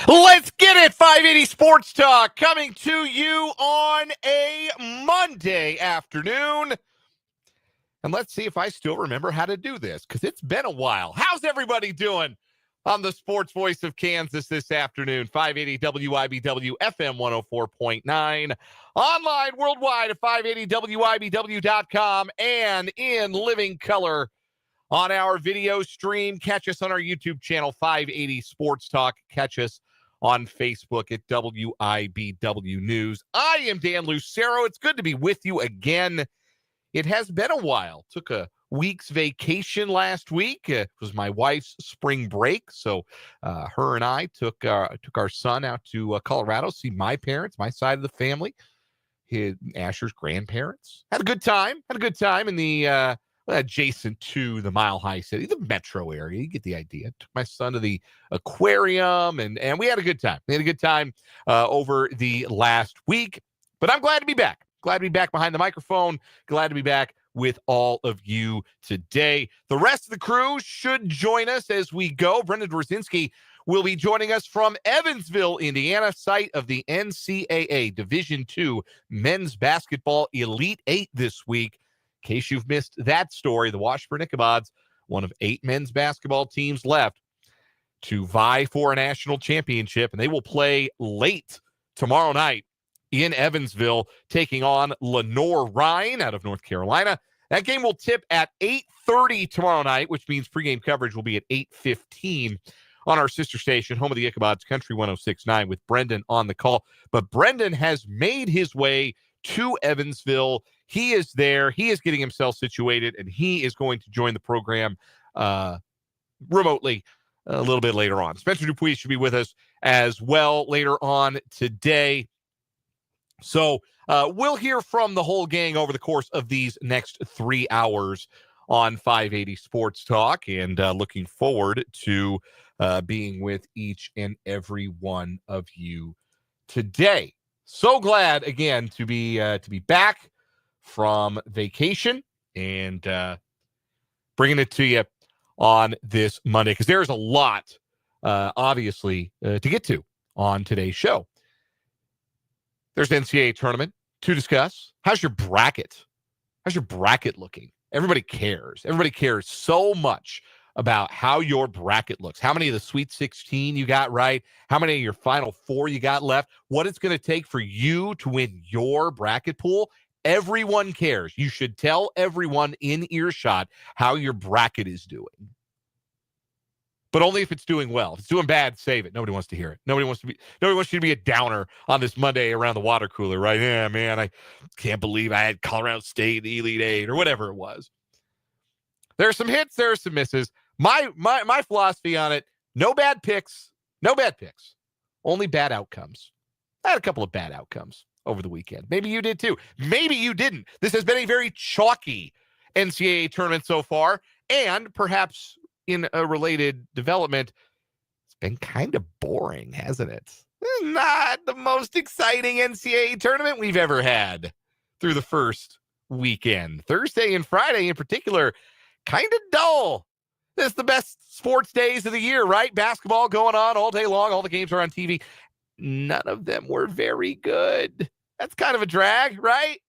Let's get it, 580 Sports Talk, coming to you on a Monday afternoon. And let's see if I still remember how to do this, because it's been a while. How's everybody doing on the sports voice of Kansas this afternoon? 580 WIBW FM 104.9. Online worldwide at 580WIBW.com and in living color on our video stream. Catch us on our YouTube channel, 580 Sports Talk. Catch us on Facebook at WIBW News. I am Dan Lucero. It's good to be with you again. It has been a while. Took a week's vacation last week. It was my wife's spring break, so her and I took our son out to Colorado, see my parents, my side of the family, Asher's grandparents. Had a good time in the adjacent to the Mile High City, the metro area. You get the idea. Took my son to the aquarium, and we had a good time. We had a good time over the last week, but I'm glad to be back. Glad to be back behind the microphone. Glad to be back with all of you today. The rest of the crew should join us as we go. Brendan Dworzinski will be joining us from Evansville, Indiana, site of the NCAA Division II Men's Basketball Elite Eight this week. In case you've missed that story, the Washburn Ichabods, one of 8 men's basketball teams left to vie for a national championship, and they will play late tomorrow night in Evansville, taking on Lenore-Rhine out of North Carolina. That game will tip at 8:30 tomorrow night, which means pregame coverage will be at 8:15 on our sister station, home of the Ichabods, Country 106.9, with Brendan on the call. But Brendan has made his way to Evansville. He is there. He is getting himself situated, and he is going to join the program remotely a little bit later on. Spencer Dupuis should be with us as well later on today. So we'll hear from the whole gang over the course of these next 3 hours on 580 Sports Talk, and looking forward to being with each and every one of you today. So glad again to be back from vacation and bringing it to you on this Monday, because there's a lot, obviously, to get to on today's show. There's the NCAA Tournament to discuss. How's your bracket? How's your bracket looking? Everybody cares. Everybody cares so much about how your bracket looks. How many of the Sweet 16 you got right? How many of your Final Four you got left? What it's going to take for you to win your bracket pool? Everyone cares. You should tell everyone in earshot how your bracket is doing. But only if it's doing well. If it's doing bad, save it. Nobody wants to hear it. Nobody wants you to be a downer on this Monday around the water cooler, right? Yeah, man, I can't believe I had Colorado State in the Elite Eight or whatever it was. There are some hits, there are some misses. My philosophy on it, no bad picks. No bad picks. Only bad outcomes. I had a couple of bad outcomes over the weekend. Maybe you did too. Maybe you didn't. This has been a very chalky NCAA tournament so far, and perhaps in a related development, it's been kind of boring, hasn't it? Not the most exciting NCAA tournament we've ever had through the first weekend. Thursday and Friday in particular, kind of dull. This is the best sports days of the year, right? Basketball going on all day long. All the games are on TV. None of them were very good. That's kind of a drag, right?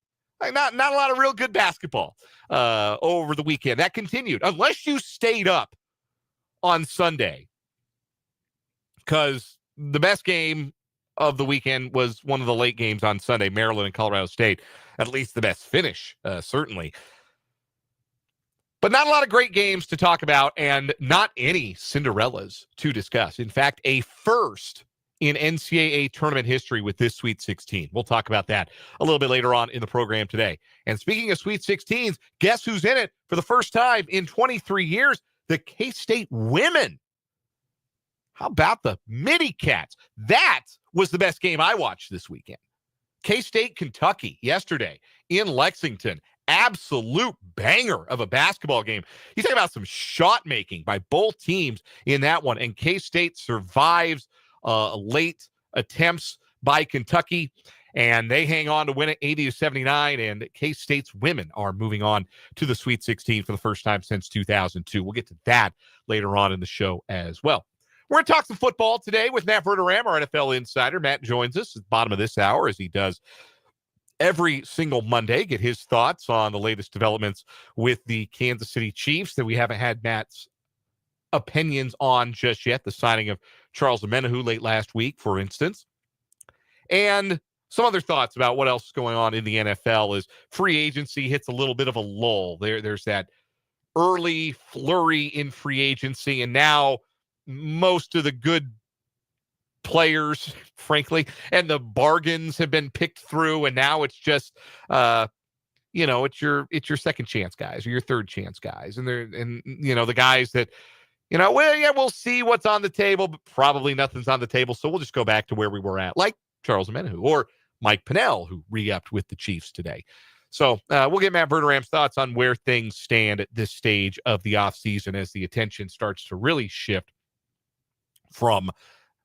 Like not a lot of real good basketball over the weekend. That continued, unless you stayed up on Sunday, because the best game of the weekend was one of the late games on Sunday, Maryland and Colorado State. At least the best finish, certainly. But not a lot of great games to talk about, and not any Cinderellas to discuss. In fact, a first in NCAA tournament history with this Sweet 16. We'll talk about that a little bit later on in the program today. And speaking of Sweet 16s, guess who's in it for the first time in 23 years? The K-State women. How about the Midi Cats? That was the best game I watched this weekend. K-State, Kentucky, yesterday in Lexington. Absolute banger of a basketball game. You talk about some shot making by both teams in that one. And K-State survives late attempts by Kentucky, and they hang on to win it 80-79, and K-State's women are moving on to the Sweet 16 for the first time since 2002. We'll get to that later on in the show as well. We're going to talk some football today with Matt Verderame, our NFL insider. Matt joins us at the bottom of this hour, as he does every single Monday, get his thoughts on the latest developments with the Kansas City Chiefs that we haven't had Matt's opinions on just yet. The signing of Charles Omenihu late last week, for instance. And some other thoughts about what else is going on in the NFL as free agency hits a little bit of a lull. There's that early flurry in free agency, and now most of the good players, frankly, and the bargains have been picked through, and now it's just it's your second chance guys or your third chance guys, and the guys that we'll see what's on the table, but probably nothing's on the table, so we'll just go back to where we were at, like Charles Omenihu or Mike Pennell, who re-upped with the Chiefs today. So we'll get Matt Verderame's thoughts on where things stand at this stage of the offseason as the attention starts to really shift from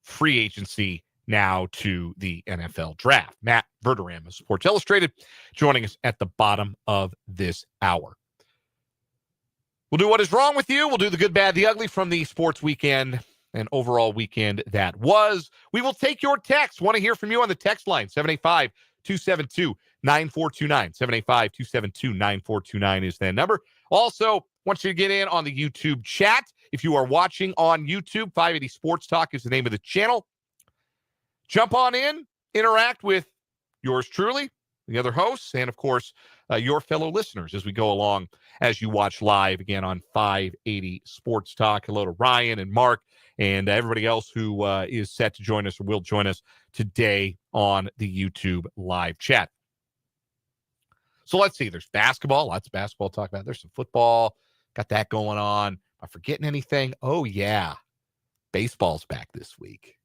free agency now to the NFL draft. Matt Verderame of Sports Illustrated joining us at the bottom of this hour. We'll do what is wrong with you. We'll do the good, bad, the ugly from the sports weekend and overall weekend that was. We will take your text. Want to hear from you on the text line, 785-272-9429. 785-272-9429 is that number. Also, want you to get in on the YouTube chat. If you are watching on YouTube, 580 Sports Talk is the name of the channel. Jump on in, interact with yours truly, the other hosts, and, of course, your fellow listeners as we go along as you watch live again on 580 Sports Talk. Hello to Ryan and Mark and everybody else who is set to join us or will join us today on the YouTube live chat. So let's see. There's basketball. Lots of basketball to talk about. There's some football. Got that going on. Am I forgetting anything? Oh, yeah. Baseball's back this week.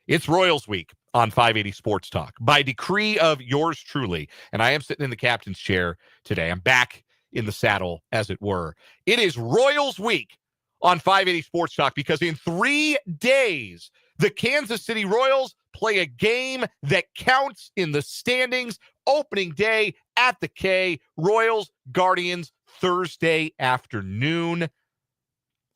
It's Royals week on 580 Sports Talk by decree of yours truly. And I am sitting in the captain's chair today. I'm back in the saddle, as it were. It is Royals week on 580 Sports Talk because in 3 days, the Kansas City Royals play a game that counts in the standings. Opening day at the K, Royals, Guardians, Thursday afternoon.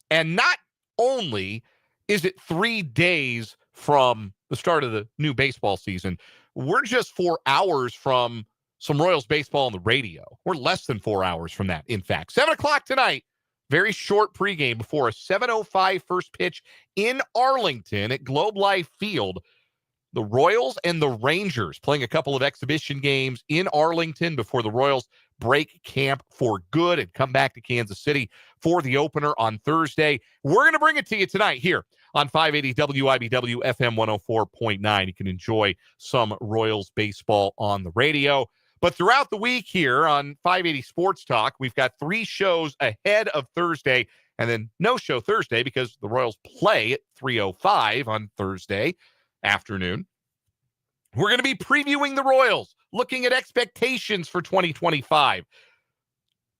And not only is it 3 days from the start of the new baseball season, we're just 4 hours from some Royals baseball on the radio. We're less than 4 hours from that, in fact. 7 o'clock tonight, very short pregame before a 7:05 first pitch in Arlington at Globe Life Field. The Royals and the Rangers playing a couple of exhibition games in Arlington before the Royals break camp for good and come back to Kansas City for the opener on Thursday. We're going to bring it to you tonight here on 580 WIBW FM 104.9. You can enjoy some Royals baseball on the radio. But throughout the week here on 580 Sports Talk, we've got 3 shows ahead of Thursday and then no show Thursday because the Royals play at 3:05 on Thursday afternoon. We're going to be previewing the Royals, looking at expectations for 2025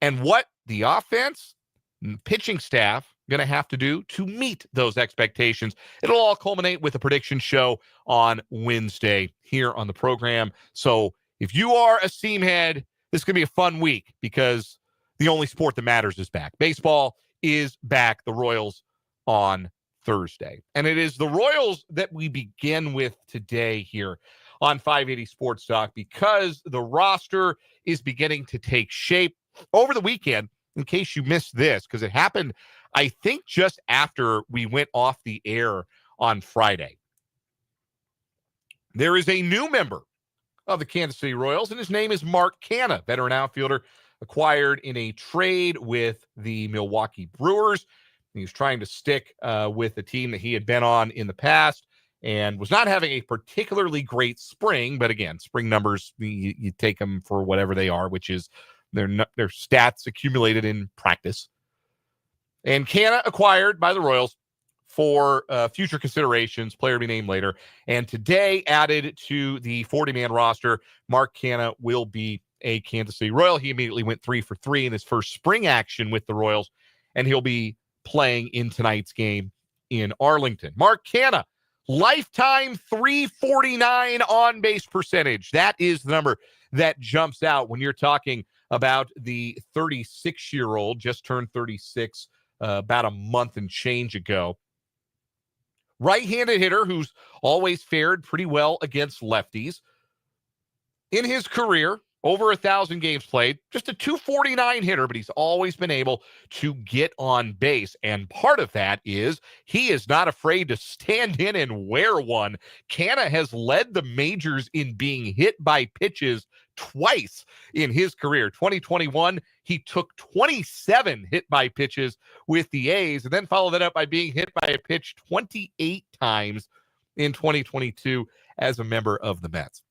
and what the offense and pitching staff going to have to do to meet those expectations. It'll all culminate with a prediction show on Wednesday here on the program. So if you are a Seamhead, this is going to be a fun week because the only sport that matters is back. Baseball is back. The Royals on Thursday. And it is the Royals that we begin with today here on 580 Sports Talk because the roster is beginning to take shape over the weekend. In case you missed this, because it happened, I think, just after we went off the air on Friday. There is a new member of the Kansas City Royals, and his name is Mark Canha, veteran outfielder acquired in a trade with the Milwaukee Brewers. He's trying to stick with the team that he had been on in the past and was not having a particularly great spring. But again, spring numbers, you take them for whatever they are, which is their stats accumulated in practice. And Canha acquired by the Royals for future considerations, player to be named later. And today added to the 40-man roster, Mark Canha will be a Kansas City Royal. He immediately went 3 for 3 in his first spring action with the Royals, and he'll be playing in tonight's game in Arlington. Mark Canha, lifetime 349 on-base percentage. That is the number that jumps out when you're talking about the 36-year-old, just turned 36 about a month and change ago. right-handed hitter who's always fared pretty well against lefties. In his career, over 1,000 games played, just a 249 hitter, but he's always been able to get on base. And part of that is he is not afraid to stand in and wear one. Canha has led the majors in being hit by pitches twice in his career. 2021, he took 27 hit by pitches with the A's, and then followed that up by being hit by a pitch 28 times in 2022 as a member of the Mets.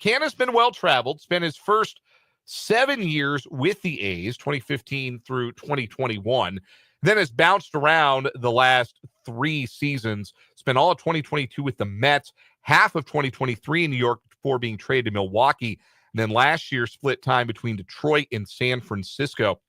Canha's been well-traveled, spent his first 7 years with the A's, 2015 through 2021, then has bounced around the last 3 seasons, spent all of 2022 with the Mets, half of 2023 in New York before being traded to Milwaukee, and then last year split time between Detroit and San Francisco.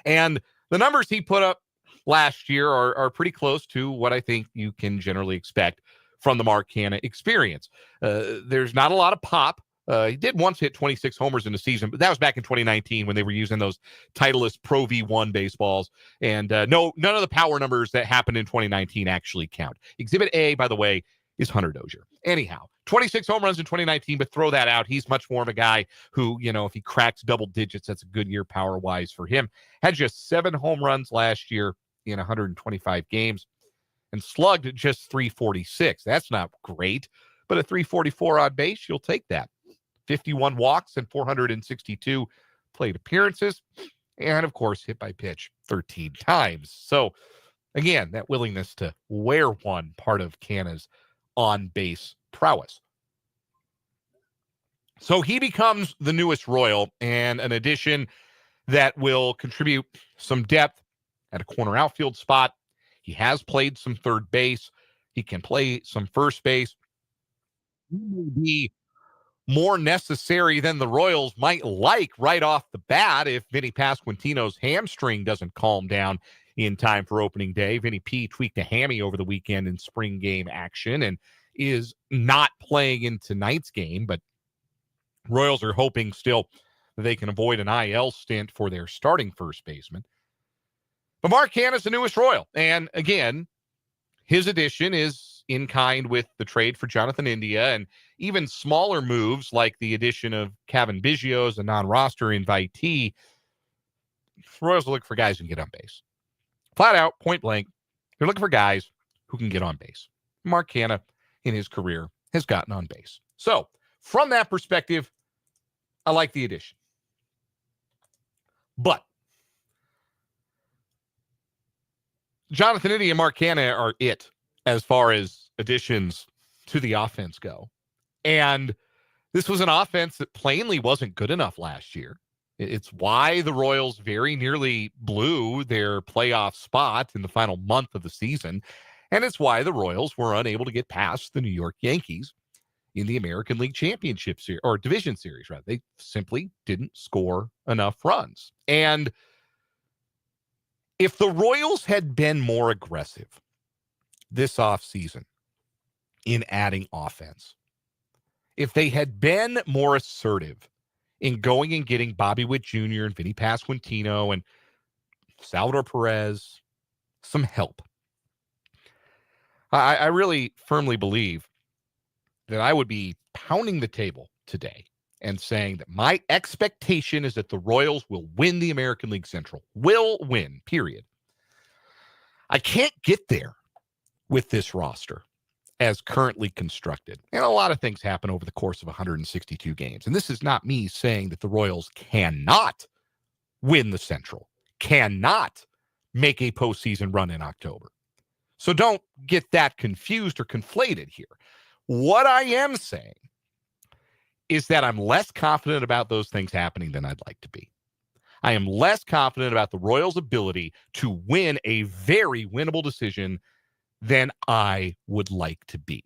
And the numbers he put up last year are pretty close to what I think you can generally expect from the Mark Canha experience. There's not a lot of pop. He did once hit 26 homers in a season, but that was back in 2019 when they were using those Titleist Pro V1 baseballs. And none of the power numbers that happened in 2019 actually count. Exhibit A, by the way, is Hunter Dozier. Anyhow, 26 home runs in 2019, but throw that out. He's much more of a guy who, if he cracks double digits, that's a good year power-wise for him. Had just 7 home runs last year in 125 games. And slugged just 346. That's not great, but a 344 on base, you'll take that. 51 walks and 462 plate appearances. And, of course, hit by pitch 13 times. So, again, that willingness to wear one, part of Canha's on-base prowess. So he becomes the newest Royal, and an addition that will contribute some depth at a corner outfield spot. He has played some third base. He can play some first base. He may be more necessary than the Royals might like right off the bat if Vinny Pasquantino's hamstring doesn't calm down in time for opening day. Vinny P tweaked a hammy over the weekend in spring game action and is not playing in tonight's game, but Royals are hoping still that they can avoid an IL stint for their starting first baseman. But Mark Canha is the newest Royal. And again, his addition is in kind with the trade for Jonathan India and even smaller moves like the addition of Cavan Biggio as a non-roster invitee. Royals are looking for guys who can get on base. Flat out, point blank, they're looking for guys who can get on base. Mark Canha, in his career, has gotten on base. So, from that perspective, I like the addition. But Jonathan India and Mark Canha are it as far as additions to the offense go. And this was an offense that plainly wasn't good enough last year. It's why the Royals very nearly blew their playoff spot in the final month of the season. And it's why the Royals were unable to get past the New York Yankees in the American League Championship Series, or Division Series, rather. They simply didn't score enough runs. And if the Royals had been more aggressive this offseason in adding offense, if they had been more assertive in going and getting Bobby Witt Jr. and Vinny Pasquantino and Salvador Perez some help, I really firmly believe that I would be pounding the table today and saying that my expectation is that the Royals will win the American League Central. Will win, period. I can't get there with this roster as currently constructed. And a lot of things happen over the course of 162 games. And this is not me saying that the Royals cannot win the Central, cannot make a postseason run in October. So don't get that confused or conflated here. What I am saying is that I'm less confident about those things happening than I'd like to be. I am less confident about the Royals' ability to win a very winnable decision than I would like to be.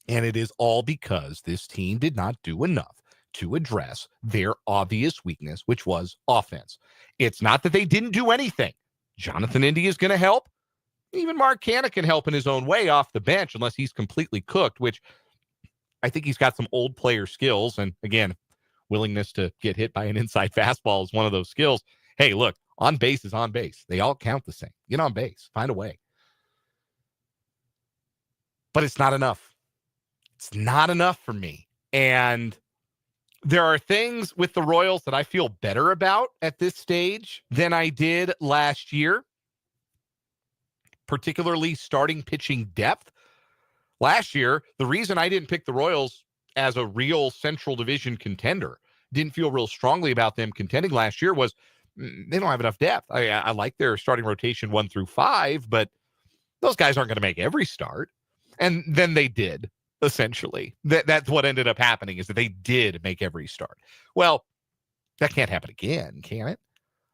And it is all because this team did not do enough to address their obvious weakness, which was offense. It's not that they didn't do anything. Jonathan India is going to help. Even Mark Canha can help in his own way off the bench unless he's completely cooked, which I think he's got some old player skills. And again, willingness to get hit by an inside fastball is one of those skills. Hey, look, on base is on base. They all count the same. Get on base. Find a way. but it's not enough. It's not enough for me. And there are things with the Royals that I feel better about at this stage than I did last year, particularly starting pitching depth. Last year, the reason I didn't pick the Royals as a real Central Division contender, didn't feel real strongly about them contending last year, was they don't have enough depth. I like their starting rotation 1 through 5, but those guys aren't going to make every start. And then they did, essentially. That's what ended up happening, is that they did make every start. Well, that can't happen again, can it?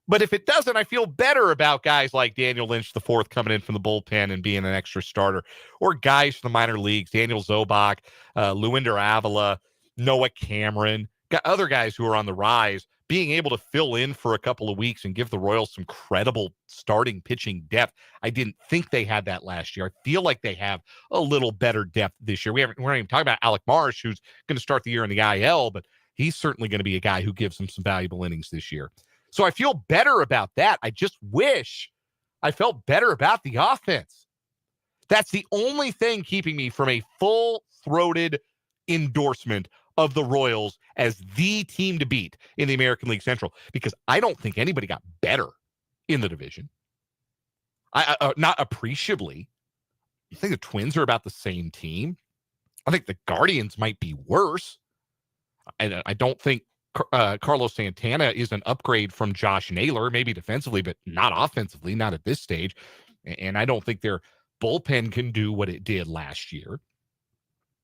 But if it doesn't, I feel better about guys like Daniel Lynch IV coming in from the bullpen and being an extra starter, or guys from the minor leagues, Daniel Zobach, Luinder Avila, Noah Cameron, got other guys who are on the rise, being able to fill in for a couple of weeks and give the Royals some credible starting pitching depth. I didn't think they had that last year. I feel like they have a little better depth this year. We're not even talking about Alec Marsh, who's going to start the year in the IL, but he's certainly going to be a guy who gives them some valuable innings this year. So I feel better about that. I just wish I felt better about the offense. That's the only thing keeping me from a full-throated endorsement of the Royals as the team to beat in the American League Central, because I don't think anybody got better in the division. Not appreciably. I think the Twins are about the same team. I think the Guardians might be worse. I don't think Carlos Santana is an upgrade from Josh Naylor, maybe defensively, but not offensively, not at this stage. And I don't think their bullpen can do what it did last year.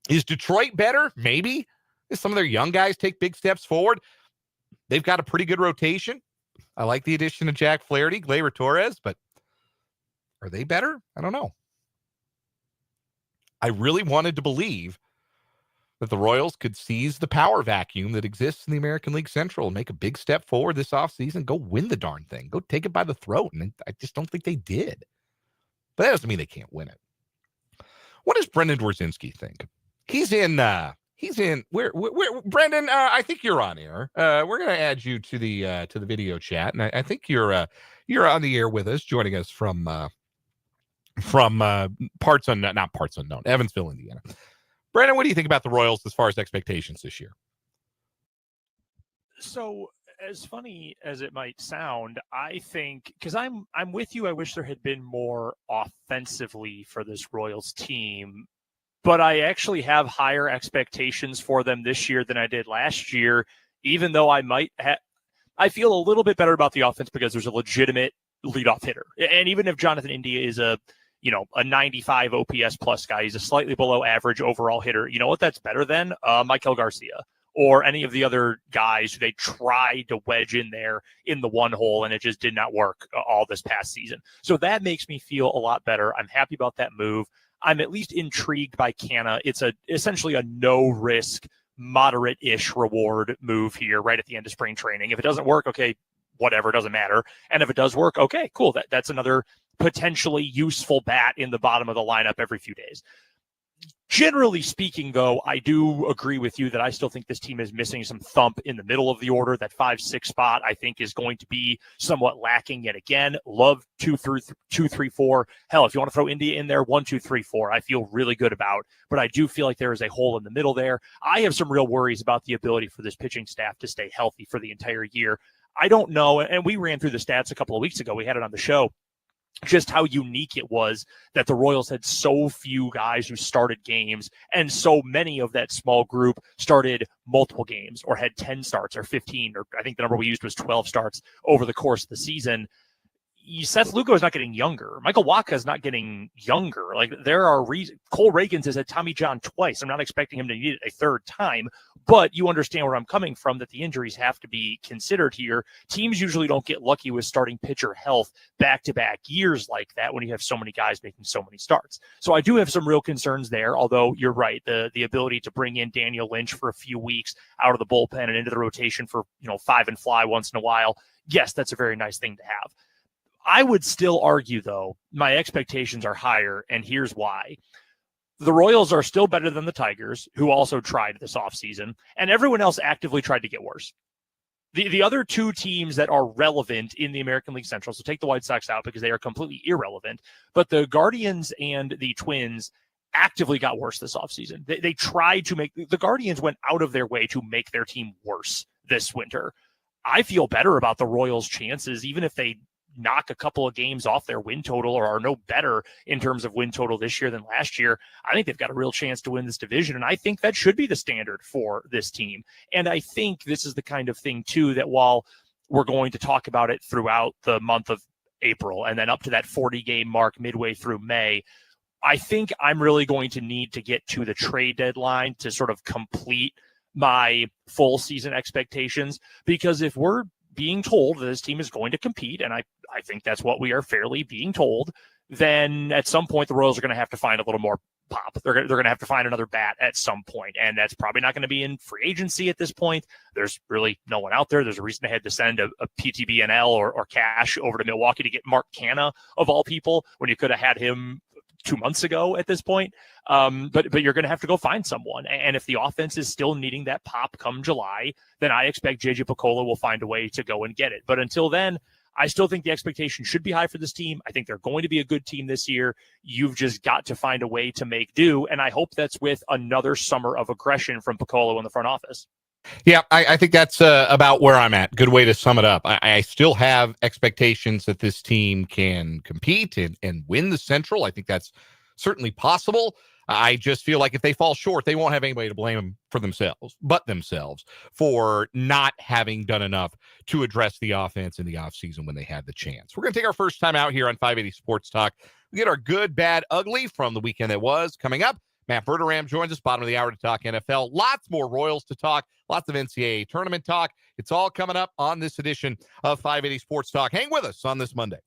Is Detroit better? Maybe. Some of their young guys take big steps forward. They've got a pretty good rotation. I like the addition of Jack Flaherty, Gleyber Torres, but are they better? I don't know. I really wanted to believe that the Royals could seize the power vacuum that exists in the American League Central and make a big step forward this offseason. Go win the darn thing. Go take it by the throat. And I just don't think they did. But that doesn't mean they can't win it. What does Brendan Dworzinski think? He's in where Brendan, I think you're on air. We're going to add you to the video chat. And I think you're on the air with us, joining us from parts unknown, not parts unknown, Evansville, Indiana. Brandon, what do you think about the Royals as far as expectations this year? So, as funny as it might sound, I think, because I'm with you, I wish there had been more offensively for this Royals team, but I actually have higher expectations for them this year than I did last year, even though I feel a little bit better about the offense because there's a legitimate leadoff hitter. And even if Jonathan India is a 95 OPS plus guy, he's a slightly below average overall hitter. You know what that's better than? Michael Garcia or any of the other guys who they tried to wedge in there in the one hole, and it just did not work all this past season. So that makes me feel a lot better. I'm happy about that move. I'm at least intrigued by Canna. It's essentially a no-risk, moderate-ish reward move here right at the end of spring training. If it doesn't work, okay, whatever, doesn't matter. And if it does work, okay, cool. That's another potentially useful bat in the bottom of the lineup every few days. Generally speaking, though, I do agree with you that I still think this team is missing some thump in the middle of the order. That 5-6 spot, I think, is going to be somewhat lacking yet again. Love 2, 3, 4. Hell, if you want to throw India in there, 1, 2, 3, 4, I feel really good about. But I do feel like there is a hole in the middle there. I have some real worries about the ability for this pitching staff to stay healthy for the entire year. I don't know, and we ran through the stats a couple of weeks ago. We had it on the show. Just how unique it was that the Royals had so few guys who started games, and so many of that small group started multiple games or had 10 starts or 15, or I think the number we used was 12 starts over the course of the season. Seth Lugo is not getting younger. Michael Wacha is not getting younger. Like, there are reasons. Cole Reagans has had Tommy John twice. I'm not expecting him to need it a third time, but you understand where I'm coming from, that the injuries have to be considered here. Teams usually don't get lucky with starting pitcher health back-to-back years like that when you have so many guys making so many starts. So I do have some real concerns there, although you're right. The ability to bring in Daniel Lynch for a few weeks out of the bullpen and into the rotation for, 5 and fly once in a while, yes, that's a very nice thing to have. I would still argue, though, my expectations are higher, and here's why. The Royals are still better than the Tigers, who also tried this offseason, and everyone else actively tried to get worse. The other two teams that are relevant in the American League Central, so take the White Sox out because they are completely irrelevant, but the Guardians and the Twins actively got worse this offseason. They tried to make the Guardians went out of their way to make their team worse this winter. I feel better about the Royals' chances, even if they knock a couple of games off their win total or are no better in terms of win total this year than last year. I think they've got a real chance to win this division. And I think that should be the standard for this team. And I think this is the kind of thing, too, that while we're going to talk about it throughout the month of April and then up to that 40-game mark midway through May, I think I'm really going to need to get to the trade deadline to sort of complete my full season expectations, because if we're being told that this team is going to compete, and I think that's what we are fairly being told, then at some point the Royals are going to have to find a little more pop. They're going to have to find another bat at some point, and that's probably not going to be in free agency at this point. There's really no one out there. There's a reason they had to send a PTBNL or cash over to Milwaukee to get Mark Canha, of all people, when you could have had him 2 months ago at this point. But you're going to have to go find someone. And if the offense is still needing that pop come July, then I expect JJ Picollo will find a way to go and get it. But until then, I still think the expectation should be high for this team. I think they're going to be a good team this year. You've just got to find a way to make do. And I hope that's with another summer of aggression from Picollo in the front office. Yeah, I think that's about where I'm at. Good way to sum it up. I still have expectations that this team can compete and win the Central. I think that's certainly possible. I just feel like if they fall short, they won't have anybody to blame them for themselves for not having done enough to address the offense in the offseason when they had the chance. We're going to take our first time out here on 580 Sports Talk. We get our good, bad, ugly from the weekend that was coming up. Matt Verderame joins us, bottom of the hour, to talk NFL. Lots more Royals to talk, lots of NCAA tournament talk. It's all coming up on this edition of 580 Sports Talk. Hang with us on this Monday.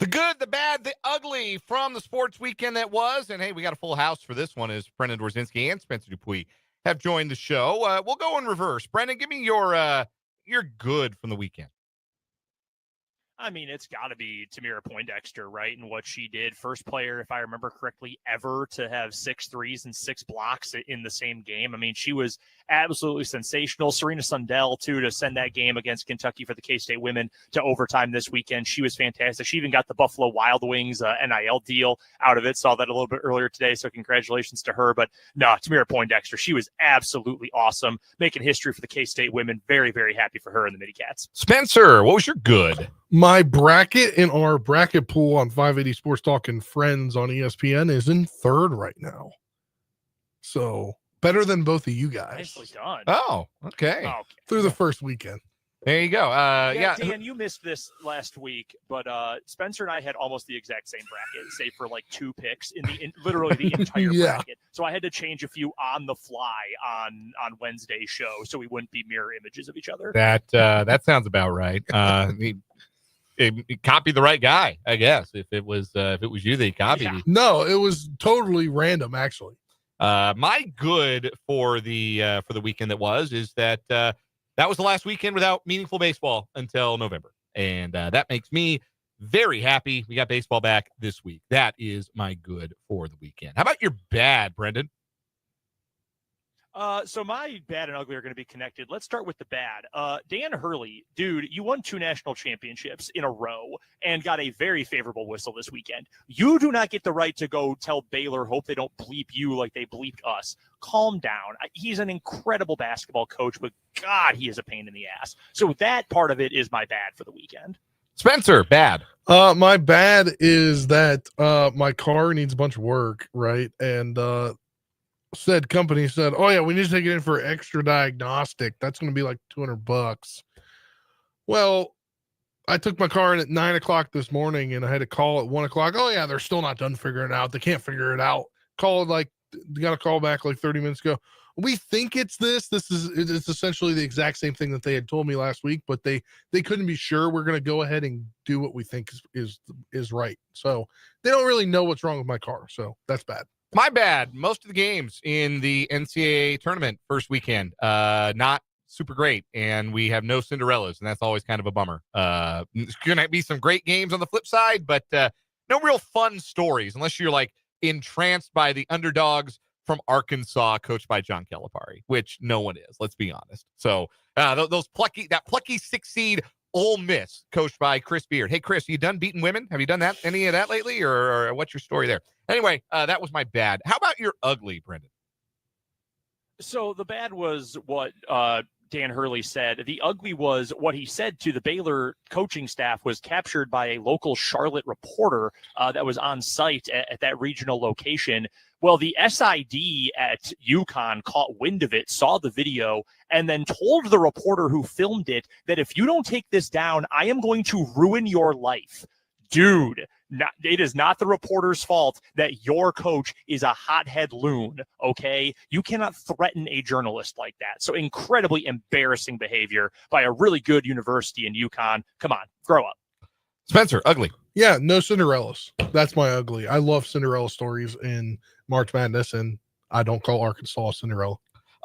The good, the bad, the ugly from the sports weekend that was. And hey, we got a full house for this one as Brendan Dworzinski and Spencer Dupuis have joined the show. We'll go in reverse. Brendan, give me your good from the weekend. I mean, it's got to be Tamira Poindexter, right? And what she did. First player, if I remember correctly, ever to have 6 threes and 6 blocks in the same game. I mean, she was absolutely sensational. Serena Sundell, too, to send that game against Kentucky for the K-State women to overtime this weekend. She was fantastic. She even got the Buffalo Wild Wings NIL deal out of it. Saw that a little bit earlier today, so congratulations to her. But no, Tamira Poindexter, she was absolutely awesome, making history for the K-State women. Very, very happy for her and the Midi Cats. Spencer, what was your good? My bracket in our bracket pool on 580 Sports Talk and Friends on ESPN is in 3rd right now. So better than both of you guys. Nicely done. Oh, okay. Through the first weekend. There you go. Yeah, Dan, you missed this last week, but Spencer and I had almost the exact same bracket, save for like 2 picks in literally the entire bracket. So I had to change a few on the fly on Wednesday's show, so we wouldn't be mirror images of each other. That sounds about right. Copy the right guy, I guess. If it was you, they copied you. No, it was totally random, actually. My good for the weekend is that that was the last weekend without meaningful baseball until November, and that makes me very happy. We got baseball back this week. That is my good for the weekend. How about your bad, Brendan? So my bad and ugly are going to be connected. Let's start with the bad. Dan Hurley, dude, you won 2 national championships in a row and got a very favorable whistle this weekend. You do not get the right to go tell Baylor, hope they don't bleep you like they bleeped us. Calm down. He's an incredible basketball coach, but God, he is a pain in the ass. So that part of it is my bad for the weekend. Spencer, bad. My bad is that my car needs a bunch of work, right? And said company said, oh yeah, we need to take it in for extra diagnostic. That's going to be like $200. Well, I took my car in at 9:00 this morning and I had to call at 1:00. Oh yeah, they're still not done figuring it out. They can't figure it out. Got a call back like 30 minutes ago. We think it's this. It's essentially the exact same thing that they had told me last week, but they couldn't be sure. We're going to go ahead and do what we think is right. So they don't really know what's wrong with my car. So that's bad. My bad. Most of the games in the NCAA tournament first weekend, not super great, and we have no Cinderellas, and that's always kind of a bummer. It's going to be some great games on the flip side, but no real fun stories unless you're like entranced by the underdogs from Arkansas, coached by John Calipari, which no one is. Let's be honest. So that plucky 6 seed Ole Miss, coached by Chris Beard. Hey, Chris, you done beating women? Have you done any of that lately, or what's your story there? Anyway, that was my bad. How about your ugly, Brendan? So the bad was what Dan Hurley said. The ugly was what he said to the Baylor coaching staff was captured by a local Charlotte reporter that was on site at that regional location. Well, the SID at UConn caught wind of it, saw the video, and then told the reporter who filmed it that if you don't take this down, I am going to ruin your life. Dude, it is not the reporter's fault that your coach is a hothead loon, okay? You cannot threaten a journalist like that. So incredibly embarrassing behavior by a really good university in UConn. Come on, grow up. Spencer, ugly. Yeah, no Cinderellas. That's my ugly. I love Cinderella stories in March Madness, and I don't call Arkansas a Cinderella.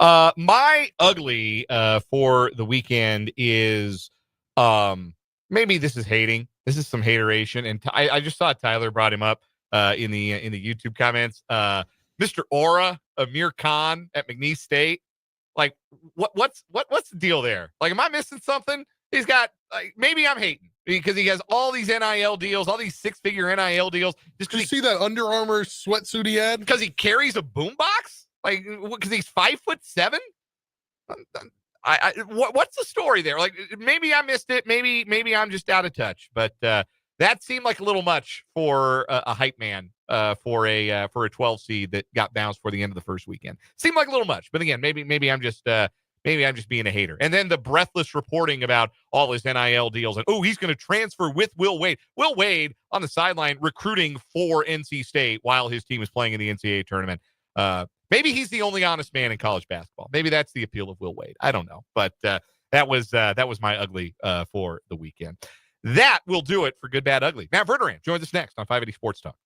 My ugly for the weekend is maybe this is hating. This is some hateration, and I just saw Tyler brought him up in the YouTube comments. Mr. Aura, Amir Khan at McNeese State. Like, what's the deal there? Like, am I missing something? He's got maybe I'm hating because he has all these NIL deals, all these 6-figure NIL deals. Just did you see that Under Armour sweatsuit he had? Because he carries a boombox? Like, because he's 5'7"? What's the story there? Like, maybe I missed it. Maybe I'm just out of touch. But that seemed like a little much for a hype man for a 12 seed that got bounced for the end of the first weekend. Seemed like a little much. But again, maybe I'm just being a hater. And then the breathless reporting about all his NIL deals and he's going to transfer with Will Wade. Will Wade on the sideline recruiting for NC State while his team is playing in the NCAA tournament. Maybe he's the only honest man in college basketball. Maybe that's the appeal of Will Wade. I don't know. But that was my ugly for the weekend. That will do it for Good, Bad, Ugly. Matt Verderame joins us next on 580 Sports Talk.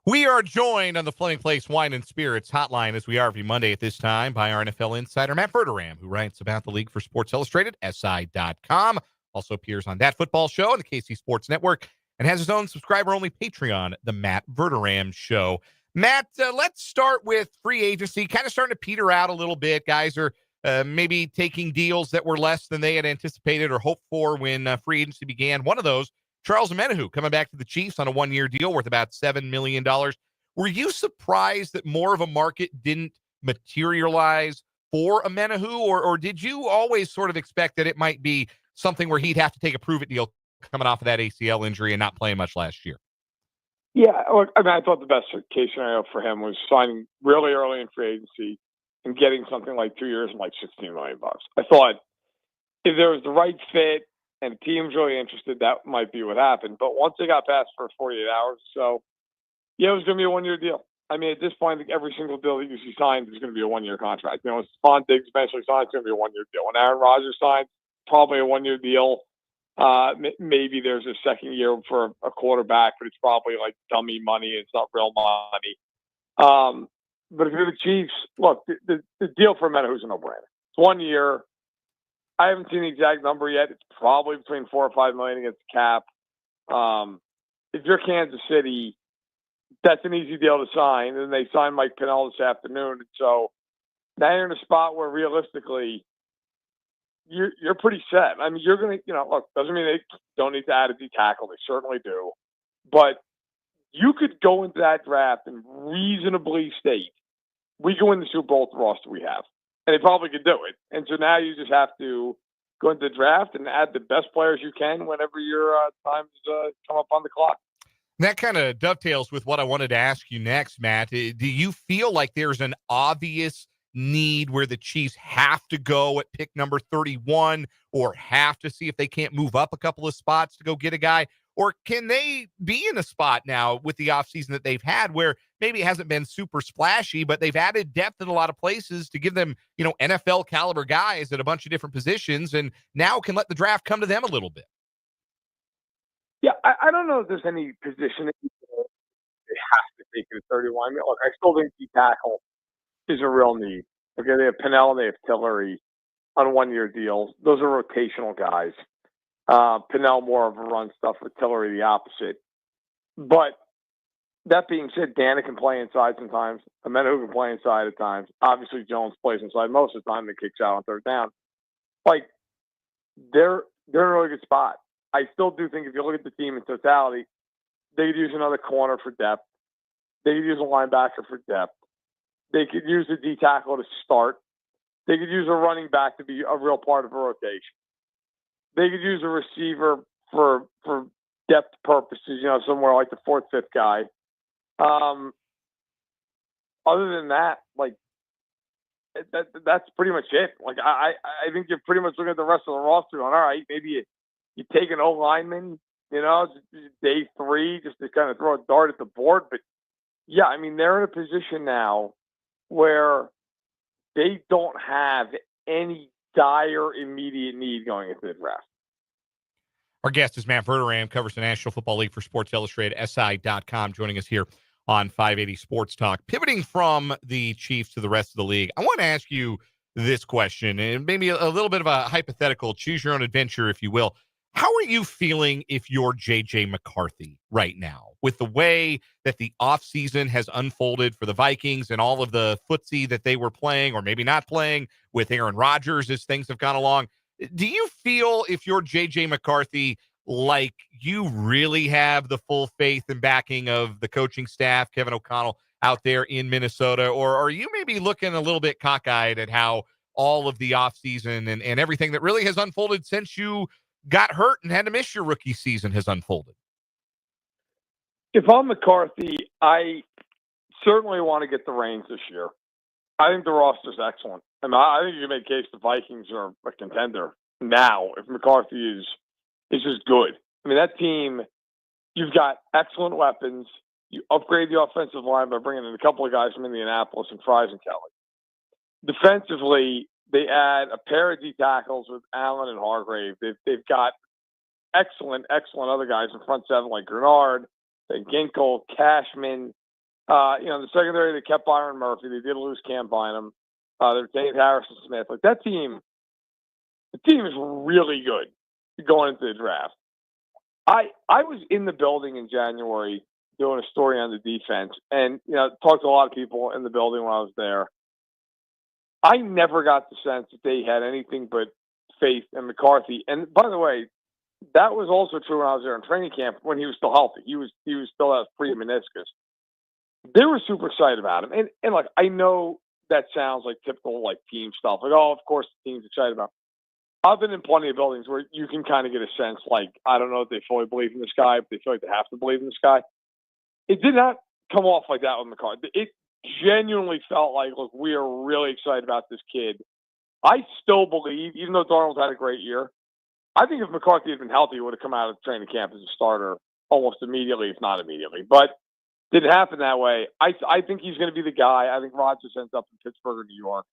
We are joined on the Fleming Place Wine and Spirits hotline, as we are every Monday at this time, by our NFL insider, Matt Verderame, who writes about the league for Sports Illustrated, SI.com. Also appears on That Football Show and the KC Sports Network, and has his own subscriber-only Patreon, The Matt Verderame Show. Matt, let's start with free agency, kind of starting to peter out a little bit. Guys are maybe taking deals that were less than they had anticipated or hoped for when free agency began. One of those, Charles Omenihu, coming back to the Chiefs on a one-year deal worth about $7 million. Were you surprised that more of a market didn't materialize for Omenihu, or did you always sort of expect that it might be something where he'd have to take a prove-it deal coming off of that ACL injury and not playing much last year? Yeah, look, I mean, I thought the best case scenario for him was signing really early in free agency and getting something like 2 years and like $16 million. I thought if there was the right fit and the team's really interested, that might be what happened. But once they got past for 48 hours or so, yeah, it was going to be a one-year deal. I mean, at this point, every single deal that you see signed is going to be a one-year contract. You know, if Stephon Diggs eventually signs, it's going to be a one-year deal. When Aaron Rodgers signs, probably a one-year deal. Maybe there's a second year for a quarterback, but it's probably like dummy money. It's not real money. But if you're the Chiefs, look, the deal for Omenihu is a no-brainer. It's 1 year. I haven't seen the exact number yet. It's probably between $4 or $5 million against the cap. If you're Kansas City, that's an easy deal to sign. And they signed Mike Pennell this afternoon. And so now you're in a spot where realistically you're pretty set. I mean, you're going to, look, doesn't mean they don't need to add a D tackle. They certainly do. But you could go into that draft and reasonably state, we go in the Super Bowl with the roster we have. And they probably could do it. And so now you just have to go into the draft and add the best players you can whenever your times come up on the clock. That kind of dovetails with what I wanted to ask you next, Matt. Do you feel like there's an obvious need where the Chiefs have to go at pick number 31 or have to see if they can't move up a couple of spots to go get a guy? Or can they be in a spot now with the offseason that they've had where maybe it hasn't been super splashy, but they've added depth in a lot of places to give them, NFL caliber guys at a bunch of different positions, and now can let the draft come to them a little bit? Yeah, I don't know if there's any position that they have to take it at 31. I mean, look, I still think D tackle is a real need. Okay, they have Pennell and they have Tillery on one-year deals. Those are rotational guys. Pennell more of a run stuff with Tillery the opposite. But that being said, Dana can play inside sometimes. Amena can play inside at times. Obviously, Jones plays inside most of the time and kicks out on third down. Like, they're in a really good spot. I still do think if you look at the team in totality, they could use another corner for depth. They could use a linebacker for depth. They could use a D tackle to start. They could use a running back to be a real part of a rotation. They could use a receiver for depth purposes, somewhere like the fourth, fifth guy. Other than that, like that's pretty much it. Like I think you're pretty much looking at the rest of the roster going, all right, maybe you take an O lineman, day 3 just to kind of throw a dart at the board. But yeah, I mean they're in a position now where they don't have any dire immediate need going into the draft. Our guest is Matt Verderame, covers the National Football League for Sports Illustrated, SI.com, joining us here on 580 Sports Talk. Pivoting from the Chiefs to the rest of the league, I want to ask you this question, and maybe a little bit of a hypothetical, choose your own adventure, if you will. How are you feeling if you're J.J. McCarthy right now with the way that the offseason has unfolded for the Vikings and all of the footsie that they were playing or maybe not playing with Aaron Rodgers as things have gone along? Do you feel if you're J.J. McCarthy like you really have the full faith and backing of the coaching staff, Kevin O'Connell, out there in Minnesota? Or are you maybe looking a little bit cockeyed at how all of the offseason and everything that really has unfolded since you got hurt and had to miss your rookie season has unfolded? If I'm McCarthy, I certainly want to get the reins this year. I think the roster's excellent. I mean, I think you can make a case the Vikings are a contender now if McCarthy is just good. I mean, that team, you've got excellent weapons. You upgrade the offensive line by bringing in a couple of guys from Indianapolis and Fries and Kelly. Defensively, they add a pair of D tackles with Allen and Hargrave. They've got excellent other guys in front seven like Grenard, Ginkle, Cashman. The secondary, they kept Byron Murphy. They did lose Cam Bynum. They retained Harrison Smith. Like that team, the team is really good going into the draft. I was in the building in January doing a story on the defense and, talked to a lot of people in the building when I was there. I never got the sense that they had anything but faith in McCarthy. And by the way, that was also true when I was there in training camp when he was still healthy. He was still out pre-meniscus. They were super excited about him. And like, I know that sounds like typical like team stuff. Like, oh, of course the team's excited about him. I've been in plenty of buildings where you can kind of get a sense like, I don't know if they fully believe in this guy, but they feel like they have to believe in this guy. It did not come off like that with McCarthy. It genuinely felt like, look, we are really excited about this kid. I still believe, even though Darnold's had a great year, I think if McCarthy had been healthy, he would have come out of training camp as a starter almost immediately, if not immediately. But didn't happen that way. I think he's going to be the guy. I think Rodgers ends up in Pittsburgh or New York.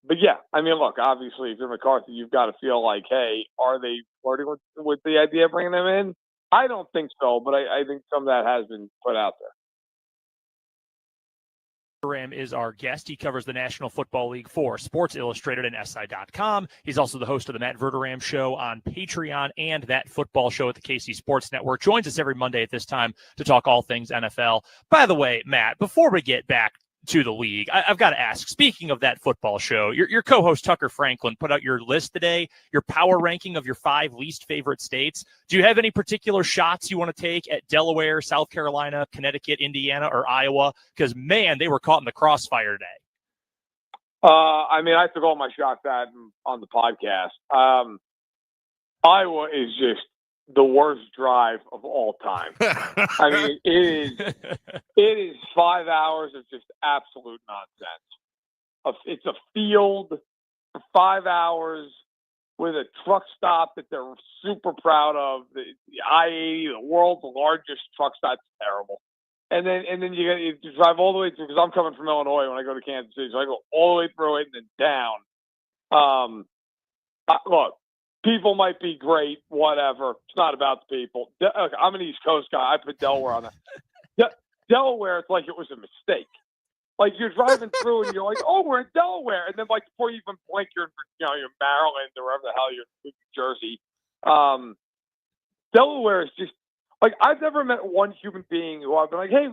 But yeah, I mean, look, obviously, if you're McCarthy, you've got to feel like, hey, are they flirting with the idea of bringing them in? I don't think so, but I think some of that has been put out there. Verderame is our guest. He covers the National Football League for Sports Illustrated and SI.com. He's also the host of the Matt Verderame Show on Patreon and That Football Show at the KC Sports Network. Joins us every Monday at this time to talk all things NFL. By the way, Matt, before we get back to the league, I've got to ask, speaking of That Football Show, your co-host Tucker Franklin put out your list today, your power ranking of your 5 least favorite states. Do you have any particular shots you want to take at Delaware, South Carolina, Connecticut, Indiana, or Iowa? Because, man, they were caught in the crossfire today. I took all my shots at on the podcast. Iowa is just the worst drive of all time. It is 5 hours of just absolute nonsense. It's a field for 5 hours with a truck stop that they're super proud of. The I-80, the world's largest truck stop, terrible. And then you drive all the way through, because I'm coming from Illinois when I go to Kansas City, so I go all the way through it and then down. Look, people might be great, whatever. It's not about the people. I'm an East Coast guy. I put Delaware on that. Delaware, it's like it was a mistake. Like, you're driving through and you're like, oh, we're in Delaware. And then, like, before you even blink, you're in Maryland or wherever the hell you're in, New Jersey. Delaware is just, like, I've never met one human being who I've been like, hey,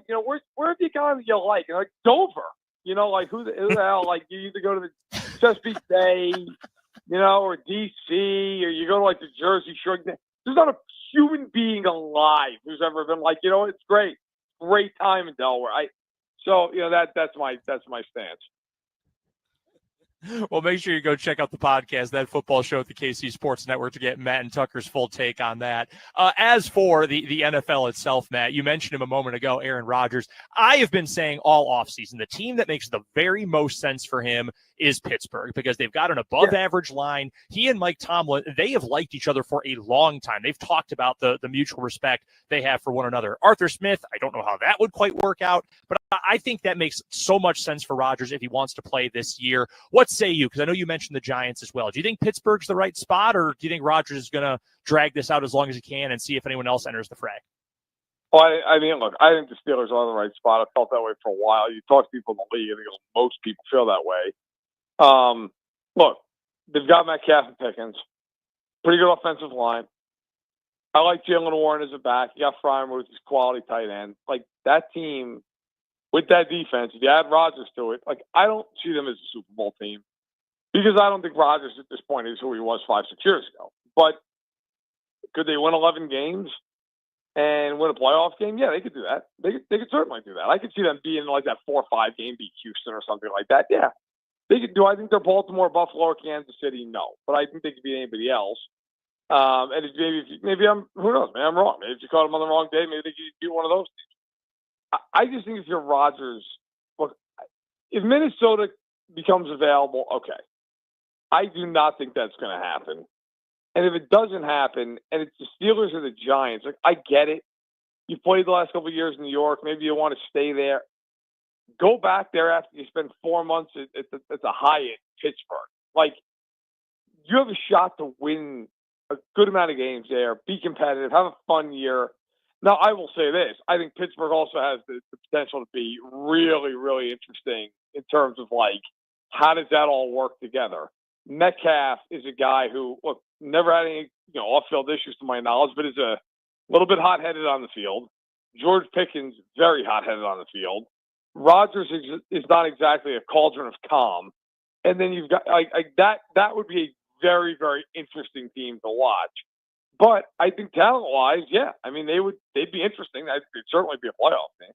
where have you gone that you like? And like, Dover. Like, who the hell? Like, you either go to the Chesapeake Bay, or DC, or you go to, like, the Jersey Shore. There's not a human being alive who's ever been like, it's great. Great time in Delaware. That's my stance. Well, make sure you go check out the podcast, That Football Show at the KC Sports Network, to get Matt and Tucker's full take on that. As for the NFL itself, Matt, you mentioned him a moment ago, Aaron Rodgers. I have been saying all offseason, the team that makes the very most sense for him is Pittsburgh, because they've got an above-average line. He and Mike Tomlin, they have liked each other for a long time. They've talked about the mutual respect they have for one another. Arthur Smith, I don't know how that would quite work out, but I think that makes so much sense for Rodgers if he wants to play this year. What say you? Because I know you mentioned the Giants as well. Do you think Pittsburgh's the right spot, or do you think Rodgers is going to drag this out as long as he can and see if anyone else enters the fray? Well, look, I think the Steelers are in the right spot. I've felt that way for a while. You talk to people in the league, I think most people feel that way. Look, they've got Metcalf and Pickens. Pretty good offensive line. I like Jalen Warren as a back. You got Fryman with his quality tight end. Like, that team with that defense, if you add Rodgers to it, like, I don't see them as a Super Bowl team, because I don't think Rodgers at this point is who he was 5-6 years ago. But could they win 11 games and win a playoff game? Yeah, they could do that. They could certainly do that. I could see them being like that 4-5 game, beat Houston or something like that. Yeah. They could do. I think they're Baltimore, Buffalo, or Kansas City. No, but I think they could beat anybody else. And maybe I'm, who knows? Maybe I'm wrong. Maybe if you caught them on the wrong day, maybe they could beat one of those teams. I just think if you're Rodgers, look, if Minnesota becomes available, okay. I do not think that's going to happen. And if it doesn't happen, and it's the Steelers or the Giants, like, I get it. You played the last couple of years in New York. Maybe you want to stay there. Go back there after you spend 4 months at the Hyatt, Pittsburgh. Like, you have a shot to win a good amount of games there, be competitive, have a fun year. Now, I will say this. I think Pittsburgh also has the potential to be really, really interesting in terms of, like, how does that all work together? Metcalf is a guy who, look, never had any off-field issues to my knowledge, but is a little bit hot-headed on the field. George Pickens, very hot-headed on the field. Rodgers is not exactly a cauldron of calm. And then you've got that would be a very, very interesting team to watch. But I think talent-wise, yeah, they'd be interesting. They'd certainly be a playoff team.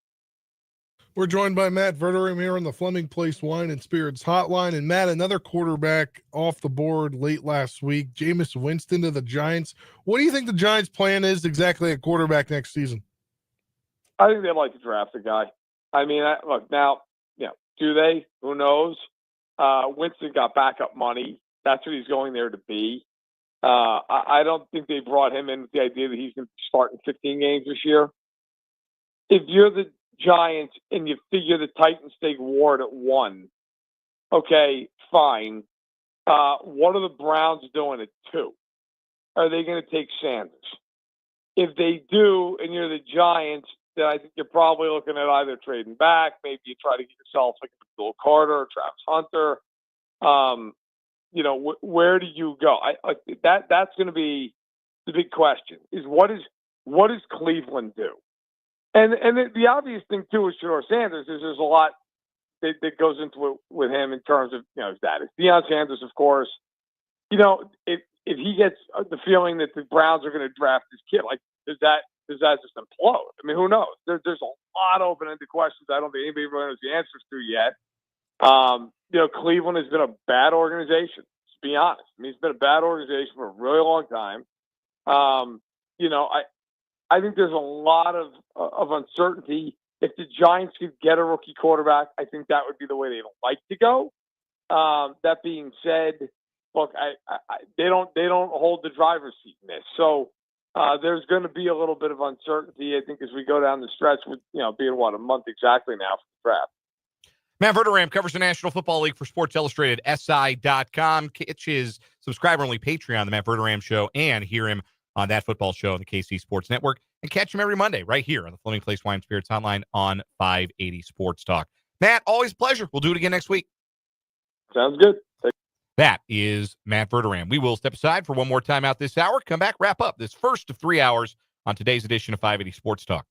We're joined by Matt Verderame here on the Fleming Place Wine and Spirits Hotline. And Matt, another quarterback off the board late last week, Jameis Winston to the Giants. What do you think the Giants' plan is exactly at quarterback next season? I think they'd like to draft a guy. Look, now, do they? Who knows? Winston got backup money. That's what he's going there to be. I don't think they brought him in with the idea that he's going to start in 15 games this year. If you're the Giants and you figure the Titans take Ward at 1, okay, fine. What are the Browns doing at 2? Are they going to take Sanders? If they do, and you're the Giants, then I think you're probably looking at either trading back. Maybe you try to get yourself like a Bill Carter or Travis Hunter. Where do you go? That's going to be the big question: is what does Cleveland do? And the obvious thing too with Shedeur Sanders is there's a lot that goes into it with him in terms of his dad. It's Deion Sanders, of course. If he gets the feeling that the Browns are going to draft this kid, like does that just implode? I mean, who knows? There's a lot of open-ended questions I don't think anybody really knows the answers to yet. Cleveland has been a bad organization. To be honest, I mean, it's been a bad organization for a really long time. I think there's a lot of uncertainty. If the Giants could get a rookie quarterback, I think that would be the way they'd like to go. That being said, look, they don't hold the driver's seat in this, so there's going to be a little bit of uncertainty. I think as we go down the stretch, with being a month exactly now for the draft. Matt Verderame covers the National Football League for Sports Illustrated, SI.com. Catch his subscriber-only Patreon, The Matt Verderame Show, and hear him on That Football Show on the KC Sports Network. And catch him every Monday right here on the Fleming Place Wine Spirits Hotline on 580 Sports Talk. Matt, always a pleasure. We'll do it again next week. Sounds good. That is Matt Verderame. We will step aside for one more time out this hour, come back, wrap up this first of 3 hours on today's edition of 580 Sports Talk.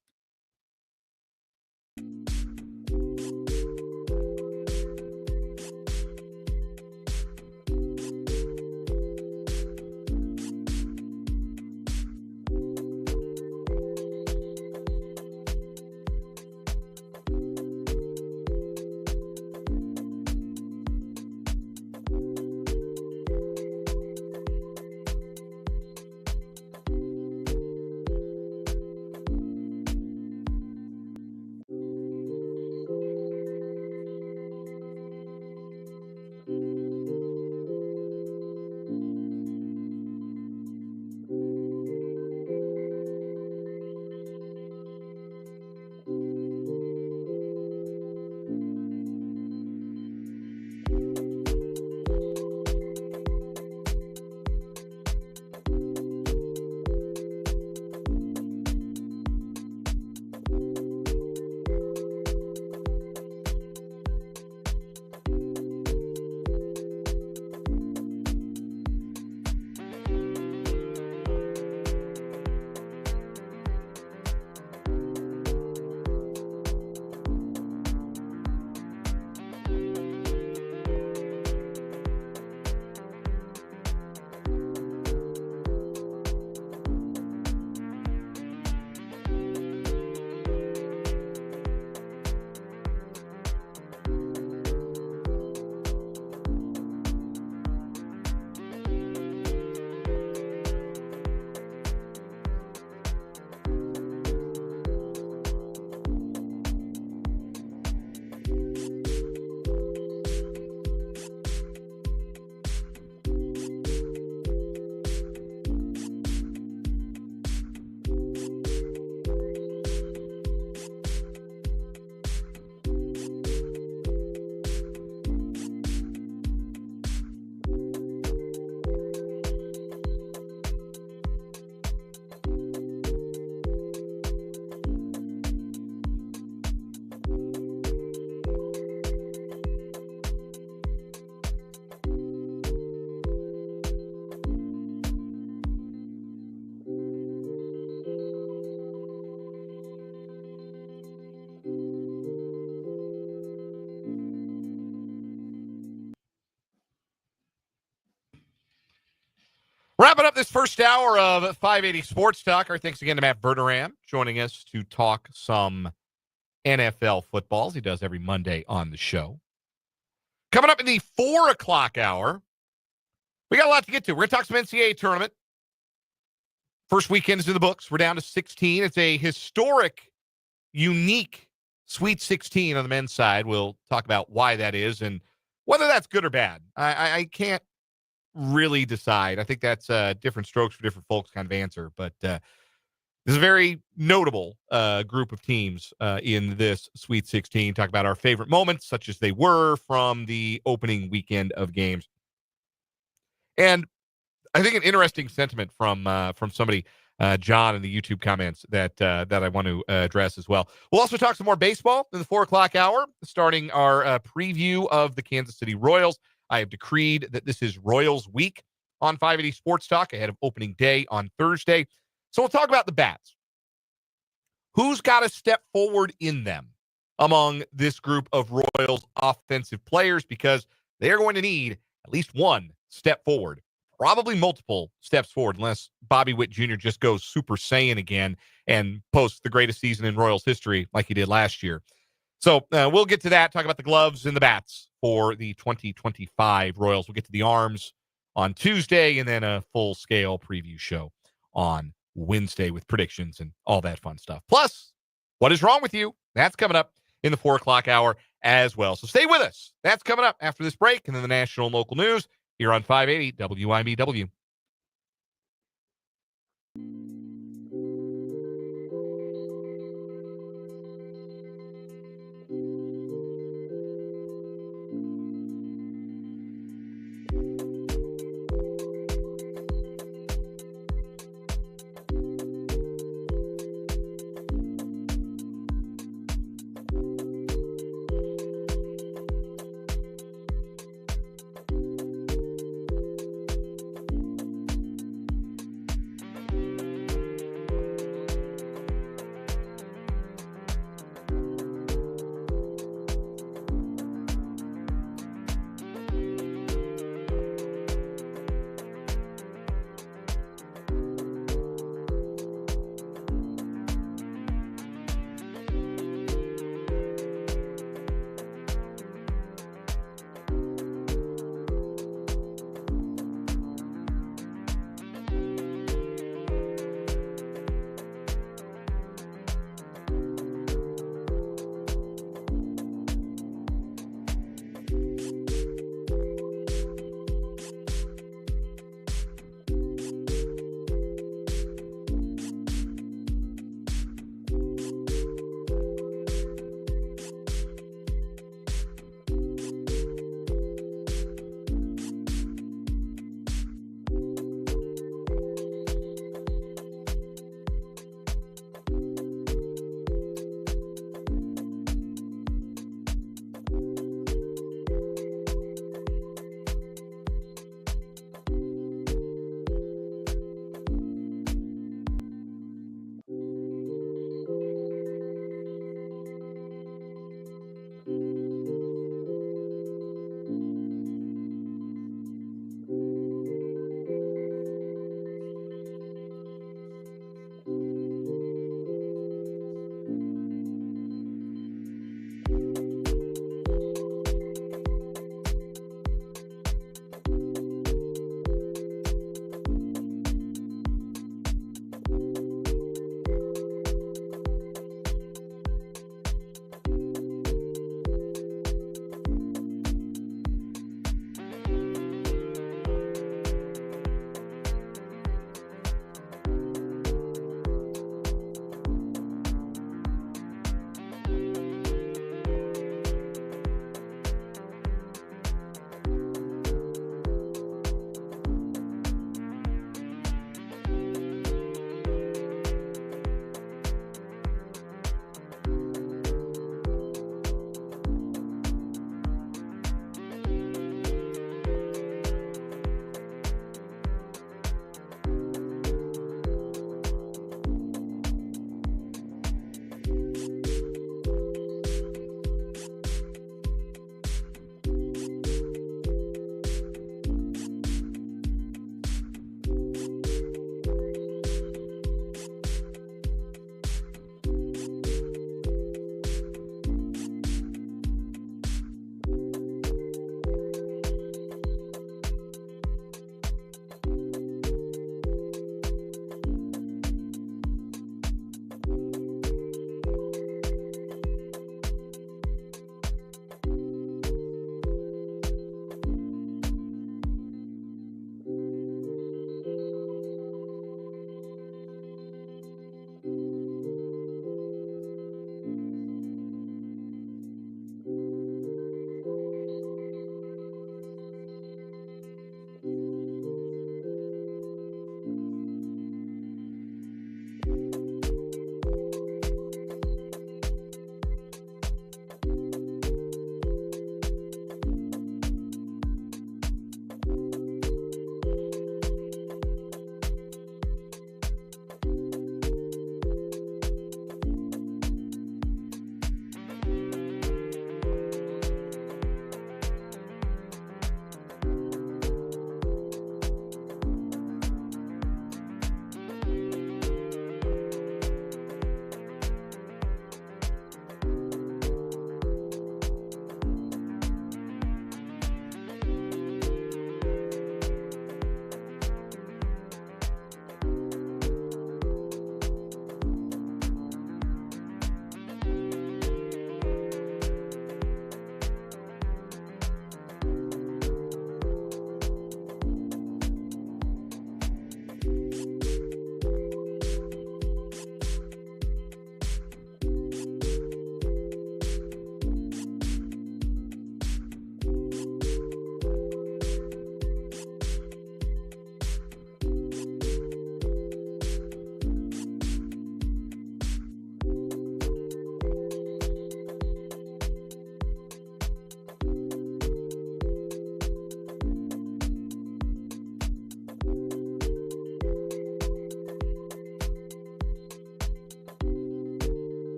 Wrapping up this first hour of 580 Sports Talk. Our thanks again to Matt Verderame joining us to talk some NFL football, as he does every Monday on the show. Coming up in the 4 o'clock hour, we got a lot to get to. We're going to talk some NCAA Tournament. First weekend is in the books. We're down to 16. It's a historic, unique Sweet 16 on the men's side. We'll talk about why that is and whether that's good or bad. I can't really decide. I think that's different strokes for different folks kind of answer. But this is a very notable group of teams in this Sweet 16. Talk about our favorite moments, such as they were from the opening weekend of games. And I think an interesting sentiment from somebody. John in the YouTube comments that I want to address as well. We'll also talk some more baseball in the 4 o'clock hour, starting our preview of the Kansas City Royals. I have decreed that this is Royals week on 580 Sports Talk ahead of opening day on Thursday. So we'll talk about the bats. Who's got to step forward in them among this group of Royals offensive players, because they are going to need at least one step forward, probably multiple steps forward, unless Bobby Witt Jr. just goes Super Saiyan again and posts the greatest season in Royals history like he did last year. So we'll get to that, talk about the gloves and the bats for the 2025 Royals. We'll get to the arms on Tuesday and then a full-scale preview show on Wednesday with predictions and all that fun stuff. Plus, what is wrong with you? That's coming up in the 4 o'clock hour as well. So stay with us. That's coming up after this break, and then the national and local news here on 580 WIBW.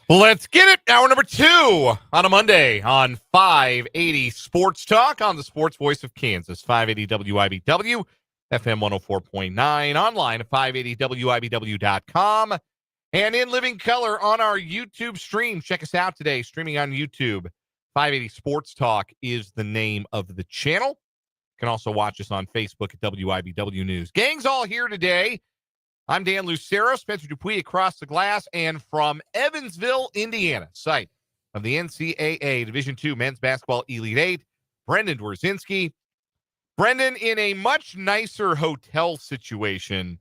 Let's get it. Hour number 2 on a Monday on 580 Sports Talk on the Sports Voice of Kansas, 580 WIBW, FM 104.9, online at 580WIBW.com, and in living color on our YouTube stream. Check us out today, streaming on YouTube. 580 Sports Talk is the name of the channel. You can also watch us on Facebook at WIBW News. Gang's all here today. I'm Dan Lucero, Spencer Dupuis across the glass, and from Evansville, Indiana, site of the NCAA Division II Men's Basketball Elite Eight, Brendan Dworzinski. Brendan in a much nicer hotel situation,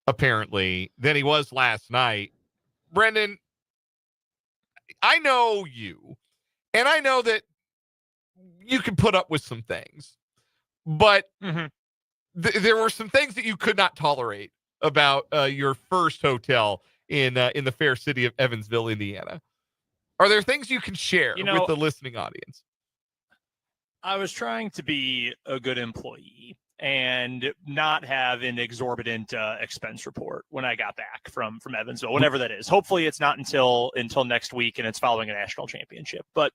apparently, than he was last night. Brendan, I know you, and I know that you can put up with some things, but there were some things that you could not tolerate about your first hotel in the fair city of Evansville, Indiana. Are there things you can share with the listening audience? I was trying to be a good employee and not have an exorbitant expense report when I got back from Evansville, whenever that is. Hopefully it's not until next week and it's following a national championship, but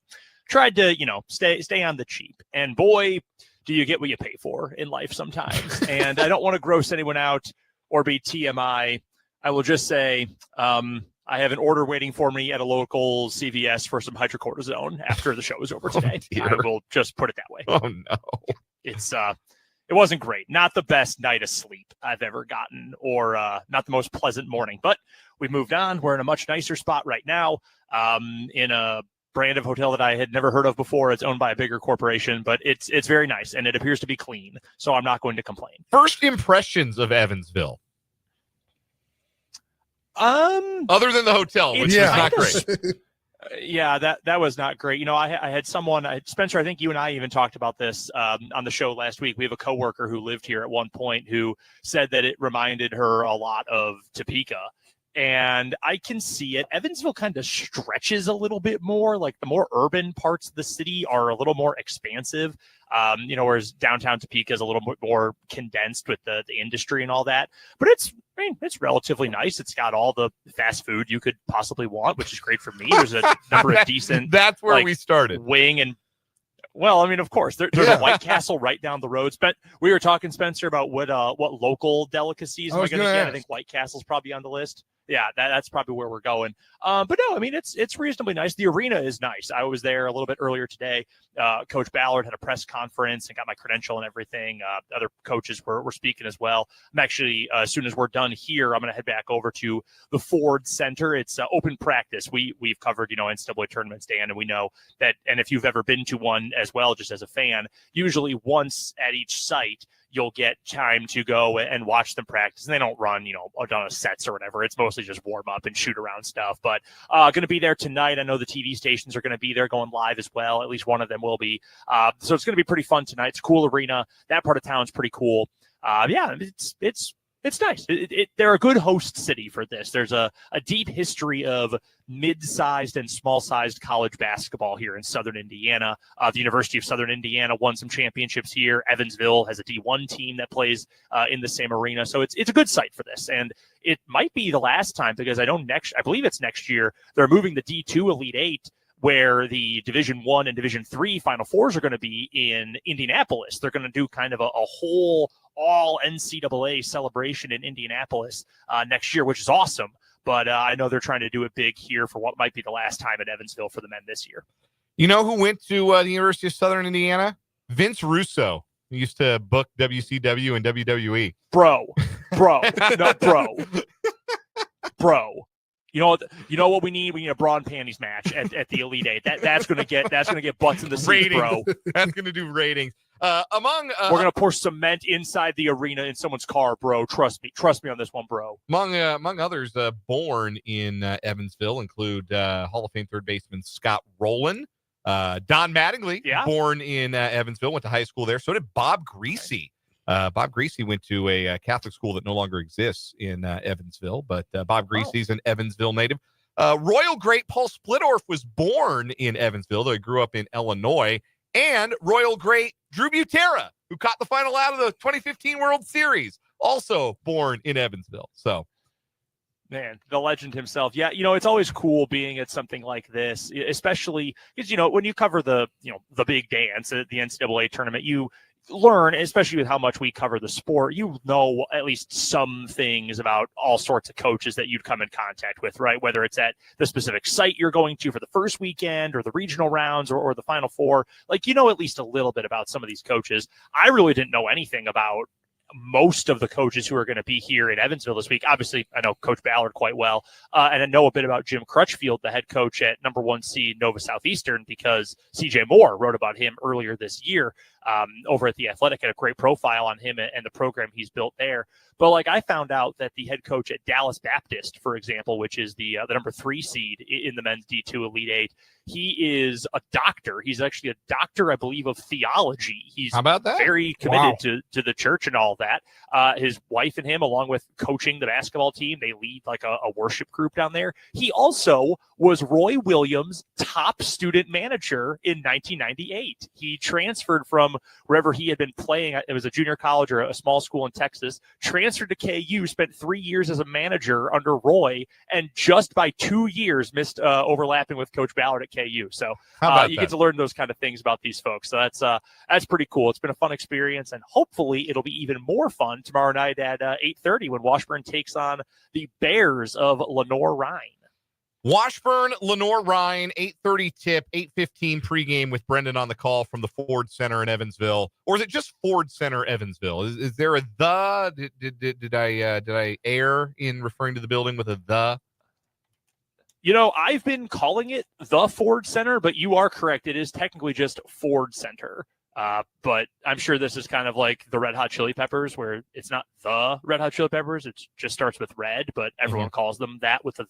tried to, stay on the cheap. And boy, do you get what you pay for in life sometimes. And I don't want to gross anyone out or be TMI. I will just say I have an order waiting for me at a local CVS for some hydrocortisone after the show is over today. I will just put it that way. Oh, no. It wasn't great. Not the best night of sleep I've ever gotten, or not the most pleasant morning. But we moved on. We're in a much nicer spot right now, in a brand of hotel that I had never heard of before. It's owned by a bigger corporation, but it's very nice, and it appears to be clean, so I'm not going to complain. First impressions of Evansville? Other than the hotel, which is not great. Yeah, that was not great. I had someone, Spencer, I think you and I even talked about this on the show last week. We have a coworker who lived here at one point who said that it reminded her a lot of Topeka. And I can see it. Evansville kind of stretches a little bit more. Like the more urban parts of the city are a little more expansive, whereas downtown Topeka is a little bit more condensed with the industry and all that. But it's relatively nice. It's got all the fast food you could possibly want, which is great for me. There's a number of decent. That's where we started. Wing and. Well, I mean, of course, there's a White Castle right down the road. We were talking, Spencer, about what local delicacies am I going to get. I think White Castle's probably on the list. Yeah, that's probably where we're going. But no, I mean, it's reasonably nice. The arena is nice. I was there a little bit earlier today. Coach Ballard had a press conference and got my credential and everything. Other coaches were speaking as well. I'm actually, as soon as we're done here, I'm going to head back over to the Ford Center. It's open practice. We've covered, NCAA tournaments, Dan, and we know that. And if you've ever been to one as well, just as a fan, usually once at each site, you'll get time to go and watch them practice. And they don't run, a ton of sets or whatever. It's mostly just warm up and shoot around stuff. But going to be there tonight. I know the TV stations are going to be there going live as well. At least one of them will be. So it's going to be pretty fun tonight. It's a cool arena. That part of town's pretty cool. It's nice. They're a good host city for this. There's a deep history of mid-sized and small-sized college basketball here in Southern Indiana. The University of Southern Indiana won some championships here. Evansville has a D1 team that plays in the same arena. So it's a good site for this. And it might be the last time, because I believe it's next year, they're moving the D2 Elite Eight, where the Division I and Division III Final Fours are going to be in Indianapolis. They're going to do kind of a whole all NCAA celebration in Indianapolis next year, which is awesome. But I know they're trying to do it big here for what might be the last time at Evansville for the men this year. You know who went to the University of Southern Indiana? Vince Russo. He used to book WCW and WWE. Bro. You know what we need? We need a bra and panties match at the Elite Eight. That's gonna get butts in the seats, bro. That's gonna do ratings. We're gonna pour cement inside the arena in someone's car, bro. Trust me on this one, bro. Among others, born in Evansville include Hall of Fame third baseman Scott Rowland, Don Mattingly, born in Evansville, went to high school there. So did Bob Greasy. Bob Greasy went to a Catholic school that no longer exists in Evansville, but Bob Greasy's an Evansville native. Royal great Paul Splittorff was born in Evansville, though he grew up in Illinois. And Royal great Drew Butera, who caught the final out of the 2015 World Series, also born in Evansville. So Man, the legend himself. Yeah, it's always cool being at something like this, especially because, when you cover the big dance at the NCAA tournament, you learn, especially with how much we cover the sport, you know at least some things about all sorts of coaches that you'd come in contact with, right? Whether it's at the specific site you're going to for the first weekend or the regional rounds or the Final Four, like, at least a little bit about some of these coaches. I really didn't know anything about most of the coaches who are going to be here in Evansville this week. Obviously, I know Coach Ballard quite well, and I know a bit about Jim Crutchfield, the head coach at number 1 seed Nova Southeastern, because CJ Moore wrote about him earlier this year over at The Athletic, had a great profile on him and the program he's built there. But I found out that the head coach at Dallas Baptist, for example, which is the number 3 seed in the men's D2 Elite 8, he is a doctor. He's actually a doctor, I believe, of theology. He's How about that? very committed to the church and all that. His wife and him, along with coaching the basketball team, they lead a worship group down there. He also was Roy Williams' top student manager in 1998. He transferred from wherever he had been playing. It was a junior college or a small school in Texas, transferred to KU, spent 3 years as a manager under Roy, and just by 2 years missed overlapping with Coach Ballard at KU. So you get to learn those kind of things about these folks. So that's pretty cool. It's been a fun experience, and hopefully it'll be even more fun tomorrow night at 8:30 when Washburn takes on the Bears of Lenore-Rhine. Washburn, Lenore-Rhine, 8:30 tip, 8:15 pregame with Brendan on the call from the Ford Center in Evansville. Or is it just Ford Center Evansville? Is there a the? Did I err in referring to the building with a the? I've been calling it the Ford Center, but you are correct. It is technically just Ford Center. But I'm sure this is kind of like the Red Hot Chili Peppers, where it's not the Red Hot Chili Peppers. It just starts with red, but everyone calls them that with the.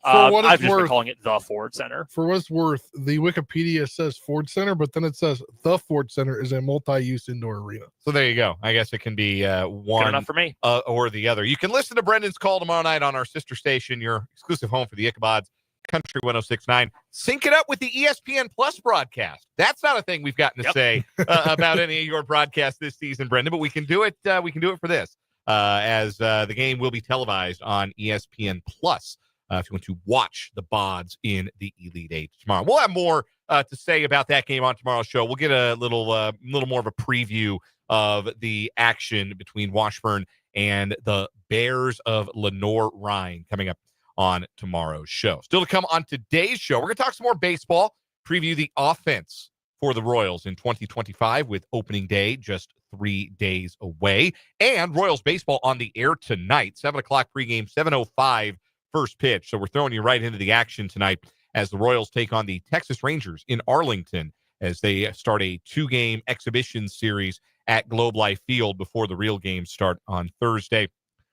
I've just been calling it the Ford Center. For what's worth, the Wikipedia says Ford Center, but then it says the Ford Center is a multi-use indoor arena. So there you go. I guess it can be one good enough for me. Or the other. You can listen to Brendan's call tomorrow night on our sister station, your exclusive home for the Ichabods, Country 106.9. Sync it up with the ESPN Plus broadcast. That's not a thing we've gotten to say about any of your broadcasts this season, Brendan, but we can do it. We can do it for this, as the game will be televised on ESPN Plus. If you want to watch the Bods in the Elite Eight tomorrow, we'll have more to say about that game on tomorrow's show. We'll get a little more of a preview of the action between Washburn and the Bears of Lenore-Rhine coming up on tomorrow's show. Still to come on today's show, we're going to talk some more baseball, preview the offense for the Royals in 2025 with opening day just 3 days away, and Royals baseball on the air tonight, 7 o'clock pregame, 7:05 first pitch. So we're throwing you right into the action tonight as the Royals take on the Texas Rangers in Arlington as they start a 2-game exhibition series at Globe Life Field before the real games start on Thursday.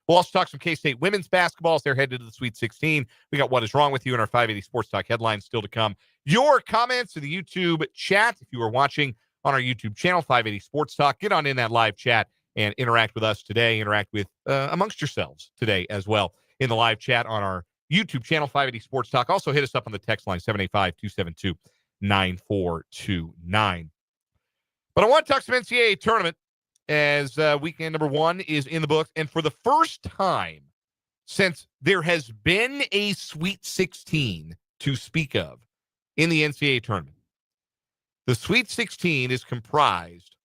We'll also talk some K-State women's basketball as they're headed to the Sweet 16. We got What Is Wrong With You in our 580 Sports Talk headlines still to come. Your comments in the YouTube chat, if you are watching on our YouTube channel, 580 Sports Talk, get on in that live chat and interact with us today. Interact with amongst yourselves today as well in the live chat on our YouTube channel, 580 Sports Talk. Also hit us up on the text line, 785-272-9429. But I want to talk some NCAA tournament, as weekend number 1 is in the books. And for the first time since there has been a Sweet 16 to speak of in the NCAA tournament, the Sweet 16 is comprised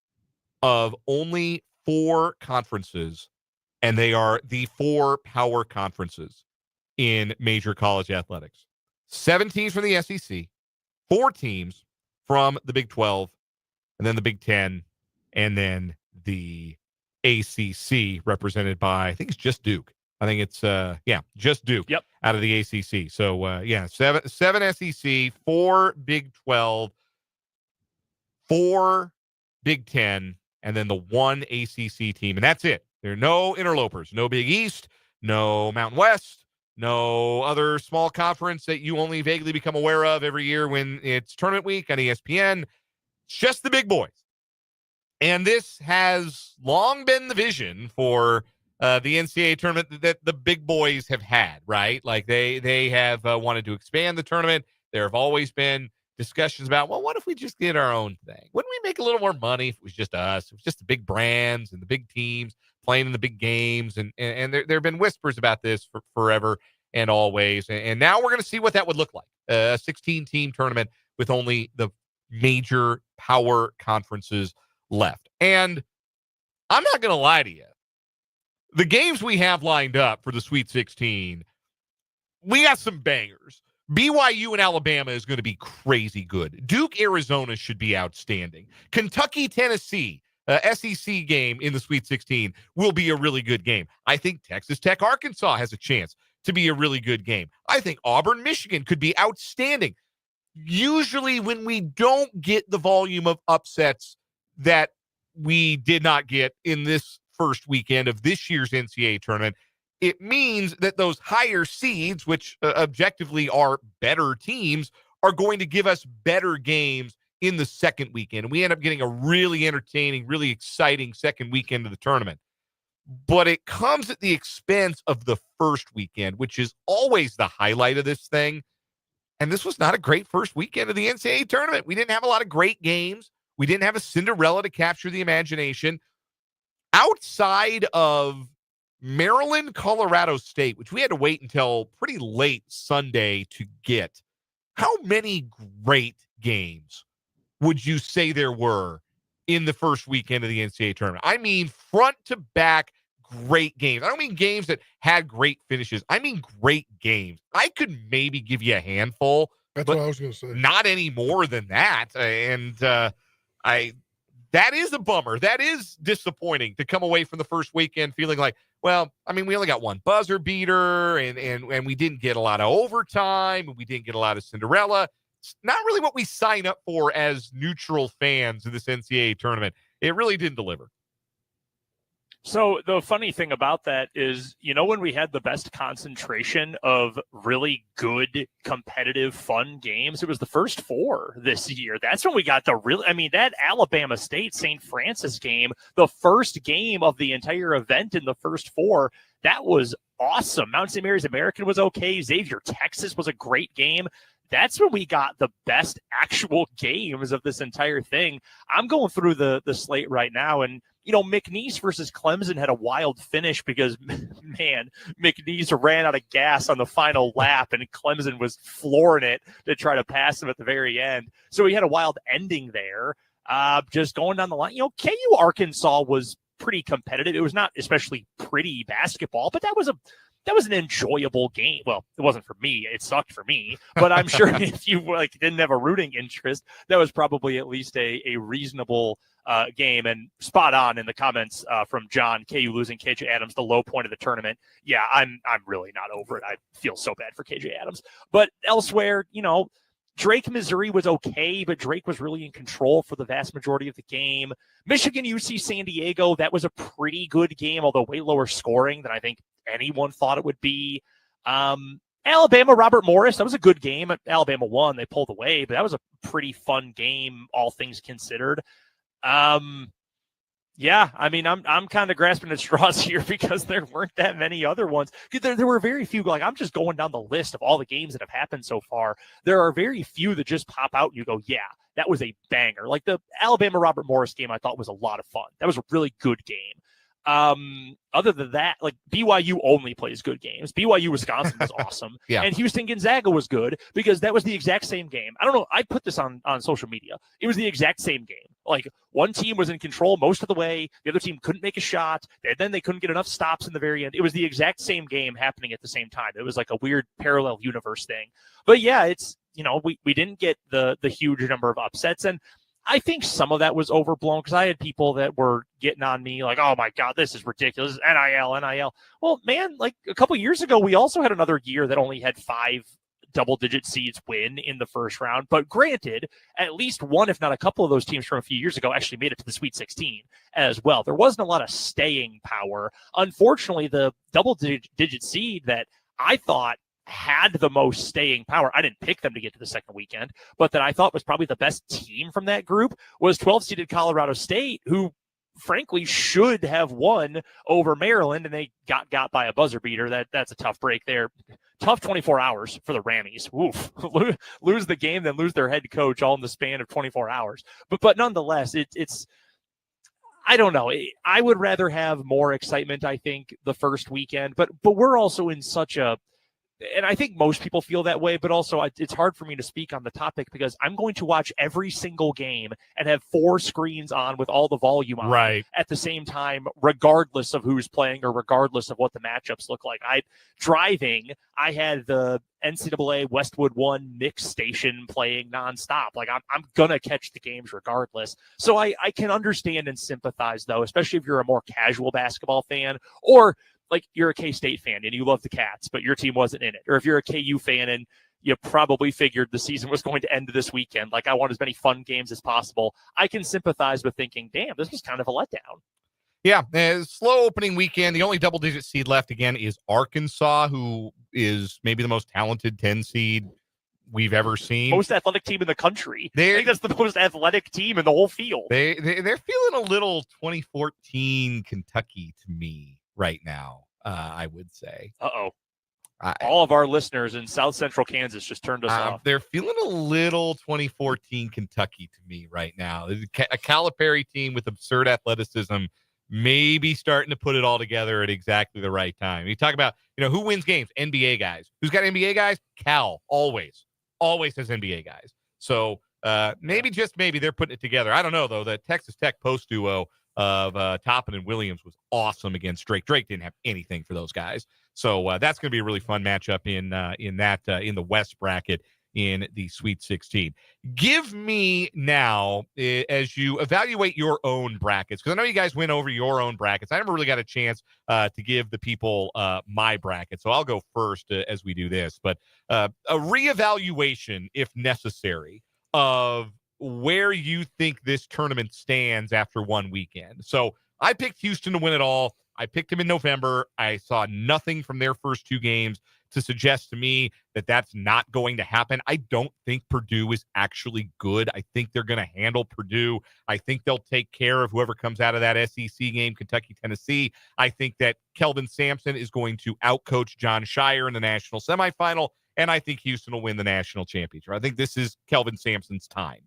of only 4 conferences, and they are the 4 power conferences in major college athletics. 7 teams from the SEC, 4 teams from the Big 12, and then the Big 10, and then the ACC, represented by, I think it's just Duke. I think it's just Duke. Yep. Out of the ACC. So 7 SEC, 4 Big 12, 4 Big 10, and then the 1 ACC team, and that's it. There are no interlopers, no Big East, no Mountain West, no other small conference that you only vaguely become aware of every year when it's tournament week on ESPN. It's just the big boys. And this has long been the vision for the NCAA tournament that the big boys have had, right? Like they have wanted to expand the tournament. There have always been discussions about, well, what if we just did our own thing? Wouldn't we make a little more money if it was just us? It was just the big brands and the big teams. playing in the big games, and there have been whispers about this for forever and always. And now we're going to see what that would look like. A 16-team tournament with only the major power conferences left. And I'm not going to lie to you. The games we have lined up for the Sweet 16, we got some bangers. BYU and Alabama is going to be crazy good. Duke, Arizona should be outstanding. Kentucky, Tennessee, SEC game in the Sweet 16 will be a really good game. I think Texas Tech, Arkansas has a chance to be a really good game. I think Auburn, Michigan could be outstanding. Usually when we don't get the volume of upsets that we did not get in this first weekend of this year's NCAA tournament, it means that those higher seeds, which objectively are better teams, are going to give us better games in the second weekend. And we end up getting a really entertaining, really exciting second weekend of the tournament. But it comes at the expense of the first weekend, which is always the highlight of this thing. And this was not a great first weekend of the NCAA tournament. We didn't have a lot of great games. We didn't have a Cinderella to capture the imagination. Outside of Maryland, Colorado State, which we had to wait until pretty late Sunday to get, how many great games would you say there were in the first weekend of the NCAA tournament? I mean, front to back great games. I don't mean games that had great finishes. I mean great games. I could maybe give you a handful. That's what I was going to say. Not any more than that. And that is a bummer. That is disappointing to come away from the first weekend feeling like, well, I mean, we only got one buzzer beater and we didn't get a lot of overtime and we didn't get a lot of Cinderella. It's not really what we sign up for as neutral fans in this NCAA tournament. It really didn't deliver. So the funny thing about that is, when we had the best concentration of really good, competitive, fun games, it was the first four this year. That's when we got that Alabama State St. Francis game, the first game of the entire event in the first four, that was awesome. Mount St. Mary's American was okay. Xavier, Texas was a great game. That's when we got the best actual games of this entire thing. I'm going through the slate right now, and McNeese versus Clemson had a wild finish because, man, McNeese ran out of gas on the final lap, and Clemson was flooring it to try to pass him at the very end. So he had a wild ending there. Just going down the line, KU Arkansas was pretty competitive. It was not especially pretty basketball, but that was an enjoyable game. Well, it wasn't for me. It sucked for me. But I'm sure if you didn't have a rooting interest, that was probably at least a reasonable game. And spot on in the comments from John, KU losing KJ Adams, the low point of the tournament. Yeah, I'm really not over it. I feel so bad for KJ Adams. But elsewhere, Drake, Missouri was okay, but Drake was really in control for the vast majority of the game. Michigan, UC San Diego, that was a pretty good game, although way lower scoring than I think anyone thought it would be. Alabama, Robert Morris, that was a good game. Alabama won. They pulled away, but that was a pretty fun game, all things considered. Yeah, I mean, I'm kind of grasping at straws here because there weren't that many other ones. There were very few. I'm just going down the list of all the games that have happened so far. There are very few that just pop out and you go, yeah, that was a banger. Like the Alabama Robert Morris game, I thought was a lot of fun. That was a really good game. Other than that, BYU only plays good games. BYU Wisconsin was awesome. Yeah. And Houston Gonzaga was good because that was the exact same game. I don't know. I put this on social media. It was the exact same game. One team was in control most of the way. The other team couldn't make a shot. And then they couldn't get enough stops in the very end. It was the exact same game happening at the same time. It was like a weird parallel universe thing. But yeah, it's, we didn't get the huge number of upsets. And I think some of that was overblown because I had people that were getting on me like, oh my God, this is ridiculous. NIL. Well, man, a couple years ago, we also had another year that only had 5 double-digit seeds win in the first round. But granted, at least one, if not a couple of those teams from a few years ago actually made it to the Sweet 16 as well. There wasn't a lot of staying power. Unfortunately, the double-digit seed that I thought had the most staying power, I didn't pick them to get to the second weekend, but that I thought was probably the best team from that group was 12-seeded Colorado State, who frankly should have won over Maryland, and they got by a buzzer beater. That's a tough break there. Tough 24 hours for the Rammies. Oof. Lose the game, then lose their head coach all in the span of 24 hours. But nonetheless, it's I don't know. I would rather have more excitement, I think, the first weekend, but we're also in such a, and I think most people feel that way, but also it's hard for me to speak on the topic because I'm going to watch every single game and have 4 screens on with all the volume on at the same time, regardless of who's playing or regardless of what the matchups look like. I had the NCAA Westwood 1 mix station playing nonstop. Like I'm going to catch the games regardless. So I can understand and sympathize, though, especially if you're a more casual basketball fan, or like you're a K-State fan and you love the Cats, but your team wasn't in it. Or if you're a KU fan and you probably figured the season was going to end this weekend, like I want as many fun games as possible, I can sympathize with thinking, damn, this was kind of a letdown. Yeah, slow opening weekend. The only double-digit seed left again is Arkansas, who is maybe the most talented 10 seed we've ever seen. Most athletic team in the country. I think that's the most athletic team in the whole field. They're feeling a little 2014 Kentucky to me right now, I would say. Uh-oh. All of our listeners in South Central Kansas just turned us off. They're feeling a little 2014 Kentucky to me right now. A Calipari team with absurd athleticism, maybe starting to put it all together at exactly the right time. You talk about, who wins games? NBA guys. Who's got NBA guys? Cal, always has NBA guys. So maybe, just maybe, they're putting it together. I don't know, though. The Texas Tech post duo of Toppin and Williams was awesome against Drake. Drake didn't have anything for those guys. So that's going to be a really fun matchup in the West bracket in the Sweet 16. Give me now, as you evaluate your own brackets, because I know you guys went over your own brackets. I never really got a chance to give the people my bracket, so I'll go first as we do this. But a reevaluation, if necessary, of where you think this tournament stands after one weekend. So I picked Houston to win it all. I picked them in November. I saw nothing from their first 2 games to suggest to me that that's not going to happen. I don't think Purdue is actually good. I think they're going to handle Purdue. I think they'll take care of whoever comes out of that SEC game, Kentucky, Tennessee. I think that Kelvin Sampson is going to outcoach John Shire in the national semifinal, and I think Houston will win the national championship. I think this is Kelvin Sampson's time.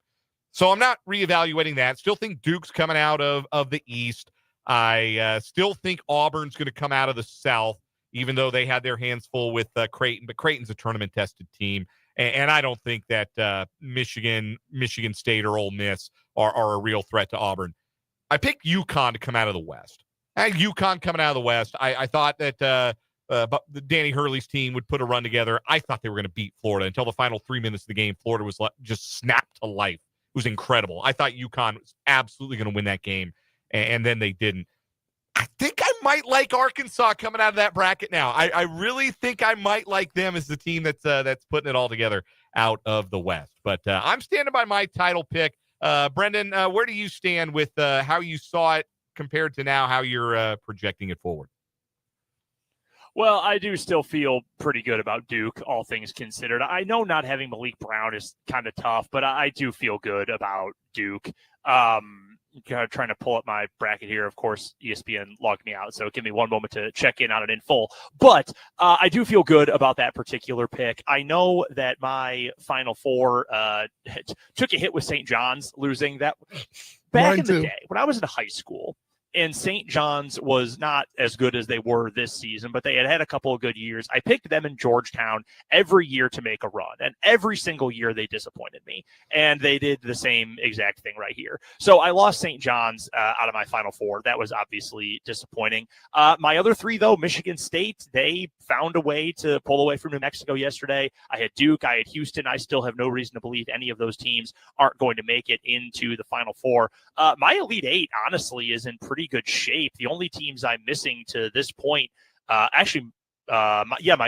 So I'm not reevaluating that. Still think Duke's coming out of the East. I still think Auburn's going to come out of the South, even though they had their hands full with Creighton. But Creighton's a tournament-tested team, and I don't think that Michigan State, or Ole Miss are a real threat to Auburn. I picked UConn to come out of the West. I had UConn coming out of the West. I thought that Danny Hurley's team would put a run together. I thought they were going to beat Florida until the final 3 minutes of the game. Florida was just snapped to life. It was incredible. I thought UConn was absolutely going to win that game, and then they didn't. I think I might like Arkansas coming out of that bracket now. I really think I might like them as the team that's putting it all together out of the West. But I'm standing by my title pick. Brendan, where do you stand with how you saw it compared to now how you're projecting it forward? Well, I do still feel pretty good about Duke, all things considered. I know not having Malik Brown is kind of tough, but I do feel good about Duke. Trying to pull up my bracket here. Of course, ESPN logged me out, so give me one moment to check in on it in full. But I do feel good about that particular pick. I know that my Final Four took a hit with St. John's losing that back in the day when I was in high school. And St. John's was not as good as they were this season, but they had a couple of good years. I picked them in Georgetown every year to make a run, and every single year they disappointed me. And they did the same exact thing right here. So I lost St. John's out of my Final Four. That was obviously disappointing. My other 3, though, Michigan State, they found a way to pull away from New Mexico yesterday. I had Duke, I had Houston. I still have no reason to believe any of those teams aren't going to make it into the Final Four. My Elite Eight, honestly, is in pretty good shape. The only teams I'm missing to this point, my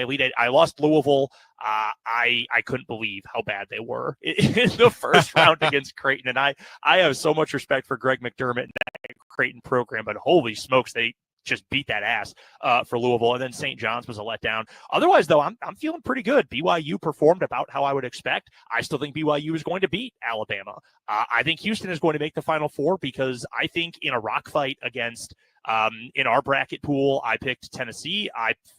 Elite Eight, I lost Louisville. I couldn't believe how bad they were in the first round against Creighton. And I have so much respect for Greg McDermott and that Creighton program, but holy smokes, they just beat that ass for Louisville. And then St. John's was a letdown. Otherwise, though, I'm feeling pretty good. BYU performed about how I would expect. I still think BYU is going to beat Alabama. I think Houston is going to make the Final Four because I think in a rock fight against In our bracket pool, I picked Tennessee.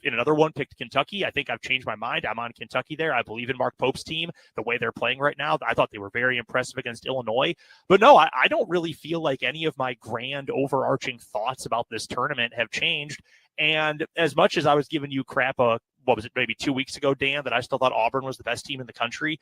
In another one, picked Kentucky. I think I've changed my mind. I'm on Kentucky there. I believe in Mark Pope's team, the way they're playing right now. I thought they were very impressive against Illinois. But no, I don't really feel like any of my grand overarching thoughts about this tournament have changed. And as much as I was giving you crap, what was it, maybe 2 weeks ago, Dan, that I still thought Auburn was the best team in the country,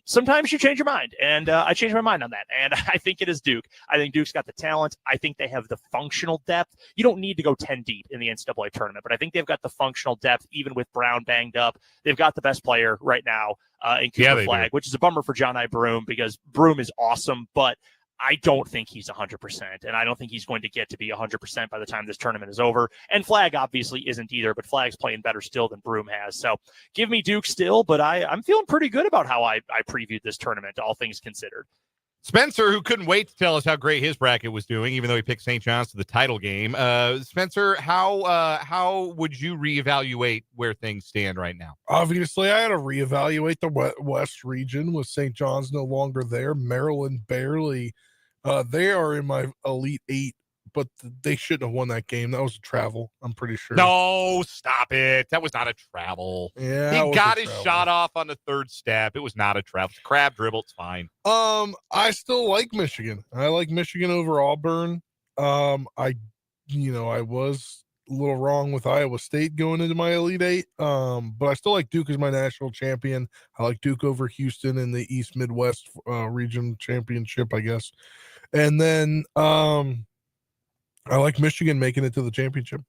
sometimes you change your mind. And I changed my mind on that. And I think it is Duke. I think Duke's got the talent. I think they have the functional depth. You don't need to go 10 deep in the NCAA tournament, but I think they've got the functional depth, even with Brown banged up. They've got the best player right now in Cooper Flag, which is a bummer for John I. Broome, because Broome is awesome, but I don't think he's 100%, and I don't think he's going to get to be 100% by the time this tournament is over. And Flag obviously isn't either, but Flag's playing better still than Broome has. So give me Duke still, but I'm feeling pretty good about how I previewed this tournament, all things considered. Spencer, who couldn't wait to tell us how great his bracket was doing, even though he picked St. John's to the title game. Spencer, how would you reevaluate where things stand right now? Obviously, I had to reevaluate the West region with St. John's no longer there. Maryland barely. They are in my Elite Eight, but they shouldn't have won that game. That was a travel, I'm pretty sure. No, stop it. That was not a travel. Yeah, he got his shot off on the third step. It was not a travel. It's crab dribble. It's fine. I still like Michigan. I like Michigan over Auburn. I was a little wrong with Iowa State going into my Elite Eight. But I still like Duke as my national champion. I like Duke over Houston in the East Midwest region championship, I guess. And then I like Michigan making it to the championship.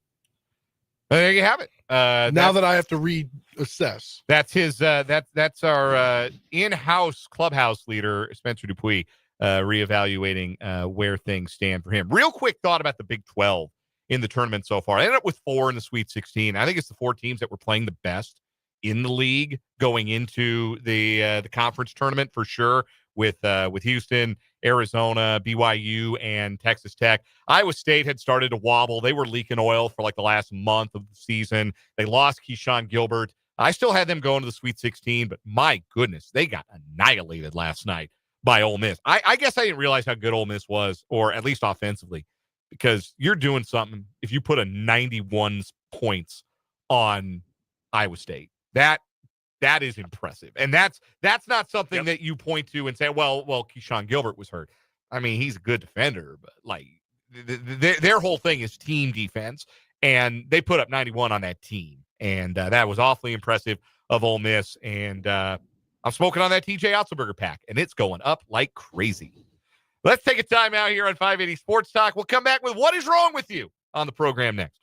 There you have it. Now that I have to reassess. That's his. That's our in-house clubhouse leader, Spencer Dupuis, reevaluating where things stand for him. Real quick thought about the Big 12 in the tournament so far. I ended up with 4 in the Sweet 16. I think it's the 4 teams that were playing the best in the league going into the conference tournament for sure. With Houston, Arizona, BYU, and Texas Tech. Iowa State had started to wobble. They were leaking oil for like the last month of the season. They lost Keyshawn Gilbert. I still had them going to the Sweet 16, but my goodness, they got annihilated last night by Ole Miss. I guess I didn't realize how good Ole Miss was, or at least offensively, because you're doing something if you put a 91 points on Iowa State. That is impressive. And that's not something that you point to and say, well, Keyshawn Gilbert was hurt. I mean, he's a good defender, but like their whole thing is team defense, and they put up 91 on that team. And that was awfully impressive of Ole Miss. And I'm smoking on that TJ Otzelberger pack, and it's going up like crazy. Let's take a time out here on 580 Sports Talk. We'll come back with What Is Wrong With You on the program next.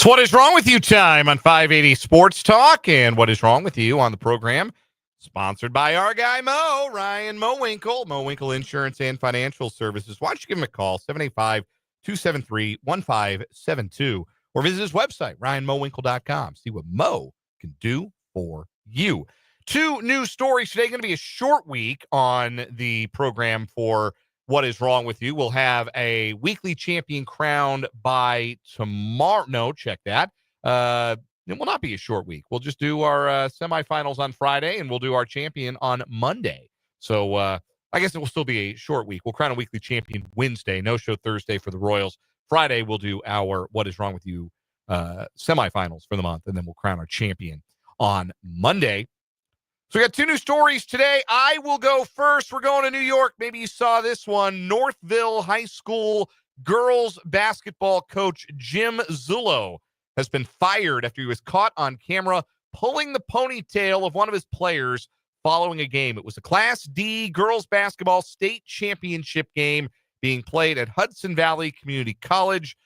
What is wrong with you time on 580 Sports Talk, and what is wrong with you on the program, sponsored by our guy Ryan Winkle Insurance and Financial Services. Why don't you give him a call, 785-273-1572, or visit his website, ryanmowinkle.com. See what Mo can do for you. 2 news stories today. Going to be a short week on the program for What is Wrong with You. We'll have a weekly champion crowned by tomorrow. No, check that. It will not be a short week. We'll just do our semifinals on Friday, and we'll do our champion on Monday. So I guess it will still be a short week. We'll crown a weekly champion Wednesday. No show Thursday for the Royals. Friday, we'll do our What is Wrong with You semifinals for the month, and then we'll crown our champion on Monday. So we got 2 new stories today. I will go first. We're going to New York. Maybe you saw this one. Northville High School girls basketball coach Jim Zullo has been fired after he was caught on camera pulling the ponytail of one of his players following a game. It was a Class D girls basketball state championship game being played at Hudson Valley Community College.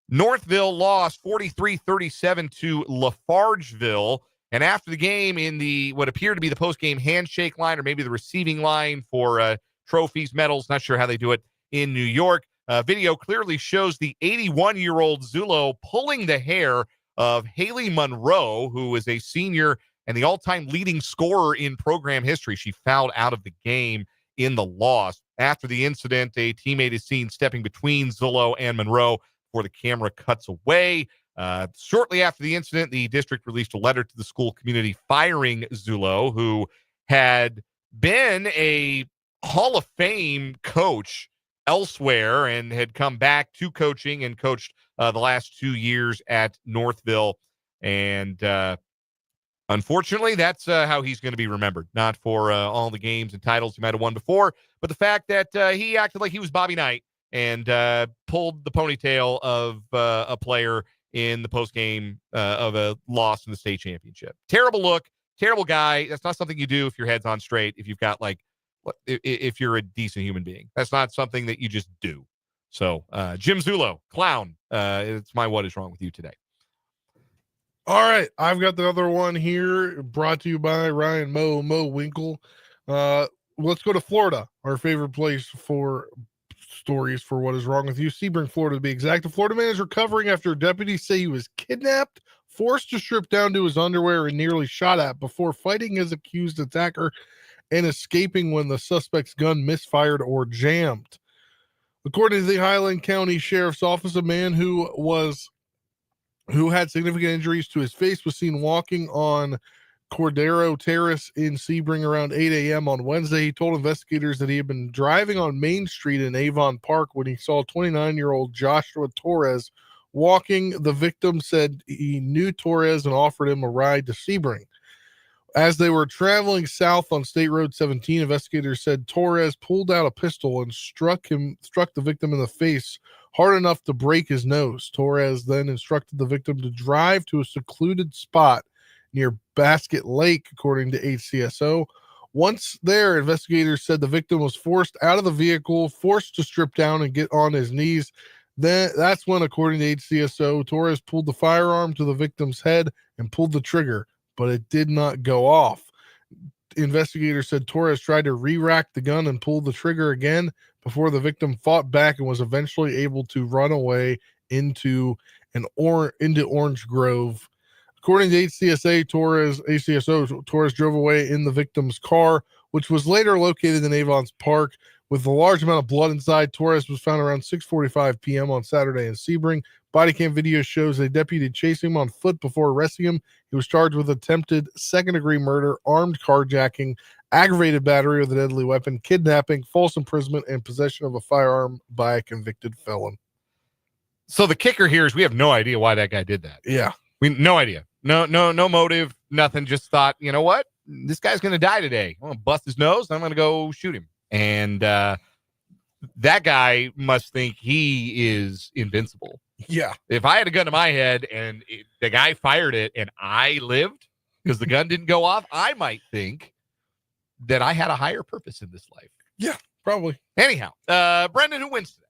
Northville lost 43-37 to Lafargeville. And after the game, in the what appeared to be the post-game handshake line, or maybe the receiving line for trophies, medals, not sure how they do it in New York, video clearly shows the 81-year-old Zullo pulling the hair of Haley Monroe, who is a senior and the all-time leading scorer in program history. She fouled out of the game in the loss. After the incident, a teammate is seen stepping between Zullo and Monroe before the camera cuts away. Shortly after the incident, the district released a letter to the school community firing Zullo, who had been a Hall of Fame coach elsewhere and had come back to coaching and coached the last 2 years at Northville. And unfortunately, that's how he's going to be remembered. Not for all the games and titles he might have won before, but the fact that he acted like he was Bobby Knight and pulled the ponytail of a player in the postgame of a loss in the state championship. Terrible look, terrible guy. That's not something you do if your head's on straight, if you've got if you're a decent human being. That's not something that you just do. So Jim Zullo, clown. It's my What is Wrong with You today. All right, I've got the other one here, brought to you by Ryan Mo Winkle. Let's go to Florida, our favorite place for stories for What is Wrong with You. Sebring, Florida to be exact. The Florida man is recovering after deputies say he was kidnapped, forced to strip down to his underwear, and nearly shot at before fighting his accused attacker and escaping when the suspect's gun misfired or jammed. According to the Highland County Sheriff's Office, a man who had significant injuries to his face was seen walking on Cordero Terrace in Sebring around 8 a.m. on Wednesday. He told investigators that he had been driving on Main Street in Avon Park when he saw 29-year-old Joshua Torres walking. The victim said he knew Torres and offered him a ride to Sebring. As they were traveling south on State Road 17, investigators said Torres pulled out a pistol and struck the victim in the face hard enough to break his nose. Torres then instructed the victim to drive to a secluded spot near Basket Lake, according to HCSO. Once there, investigators said the victim was forced out of the vehicle, forced to strip down and get on his knees. That's when, according to HCSO, Torres pulled the firearm to the victim's head and pulled the trigger, but it did not go off. Investigators said Torres tried to re-rack the gun and pull the trigger again before the victim fought back and was eventually able to run away into Orange Grove. According to HCSO, Torres drove away in the victim's car, which was later located in Avon's Park. With a large amount of blood inside, Torres was found around 6:45 p.m. on Saturday in Sebring. Body cam video shows a deputy chasing him on foot before arresting him. He was charged with attempted second-degree murder, armed carjacking, aggravated battery with a deadly weapon, kidnapping, false imprisonment, and possession of a firearm by a convicted felon. So the kicker here is we have no idea why that guy did that. Yeah. No idea. No motive, nothing. Just thought, you know what? This guy's going to die today. I'm going to bust his nose. I'm going to go shoot him. And that guy must think he is invincible. Yeah. If I had a gun to my head and the guy fired it and I lived because the gun didn't go off, I might think that I had a higher purpose in this life. Yeah, probably. Anyhow, Brendan, who wins today?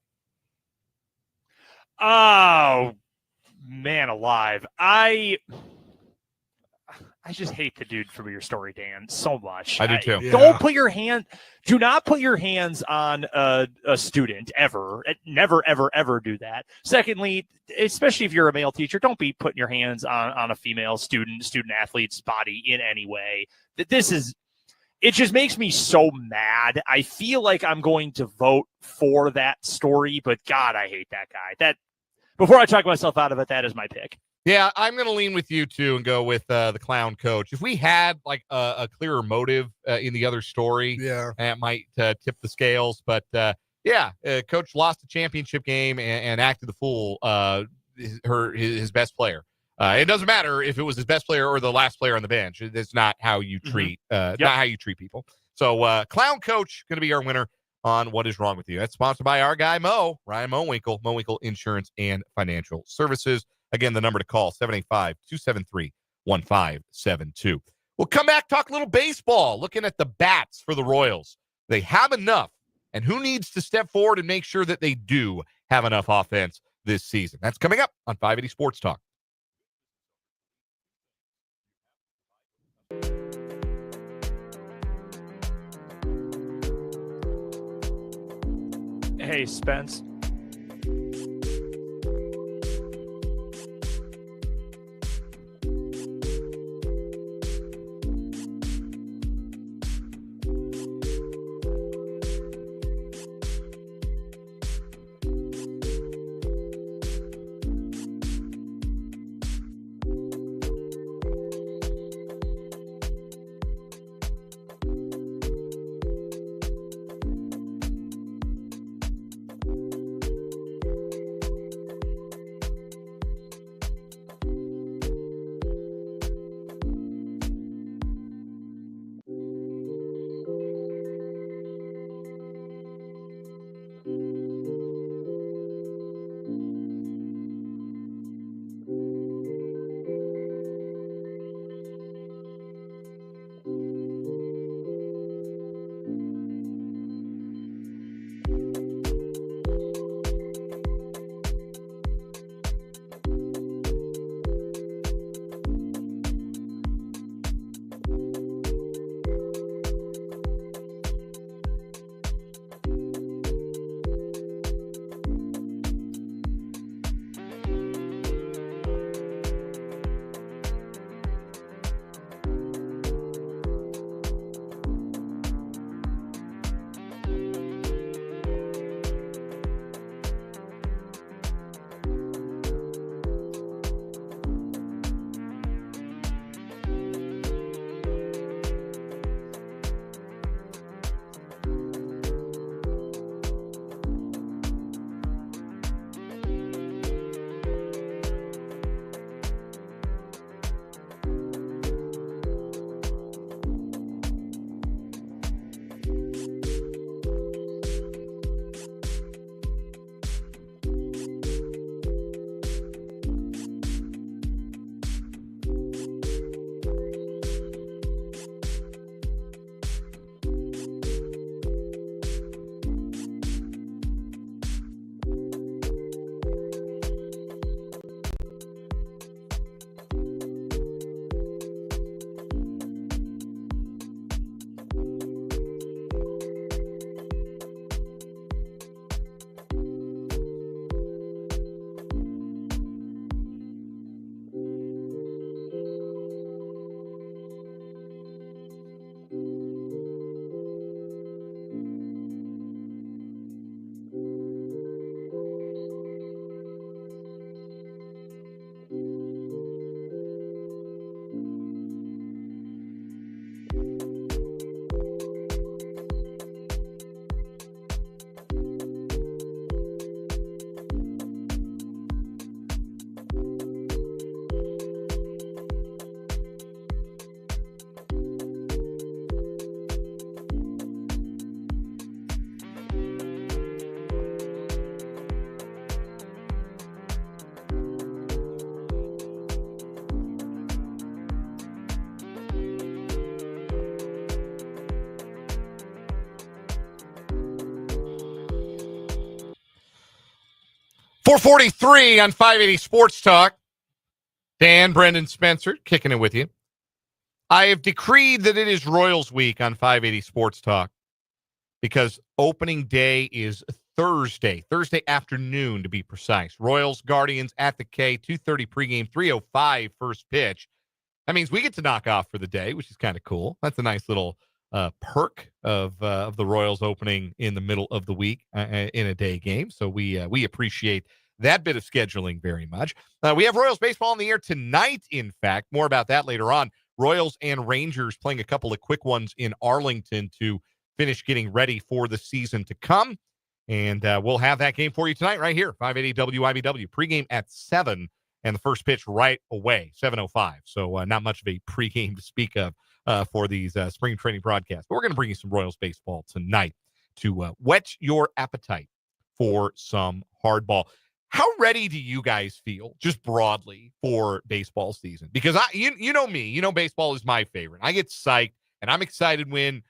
Oh, Man alive. I just hate the dude from your story, Dan, so much. I do too. Yeah. Do not put your hands on a student ever. Never, ever, ever do that. Secondly, especially if you're a male teacher, don't be putting your hands on a female student athlete's body in any way. It just makes me so mad. I feel like I'm going to vote for that story, but God, I hate that guy. Before I talk myself out of it, that is my pick. Yeah, I'm going to lean with you too and go with the clown coach. If we had like a clearer motive in the other story, it might tip the scales. But coach lost a championship game and acted the fool. His best player. It doesn't matter if it was his best player or the last player on the bench. It's not how you treat not how you treat people. So clown coach going to be our winner on What Is Wrong With You. That's sponsored by our guy Ryan Mowinkle, Mowinkle Insurance and Financial Services. Again, the number to call, 785-273-1572. We'll come back, talk a little baseball, looking at the bats for the Royals. They have enough, and who needs to step forward and make sure that they do have enough offense this season? That's coming up on 580 Sports Talk. Hey, Spence. 4:43 on 580 Sports Talk. Dan, Brendan, Spencer, kicking it with you. I have decreed that it is Royals week on 580 Sports Talk because opening day is Thursday afternoon to be precise. Royals, Guardians at the K, 2:30 pregame, 3:05 first pitch. That means we get to knock off for the day, which is kind of cool. That's a nice little perk of the Royals opening in the middle of the week in a day game. So we appreciate that bit of scheduling very much. We have Royals baseball in the air tonight, in fact. More about that later on. Royals and Rangers playing a couple of quick ones in Arlington to finish getting ready for the season to come. And we'll have that game for you tonight right here, 580 WIBW. Pregame at 7 and the first pitch right away, 7:05. So not much of a pregame to speak of for these spring training broadcasts. But we're going to bring you some Royals baseball tonight to whet your appetite for some hardball. How ready do you guys feel, just broadly, for baseball season? Because you know me, you know baseball is my favorite. I get psyched, and I'm excited when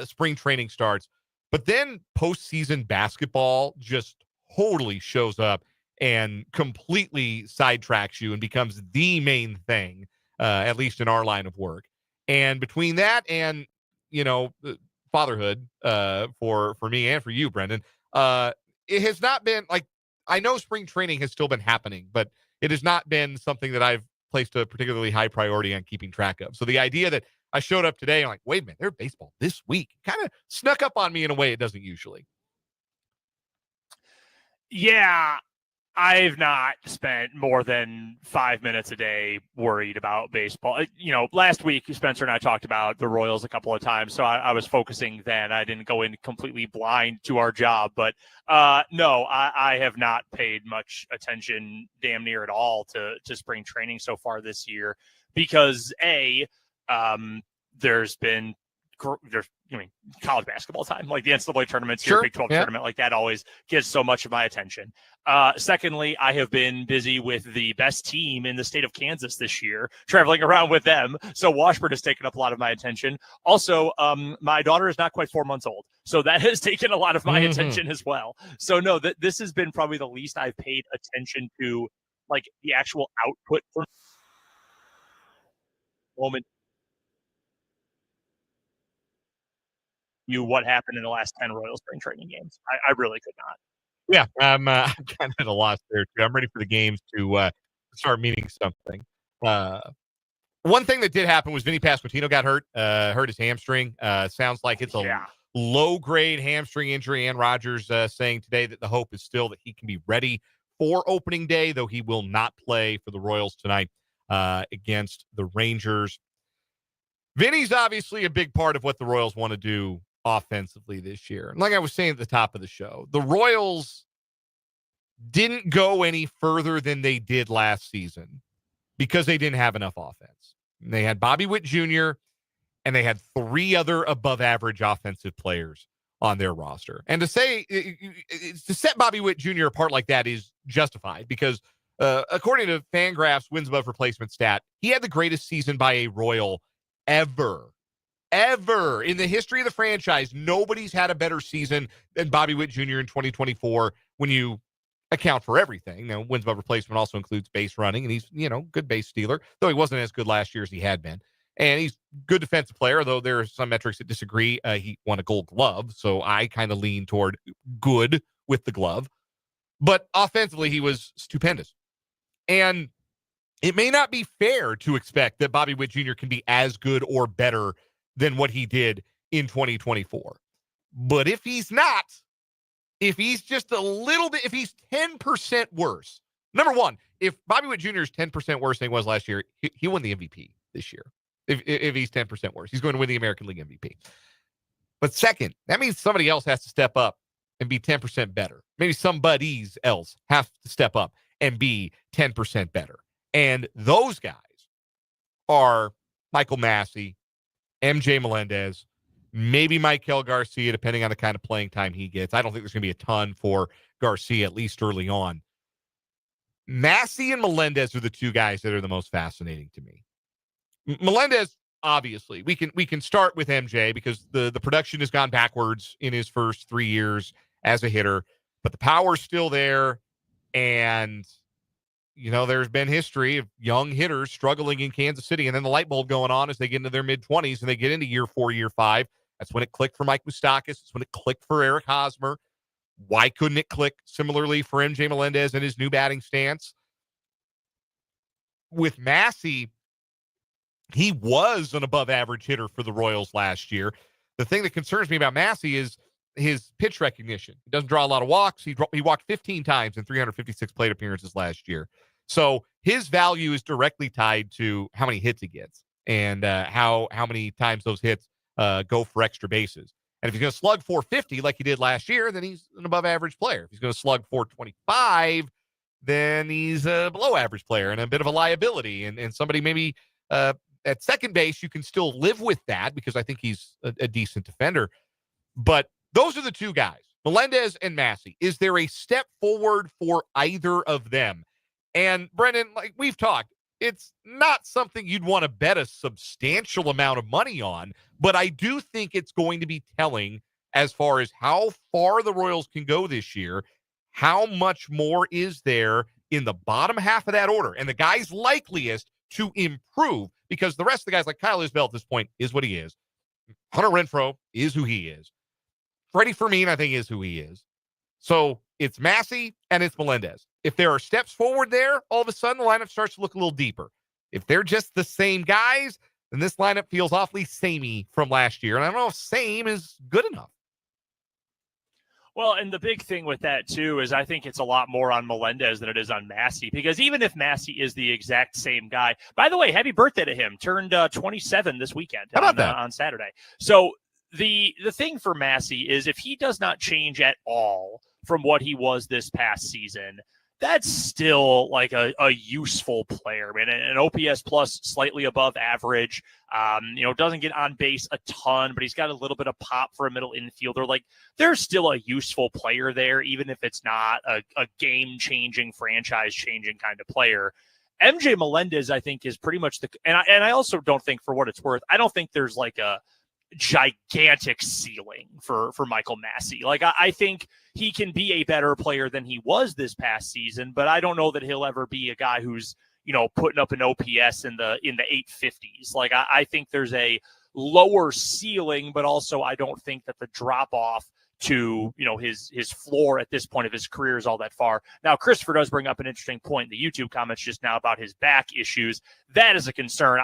spring training starts. But then postseason basketball just totally shows up and completely sidetracks you and becomes the main thing, at least in our line of work. And between that and, fatherhood for me and for you, Brendan, it has not been like, I know spring training has still been happening, but it has not been something that I've placed a particularly high priority on keeping track of. So the idea that I showed up today, I'm like, wait a minute, there's baseball this week, kind of snuck up on me in a way it doesn't usually. Yeah, I've not spent more than 5 minutes a day worried about baseball. Last week, Spencer and I talked about the Royals a couple of times, so I was focusing then. I didn't go in completely blind to our job. But no, I have not paid much attention, damn near at all, to spring training so far this year because, there's college basketball time, like the NCAA tournaments here, sure, Big 12 tournament, like that always gets so much of my attention. Secondly, I have been busy with the best team in the state of Kansas this year, traveling around with them. So Washburn has taken up a lot of my attention. Also, my daughter is not quite 4 months old, so that has taken a lot of my attention as well. So no, this has been probably the least I've paid attention to, like the actual output for moment. What happened in the last 10 Royal spring training games. I really could not. Yeah, I'm kind of at a loss there too. I'm ready for the games to start meaning something. One thing that did happen was Vinny Pasquantino got hurt his hamstring. Sounds like it's a low-grade hamstring injury. Ann Rodgers saying today that the hope is still that he can be ready for opening day, though he will not play for the Royals tonight against the Rangers. Vinny's obviously a big part of what the Royals want to do offensively this year. And like I was saying at the top of the show, the Royals didn't go any further than they did last season because they didn't have enough offense. And they had Bobby Witt Jr. and they had 3 other above average offensive players on their roster. And to set Bobby Witt Jr. apart like that is justified because according to Fangraph's wins above replacement stat, he had the greatest season by a Royal ever in the history of the franchise. Nobody's had a better season than Bobby Witt Jr. in 2024 when you account for everything. Now, wins above replacement also includes base running, and he's, good base stealer, though he wasn't as good last year as he had been. And he's good defensive player, though there are some metrics that disagree. He won a gold glove, so I kind of lean toward good with the glove. But offensively, he was stupendous. And it may not be fair to expect that Bobby Witt Jr. can be as good or better than what he did in 2024. But if he's not, if he's just a little bit, if he's 10% worse, number one, if Bobby Witt Jr. is 10% worse than he was last year, he won the MVP this year. If he's 10% worse, he's going to win the American League MVP. But second, that means somebody else has to step up and be 10% better. Maybe somebody's else have to step up and be 10% better. And those guys are Michael Massey, MJ Melendez, maybe Maikel Garcia, depending on the kind of playing time he gets. I don't think there's going to be a ton for Garcia, at least early on. Massey and Melendez are the 2 guys that are the most fascinating to me. Melendez, obviously, we can start with MJ because the production has gone backwards in his first 3 years as a hitter, but the power's still there. And, there's been history of young hitters struggling in Kansas City, and then the light bulb going on as they get into their mid-20s and they get into year 4, year 5. That's when it clicked for Mike Moustakas. It's when it clicked for Eric Hosmer. Why couldn't it click similarly for MJ Melendez and his new batting stance? With Massey, he was an above-average hitter for the Royals last year. The thing that concerns me about Massey is his pitch recognition. He doesn't draw a lot of walks. He walked 15 times in 356 plate appearances last year. So his value is directly tied to how many hits he gets and how many times those hits go for extra bases. And if he's going to slug 450 like he did last year, then he's an above-average player. If he's going to slug 425, then he's a below-average player and a bit of a liability. And somebody maybe at second base, you can still live with that because I think he's a decent defender. But those are the two guys, Melendez and Massey. Is there a step forward for either of them? And Brendan, like we've talked, it's not something you'd want to bet a substantial amount of money on, but I do think it's going to be telling as far as how far the Royals can go this year. How much more is there in the bottom half of that order? And the guys likeliest to improve, because the rest of the guys like Kyle Isbell at this point is what he is. Hunter Renfroe is who he is. Freddie Fermin, I think, is who he is. So it's Massey and it's Melendez. If there are steps forward there, all of a sudden the lineup starts to look a little deeper. If they're just the same guys, then this lineup feels awfully samey from last year. And I don't know if same is good enough. Well, and the big thing with that, too, is I think it's a lot more on Melendez than it is on Massey, because even if Massey is the exact same guy, by the way, happy birthday to him, turned 27 this weekend. How about that? On Saturday. So the thing for Massey is if he does not change at all from what he was this past season, that's still like a useful player, man. An OPS plus slightly above average, doesn't get on base a ton, but he's got a little bit of pop for a middle infielder. Like, there's still a useful player there, even if it's not a game-changing, franchise-changing kind of player. MJ Melendez, I think, is pretty much and I also don't think, for what it's worth, I don't think there's like a gigantic ceiling for Michael Massey. Like, I think he can be a better player than he was this past season, but I don't know that he'll ever be a guy who's, putting up an OPS in the 850s. Like, I think there's a lower ceiling, but also I don't think that the drop off to, his floor at this point of his career is all that far. Now, Christopher does bring up an interesting point in the YouTube comments just now about his back issues. That is a concern.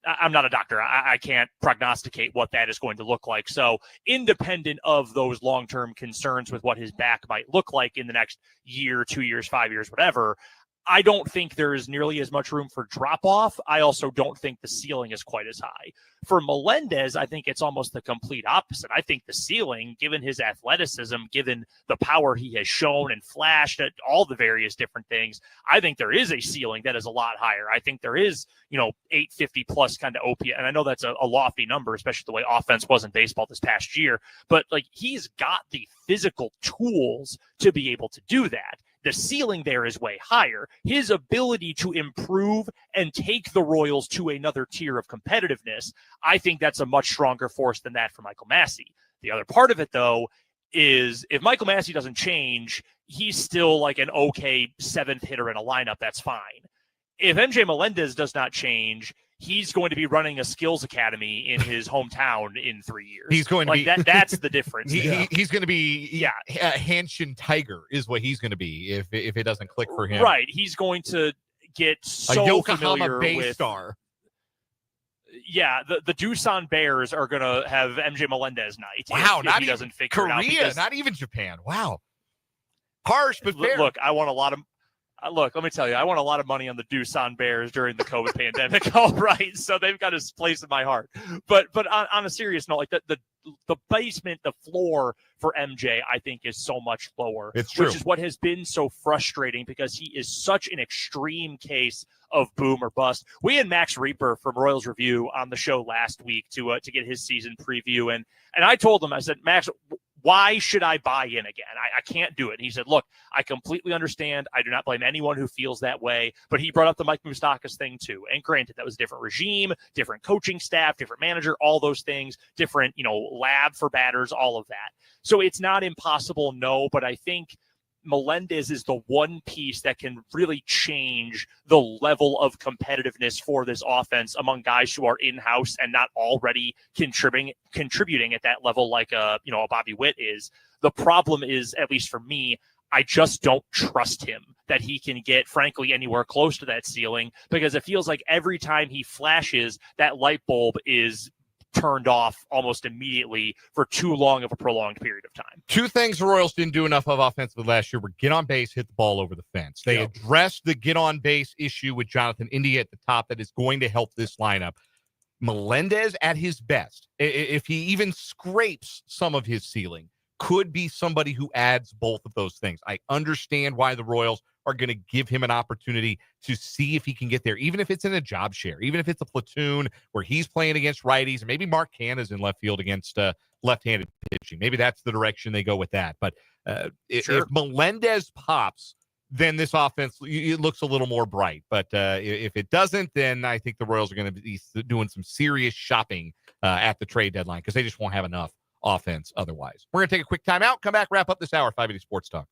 I'm not a doctor. I can't prognosticate what that is going to look like. So independent of those long-term concerns with what his back might look like in the next year, 2 years, 5 years, whatever, I don't think there is nearly as much room for drop-off. I also don't think the ceiling is quite as high. For Melendez, I think it's almost the complete opposite. I think the ceiling, given his athleticism, given the power he has shown and flashed at all the various different things, I think there is a ceiling that is a lot higher. I think there is, 850 plus kind of OPS. And I know that's a lofty number, especially the way offense was in baseball this past year. But like, he's got the physical tools to be able to do that. The ceiling there is way higher. His ability to improve and take the Royals to another tier of competitiveness, I think that's a much stronger force than that for Michael Massey. The other part of it, though, is if Michael Massey doesn't change, he's still like an okay seventh hitter in a lineup. That's fine. If MJ Melendez does not change, he's going to be running a skills academy in his hometown in 3 years. He's going to be that. That's the difference. He's going to be a Hanshin Tiger is what he's going to be if it doesn't click for him. Right. He's going to get so a Yokohama familiar Bay with star. Yeah, the Doosan Bears are going to have MJ Melendez night. Wow, if he doesn't figure Korea, it out. Because, not even Japan. Wow. Harsh, but fair. Look, I want a lot of. Look, let me tell you, I want a lot of money on the Doosan Bears during the COVID pandemic. All right, so they've got a place in my heart. But on a serious note, like the basement, the floor for MJ, I think is so much lower. It's true. Which is what has been so frustrating because he is such an extreme case of boom or bust. We had Max Reaper from Royals Review on the show last week to get his season preview, and I told him, I said, Max, why should I buy in again? I can't do it. And he said, look, I completely understand. I do not blame anyone who feels that way. But he brought up the Mike Moustakas thing too. And granted, that was a different regime, different coaching staff, different manager, all those things, different, lab for batters, all of that. So it's not impossible, no. But I think Melendez is the one piece that can really change the level of competitiveness for this offense among guys who are in-house and not already contributing at that level like a Bobby Witt is. The problem is, at least for me, I just don't trust him that he can get, frankly, anywhere close to that ceiling, because it feels like every time he flashes, that light bulb is turned off almost immediately for too long of a prolonged period of time. Two things the Royals didn't do enough of offensively last year were get on base, hit the ball over the fence. They addressed the get on base issue with Jonathan India at the top that is going to help this lineup. Melendez at his best, if he even scrapes some of his ceiling, could be somebody who adds both of those things. I understand why the Royals are going to give him an opportunity to see if he can get there, even if it's in a job share, even if it's a platoon where he's playing against righties, and maybe Mark Canna's in left field against left-handed pitching. Maybe that's the direction they go with that. But if Melendez pops, then this offense, it looks a little more bright. But if it doesn't, then I think the Royals are going to be doing some serious shopping at the trade deadline, because they just won't have enough offense otherwise. We're going to take a quick timeout, come back, wrap up this hour, 580 Sports Talk.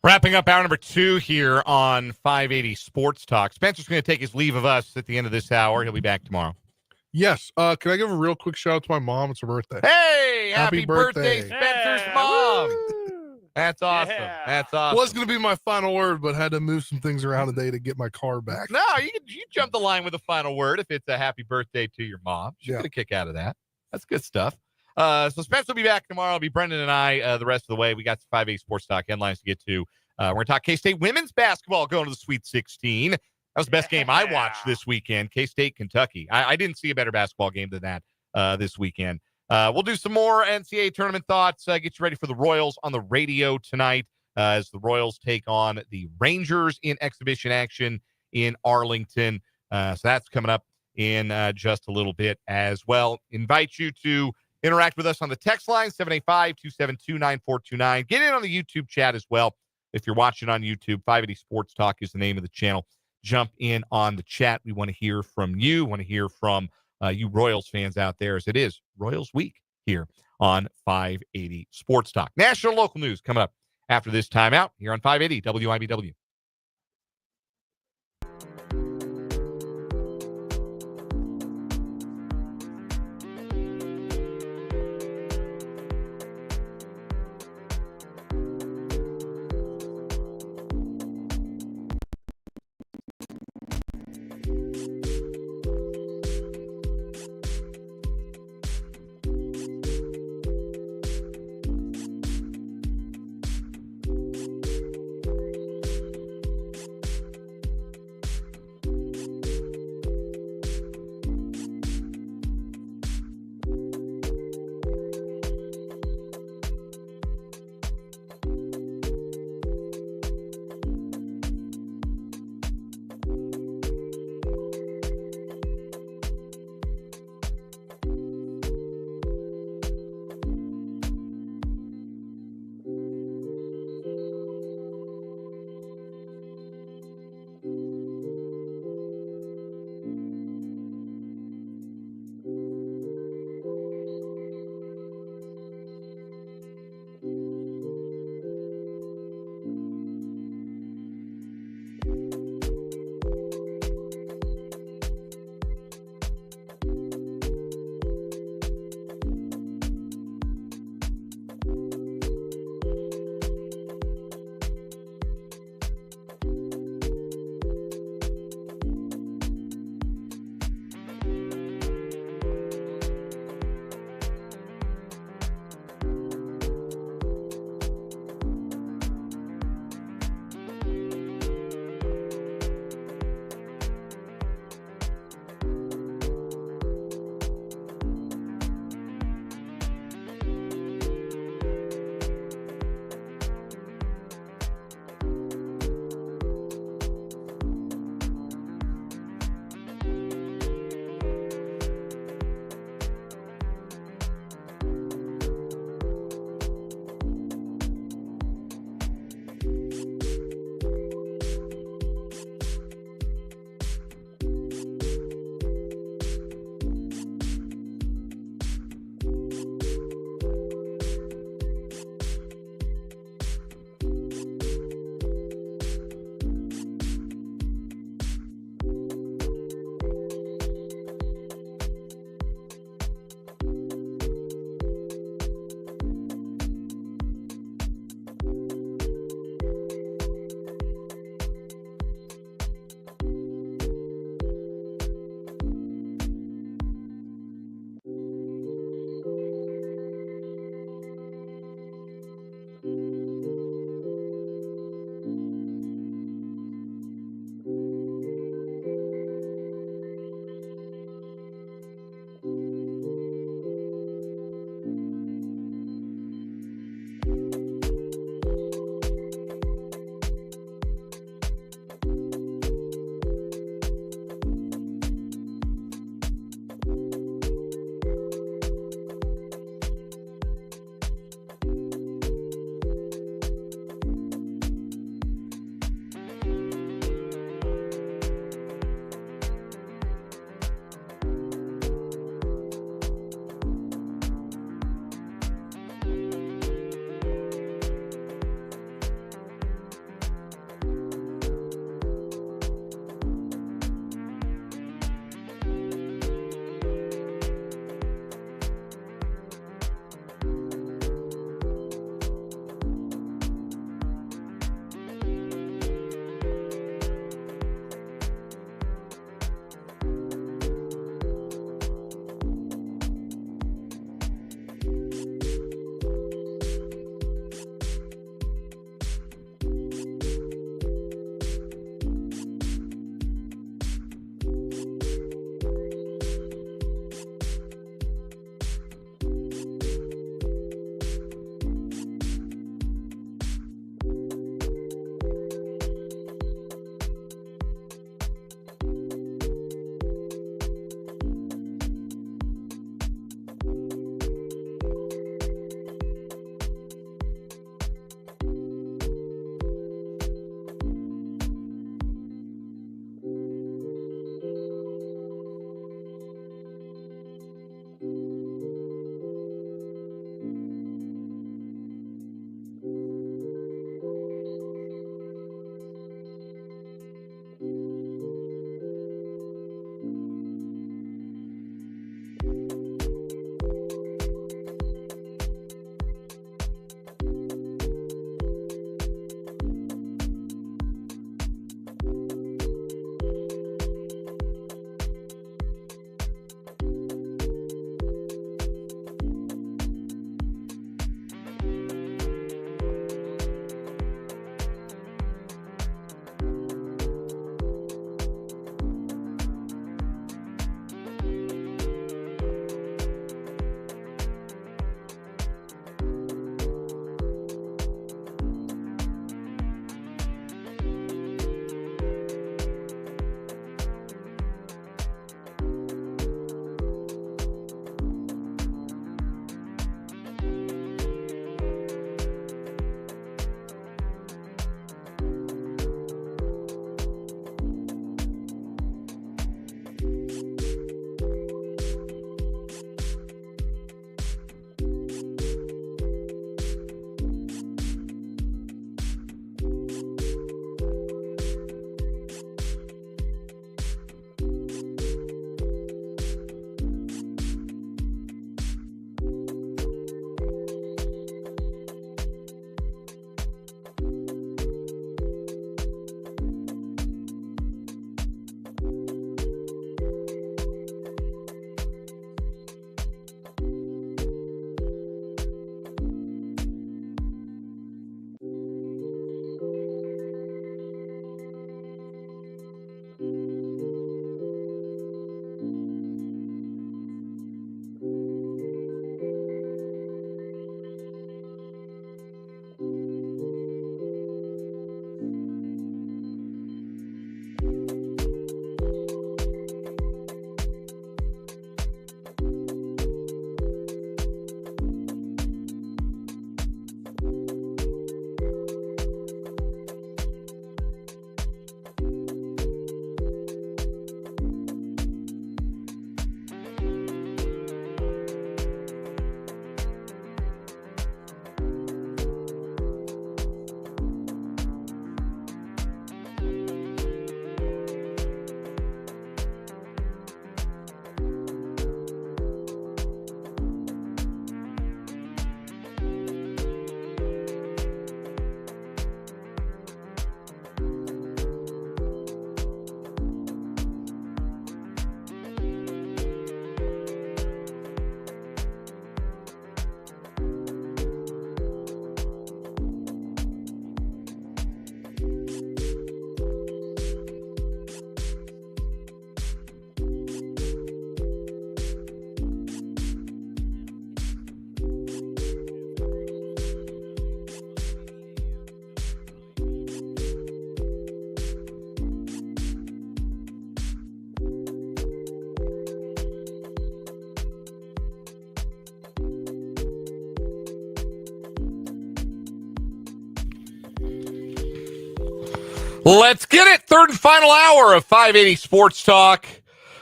Wrapping up hour number 2 here on 580 Sports Talk. Spencer's going to take his leave of us at the end of this hour. He'll be back tomorrow. Yes. Can I give a real quick shout out to my mom? It's her birthday. Hey, happy birthday, Spencer's mom. Woo! That's awesome. Yeah. That's awesome. Was going to be my final word, but had to move some things around today to get my car back. No, you jump the line with a final word if it's a happy birthday to your mom. She's going to kick out of that. That's good stuff. So Spencer will be back tomorrow. It'll be Brendan and I the rest of the way. We got some 580 Sports Talk headlines to get to. We're going to talk K-State women's basketball going to the Sweet 16. That was the best game I watched this weekend, K-State, Kentucky. I didn't see a better basketball game than that this weekend. We'll do some more NCAA tournament thoughts, get you ready for the Royals on the radio tonight as the Royals take on the Rangers in exhibition action in Arlington. So that's coming up in just a little bit as well. Invite you to interact with us on the text line, 785-272-9429. Get in on the YouTube chat as well. If you're watching on YouTube, 580 Sports Talk is the name of the channel. Jump in on the chat. We want to hear from you. Want to hear from you Royals fans out there, as it is Royals Week here on 580 Sports Talk. National local news coming up after this timeout here on 580 WIBW. Let's get it. Third and final hour of 580 Sports Talk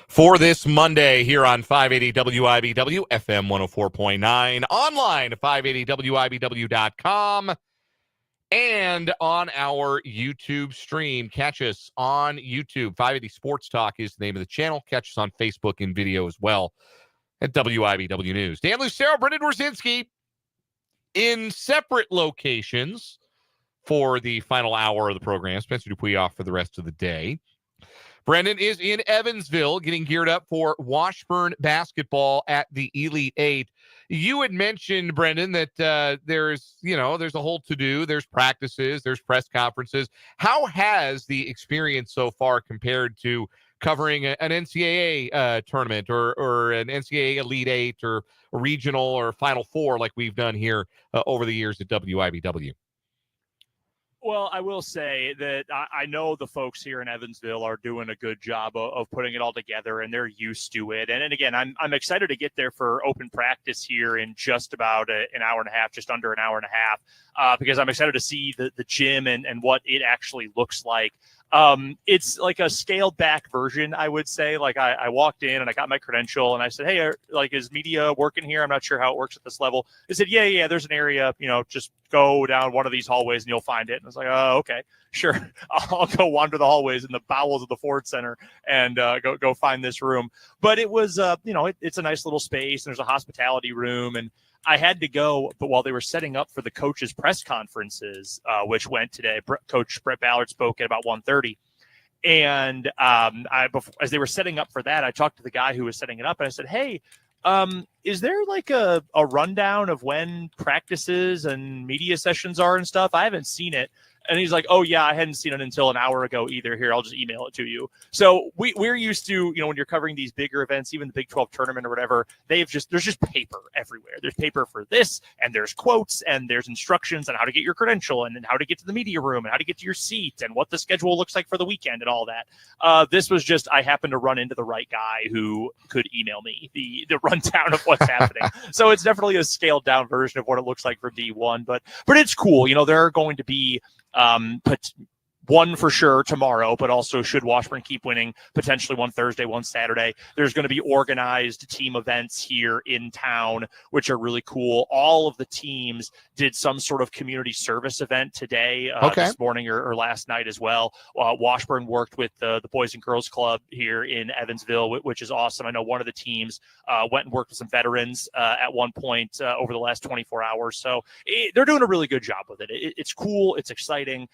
for this Monday here on 580 WIBW, FM 104.9, online at 580WIBW.com, and on our YouTube stream. Catch us on YouTube. 580 Sports Talk is the name of the channel. Catch us on Facebook and video as well at WIBW News. Dan Lucero, Brendan Wrzinski in separate locations for the final hour of the program. Spencer Dupuis off for the rest of the day. Brendan is in Evansville getting geared up for Washburn basketball at the Elite Eight. You had mentioned, Brendan, that there's a whole to-do. There's practices, there's press conferences. How has the experience so far compared to covering an NCAA tournament or an NCAA Elite Eight or a regional or Final Four like we've done here over the years at WIBW? Well, I will say that I know the folks here in Evansville are doing a good job of putting it all together, and they're used to it. And again, I'm excited to get there for open practice here in just about an hour and a half, just under an hour and a half, because I'm excited to see the gym and what it actually looks like. It's like a scaled back version, I would say. Like I walked in and I got my credential and I said, hey, is media working here? I'm not sure how it works at this level. They said, yeah, there's an area, just go down one of these hallways and you'll find it. And I was like, oh, okay, sure. I'll go wander the hallways in the bowels of the Ford Center and go find this room. But it was, it's a nice little space. And there's a hospitality room, and I had to go, but while they were setting up for the coaches' press conferences, which went today, Coach Brett Ballard spoke at about 1:30. And as they were setting up for that, I talked to the guy who was setting it up, and I said, hey, is there like a rundown of when practices and media sessions are and stuff? I haven't seen it. And he's like, oh, yeah, I hadn't seen it until an hour ago either. Here, I'll just email it to you. So we're used to, when you're covering these bigger events, even the Big 12 tournament or whatever, there's just paper everywhere. There's paper for this, and there's quotes, and there's instructions on how to get your credential and how to get to the media room and how to get to your seat and what the schedule looks like for the weekend and all that. This was just, I happened to run into the right guy who could email me the rundown of what's happening. So it's definitely a scaled down version of what it looks like for D1, but it's cool. There are going to be one for sure tomorrow, but also should Washburn keep winning, potentially one Thursday, one Saturday. There's going to be organized team events here in town, which are really cool. All of the teams did some sort of community service event today, this morning or last night as well. Washburn worked with the Boys and Girls Club here in Evansville, which is awesome. I know one of the teams went and worked with some veterans at one point over the last 24 hours. So they're doing a really good job with it. It's cool. It's exciting.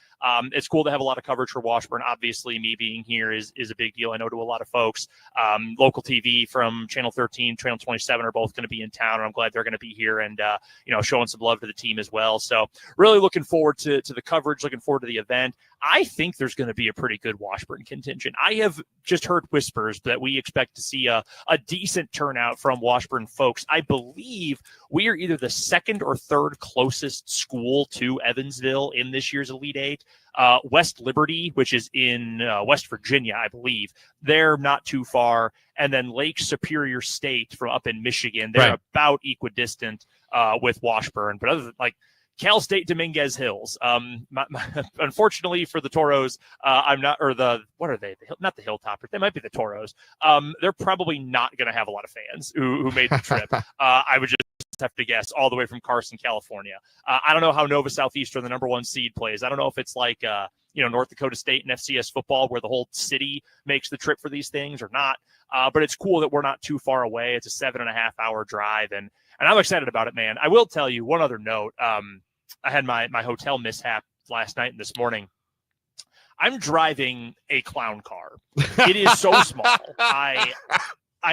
It's cool to have a lot of coverage for Washburn. Obviously, me being here is a big deal, I know, to a lot of folks. Local TV from Channel 13, Channel 27 are both going to be in town, and I'm glad they're going to be here and showing some love to the team as well. So really looking forward to the coverage, looking forward to the event. I think there's going to be a pretty good Washburn contingent. I have just heard whispers that we expect to see a decent turnout from Washburn folks. I believe we are either the second or third closest school to Evansville in this year's Elite Eight. West Liberty, which is in West Virginia, I believe, they're not too far. And then Lake Superior State from up in Michigan, they're about equidistant with Washburn. But other than Cal State Dominguez Hills. Unfortunately for the Toros, I'm not, or what are they? Not the Hilltoppers. They might be the Toros. They're probably not going to have a lot of fans who made the trip. I would just have to guess all the way from Carson, California. I don't know how Nova Southeastern, the number one seed, plays. I don't know if it's like, North Dakota State and FCS football where the whole city makes the trip for these things or not. But it's cool that we're not too far away. It's a 7.5-hour drive. And I'm excited about it, man. I will tell you one other note. I had my hotel mishap last night and this morning. I'm driving a clown car. It is so small. I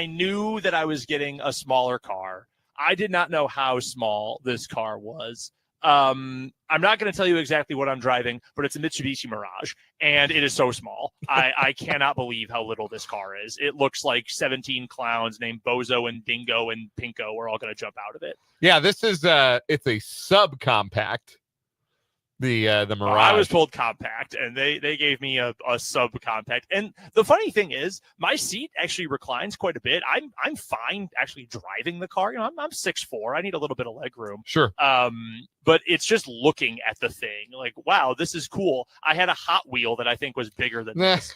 knew that I was getting a smaller car. I did not know how small this car was. I'm not going to tell you exactly what I'm driving, but it's a Mitsubishi Mirage, and it is so small. I cannot believe how little this car is. It looks like 17 clowns named Bozo and Dingo and Pinko are all going to jump out of it. Yeah, this is it's a subcompact. the Mirage. I was told compact, and they gave me a subcompact. And the funny thing is, my seat actually reclines quite a bit. I'm fine actually driving the car. I'm 6'4". I need a little bit of leg room. Sure. But it's just looking at the thing like, wow, this is cool. I had a Hot Wheel that I think was bigger than this.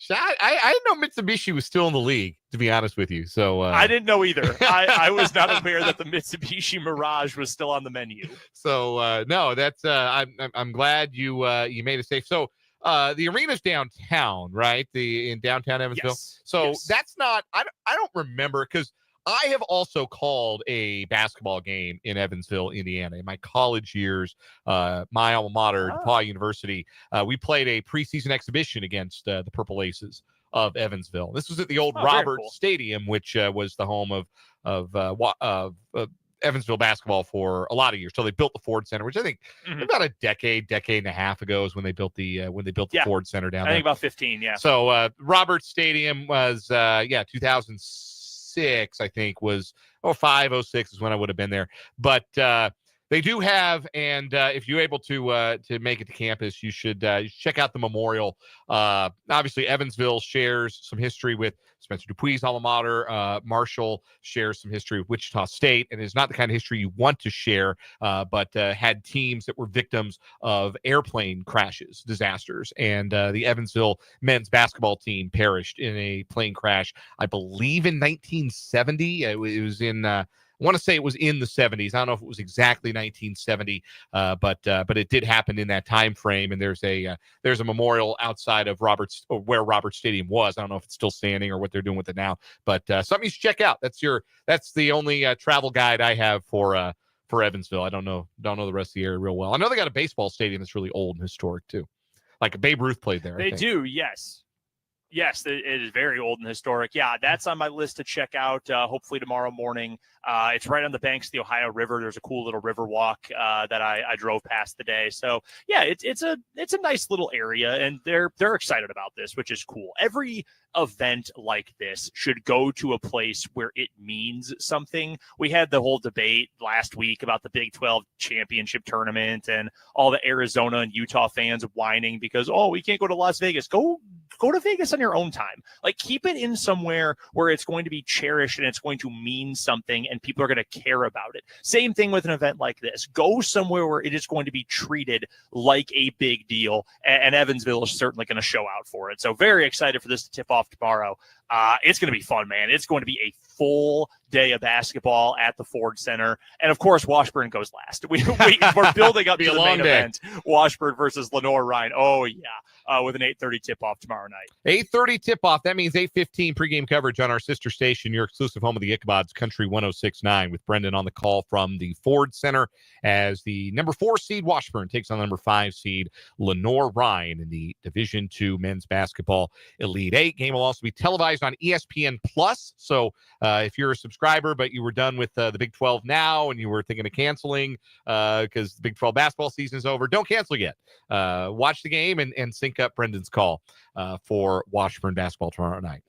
I didn't know Mitsubishi was still in the league, to be honest with you. So I didn't know either. I was not aware that the Mitsubishi Mirage was still on the menu. So no, that's I'm glad you made it safe. So the arena's downtown, right? In downtown Evansville. Yes. So Yes. that's not. I don't remember because I have also called a basketball game in Evansville, Indiana, in my college years. My alma mater, DePauw University. We played a preseason exhibition against the Purple Aces of Evansville. This was at the old Roberts cool. Stadium, which was the home of Evansville basketball for a lot of years. So they built the Ford Center, which I think about a decade and a half ago is when they built the Ford Center down there. I think about 15, yeah. So Roberts Stadium was 2006, I think, was 05, 06 is when I would have been there. But they do have, and if you're able to make it to campus, you should check out the memorial. Obviously, Evansville shares some history with Spencer Dupuy's alma mater. Marshall shares some history with Wichita State, and it's not the kind of history you want to share, but had teams that were victims of airplane crashes, disasters, and the Evansville men's basketball team perished in a plane crash, I believe in 1970. It was in I want to say it was in the 70s. I don't know if it was exactly 1970, but it did happen in that time frame. And there's a memorial outside of Roberts, or where Roberts Stadium was. I don't know if it's still standing or what they're doing with it now, but something you should check out. That's the only travel guide I have for Evansville. I don't know the rest of the area real well. I know they got a baseball stadium that's really old and historic too. Like Babe Ruth played there. They do, yes. Yes, it is very old and historic. Yeah, that's on my list to check out hopefully tomorrow morning. It's right on the banks of the Ohio River. There's a cool little river walk that I drove past today. So, yeah, it's a nice little area, and they're excited about this, which is cool. Every event like this should go to a place where it means something. We had the whole debate last week about the Big 12 championship tournament and all the Arizona and Utah fans whining because, we can't go to Las Vegas. Go to Vegas on your own time. Like, keep it in somewhere where it's going to be cherished and it's going to mean something and people are going to care about it. Same thing with an event like this. Go somewhere where it is going to be treated like a big deal, and Evansville is certainly going to show out for it. So very excited for this to tip off tomorrow. It's going to be fun, man. It's going to be a full day of basketball at the Ford Center. And, of course, Washburn goes last. We're building up to the main event. Washburn versus Lenore-Rhyne. Oh, yeah, with an 8:30 tip-off tomorrow night. 8:30 tip-off. That means 8:15 pregame coverage on our sister station, your exclusive home of the Ichabods, Country 106.9, with Brendan on the call from the Ford Center as the number 4 seed Washburn takes on the number 5 seed Lenore-Rhyne in the Division II men's basketball Elite 8. Game will also be televised on ESPN+. So if you're a subscriber, but you were done with the Big 12 now and you were thinking of canceling because the Big 12 basketball season is over, don't cancel yet. Watch the game and sync up Brendan's call for Washburn basketball tomorrow night.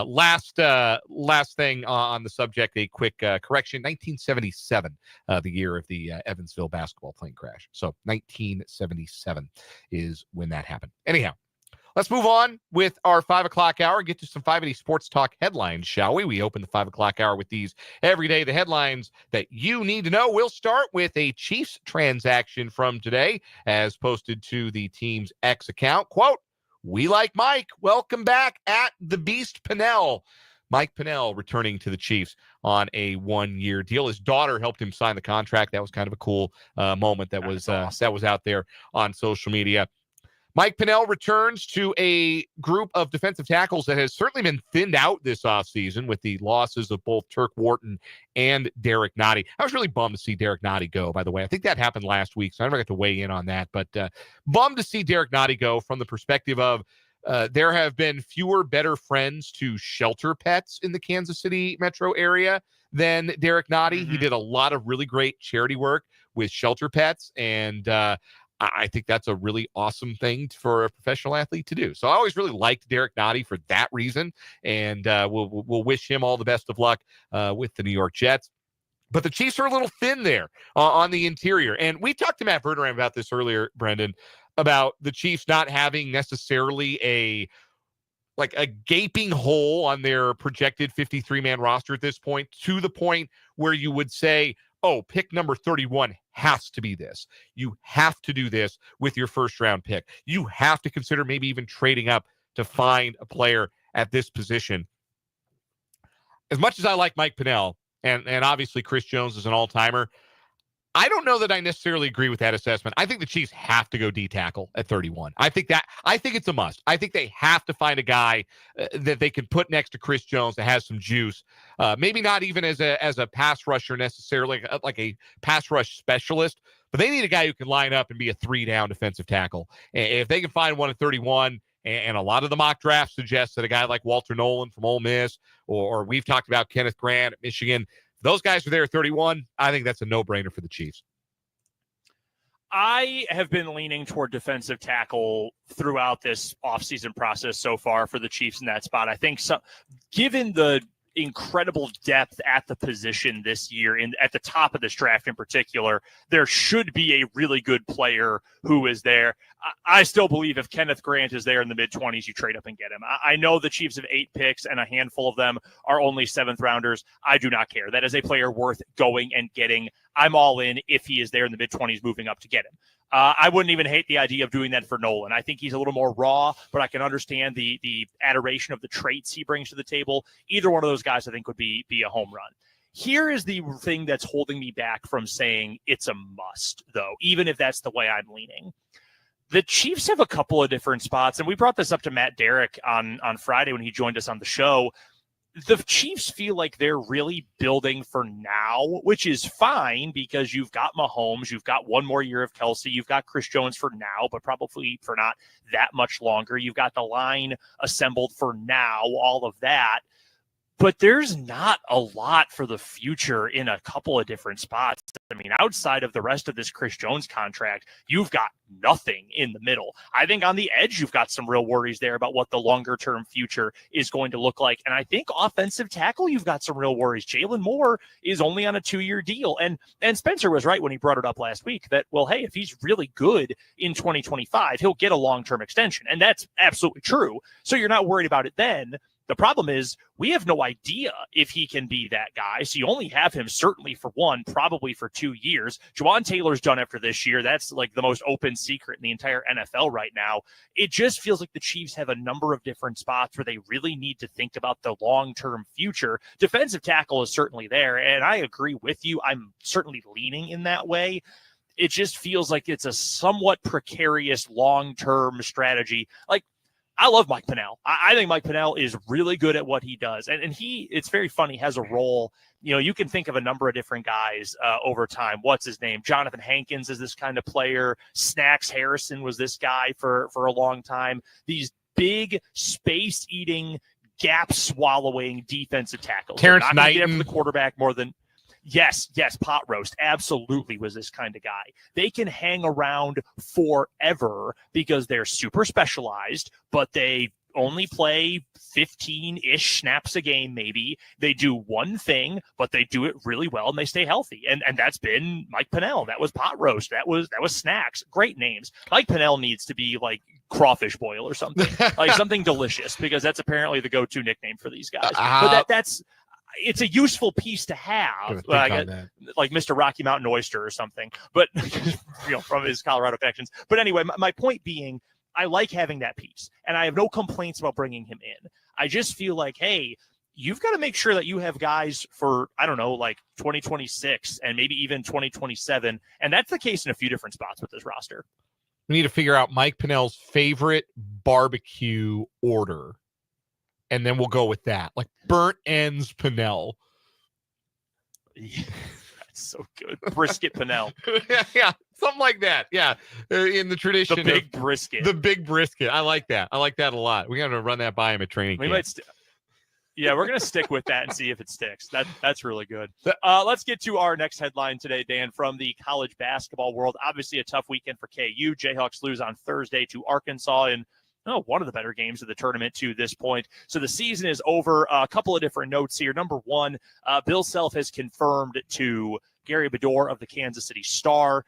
Last thing on the subject, a quick correction. 1977, the year of the Evansville basketball plane crash. So 1977 is when that happened. Anyhow, let's move on with our 5 o'clock hour. Get to some 580 Sports Talk headlines, shall we? We open the 5 o'clock hour with these every day. The headlines that you need to know. We'll start with a Chiefs transaction from today as posted to the team's X account. Quote, "We like Mike. Welcome back at the Beast Pinnell." Mike Pinnell returning to the Chiefs on a 1-year deal. His daughter helped him sign the contract. That was kind of a cool moment that was out there on social media. Mike Pinnell returns to a group of defensive tackles that has certainly been thinned out this offseason with the losses of both Turk Wharton and Derek Nottie. I was really bummed to see Derek Nottie go, by the way. I think that happened last week, so I never got to weigh in on that. But bummed to see Derek Nottie go from the perspective of there have been fewer better friends to shelter pets in the Kansas City metro area than Derek Nottie. He did a lot of really great charity work with shelter pets, and I think that's a really awesome thing for a professional athlete to do. So I always really liked Derek Nottie for that reason, and we'll wish him all the best of luck with the New York Jets. But the Chiefs are a little thin there on the interior. And we talked to Matt Verderame about this earlier, Brendan, about the Chiefs not having necessarily a gaping hole on their projected 53-man roster at this point, to the point where you would say, oh, pick number 31 has to be this. You have to do this with your first-round pick. You have to consider maybe even trading up to find a player at this position. As much as I like Mike Pennel, and obviously Chris Jones is an all-timer, I don't know that I necessarily agree with that assessment. I think the Chiefs have to go D-tackle at 31. I think it's a must. I think they have to find a guy that they can put next to Chris Jones that has some juice. Maybe not even as a pass rusher necessarily, like a pass rush specialist, but they need a guy who can line up and be a 3-down defensive tackle. And if they can find one at 31, and a lot of the mock drafts suggest that a guy like Walter Nolan from Ole Miss, or we've talked about Kenneth Grant at Michigan, those guys are there at 31. I think that's a no-brainer for the Chiefs. I have been leaning toward defensive tackle throughout this offseason process so far for the Chiefs in that spot. I think given the incredible depth at the position this year, at the top of this draft in particular, there should be a really good player who is there. I still believe if Kenneth Grant is there in the mid-20s, you trade up and get him. I know the Chiefs have 8 picks and a handful of them are only 7th rounders. I do not care. That is a player worth going and getting. I'm all in if he is there in the mid-20s moving up to get him. I wouldn't even hate the idea of doing that for Nolan. I think he's a little more raw, but I can understand the adoration of the traits he brings to the table. Either one of those guys I think would be a home run. Here is the thing that's holding me back from saying it's a must, though, even if that's the way I'm leaning. The Chiefs have a couple of different spots, and we brought this up to Matt Derrick on Friday when he joined us on the show. The Chiefs feel like they're really building for now, which is fine because you've got Mahomes, you've got one more year of Kelsey, you've got Chris Jones for now, but probably for not that much longer. You've got the line assembled for now, all of that. But there's not a lot for the future in a couple of different spots. I mean, outside of the rest of this Chris Jones contract, you've got nothing in the middle. I think on the edge, you've got some real worries there about what the longer-term future is going to look like. And I think offensive tackle, you've got some real worries. Jalen Moore is only on a 2-year deal. And Spencer was right when he brought it up last week that, well, hey, if he's really good in 2025, he'll get a long-term extension. And that's absolutely true. So you're not worried about it then. The problem is we have no idea if he can be that guy. So you only have him certainly for 1, probably for 2 years. Juwan Taylor's done after this year. That's like the most open secret in the entire NFL right now. It just feels like the Chiefs have a number of different spots where they really need to think about the long-term future. Defensive tackle is certainly there, and I agree with you. I'm certainly leaning in that way. It just feels like it's a somewhat precarious long-term strategy. Like, I love Mike Pennel. I think Mike Pennel is really good at what he does. And it's very funny, has a role. You know, you can think of a number of different guys over time. What's his name? Jonathan Hankins is this kind of player. Snacks Harrison was this guy for a long time. These big space-eating, gap-swallowing defensive tackles. Terrence Knighton. Knighton. The quarterback more than... Yes, pot roast absolutely was this kind of guy. They can hang around forever because they're super specialized, but they only play 15-ish snaps a game maybe. They do one thing, but they do it really well and they stay healthy. And that's been Mike Pennel. That was pot roast. That was Snacks. Great names. Mike Pennel needs to be like crawfish boil or something, like something delicious, because that's apparently the go-to nickname for these guys. But that's it's a useful piece to have, like Mr. Rocky Mountain Oyster or something, but from his Colorado connections. But anyway, my point being, I like having that piece, and I have no complaints about bringing him in. I just feel like, hey, you've got to make sure that you have guys for, I don't know, like 2026 and maybe even 2027. And that's the case in a few different spots with this roster. We need to figure out Mike Pennell's favorite barbecue order. And then we'll go with that, like burnt ends Pennell. Yeah, that's so good. Brisket Pennell. yeah, something like that. Yeah, in the tradition, the big brisket. The big brisket. I like that. I like that a lot. We got to run that by him at training camp. Yeah, we're gonna stick with that and see if it sticks. That's really good. Let's get to our next headline today, Dan, from the college basketball world. Obviously, a tough weekend for KU. Jayhawks lose on Thursday to Arkansas in one of the better games of the tournament to this point. So the season is over. A couple of different notes here. Number one, Bill Self has confirmed to Gary Bedore of the Kansas City Star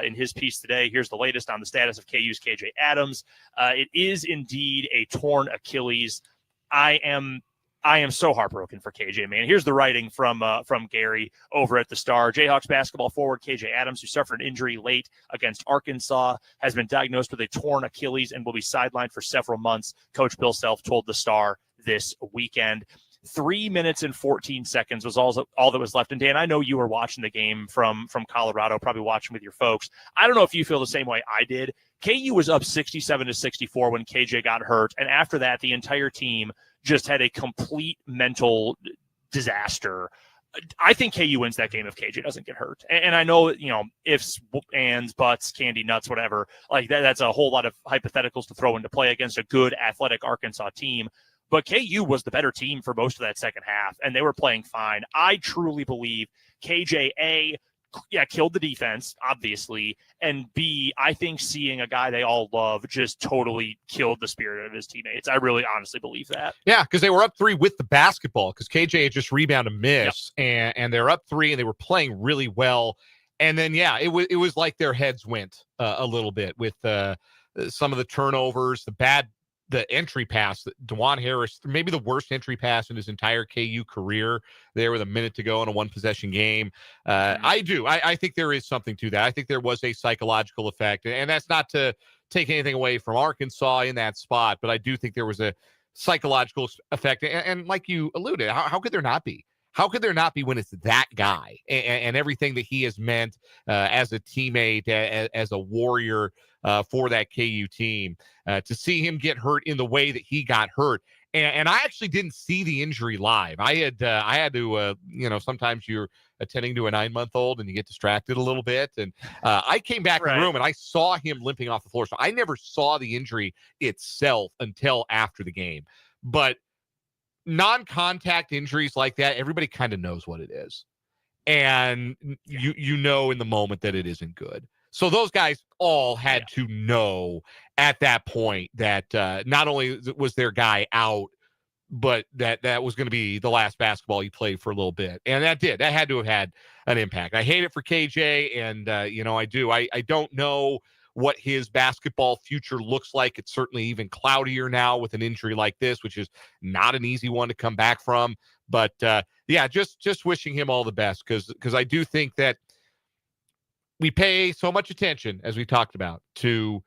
in his piece today. Here's the latest on the status of KU's KJ Adams. It is indeed a torn Achilles. I am so heartbroken for KJ, man. Here's the writing from Gary over at the Star. Jayhawks basketball forward KJ Adams, who suffered an injury late against Arkansas, has been diagnosed with a torn Achilles and will be sidelined for several months. Coach Bill Self told the Star this weekend. 3 minutes and 14 seconds was all that was left. And Dan, I know you were watching the game from Colorado, probably watching with your folks. I don't know if you feel the same way I did. KU was up 67-64 when KJ got hurt. And after that, the entire team just had a complete mental disaster. I think KU wins that game if KJ doesn't get hurt. And I know, ifs, ands, buts, candy, nuts, whatever, like that's a whole lot of hypotheticals to throw into play against a good athletic Arkansas team. But KU was the better team for most of that second half, and they were playing fine. I truly believe KJ, killed the defense, obviously, and B, I think seeing a guy they all love just totally killed the spirit of his teammates. I really honestly believe that. Yeah, because they were up 3 with the basketball, because KJ had just rebounded miss, and they're up 3, and they were playing really well. And then, it was like their heads went a little bit with some of the turnovers, the entry pass, DeJuan Harris, maybe the worst entry pass in his entire KU career there with a minute to go in a one-possession game. I think there is something to that. I think there was a psychological effect, and that's not to take anything away from Arkansas in that spot, but I do think there was a psychological effect. And like you alluded, how could there not be? How could there not be when it's that guy and everything that he has meant as a teammate, as a warrior for that KU team, to see him get hurt in the way that he got hurt. And I actually didn't see the injury live. I had to, sometimes you're attending to a 9-month-old and you get distracted a little bit. And I came back in the room and I saw him limping off the floor. So I never saw the injury itself until after the game. But non-contact injuries like that, everybody kind of knows what it is. And you know in the moment that it isn't good. So those guys all had to know at that point that not only was their guy out, but that was going to be the last basketball he played for a little bit. And that had to have had an impact. I hate it for KJ, and I do. I don't know what his basketball future looks like. It's certainly even cloudier now with an injury like this, which is not an easy one to come back from. But just wishing him all the best, because I do think that we pay so much attention, as we talked about, to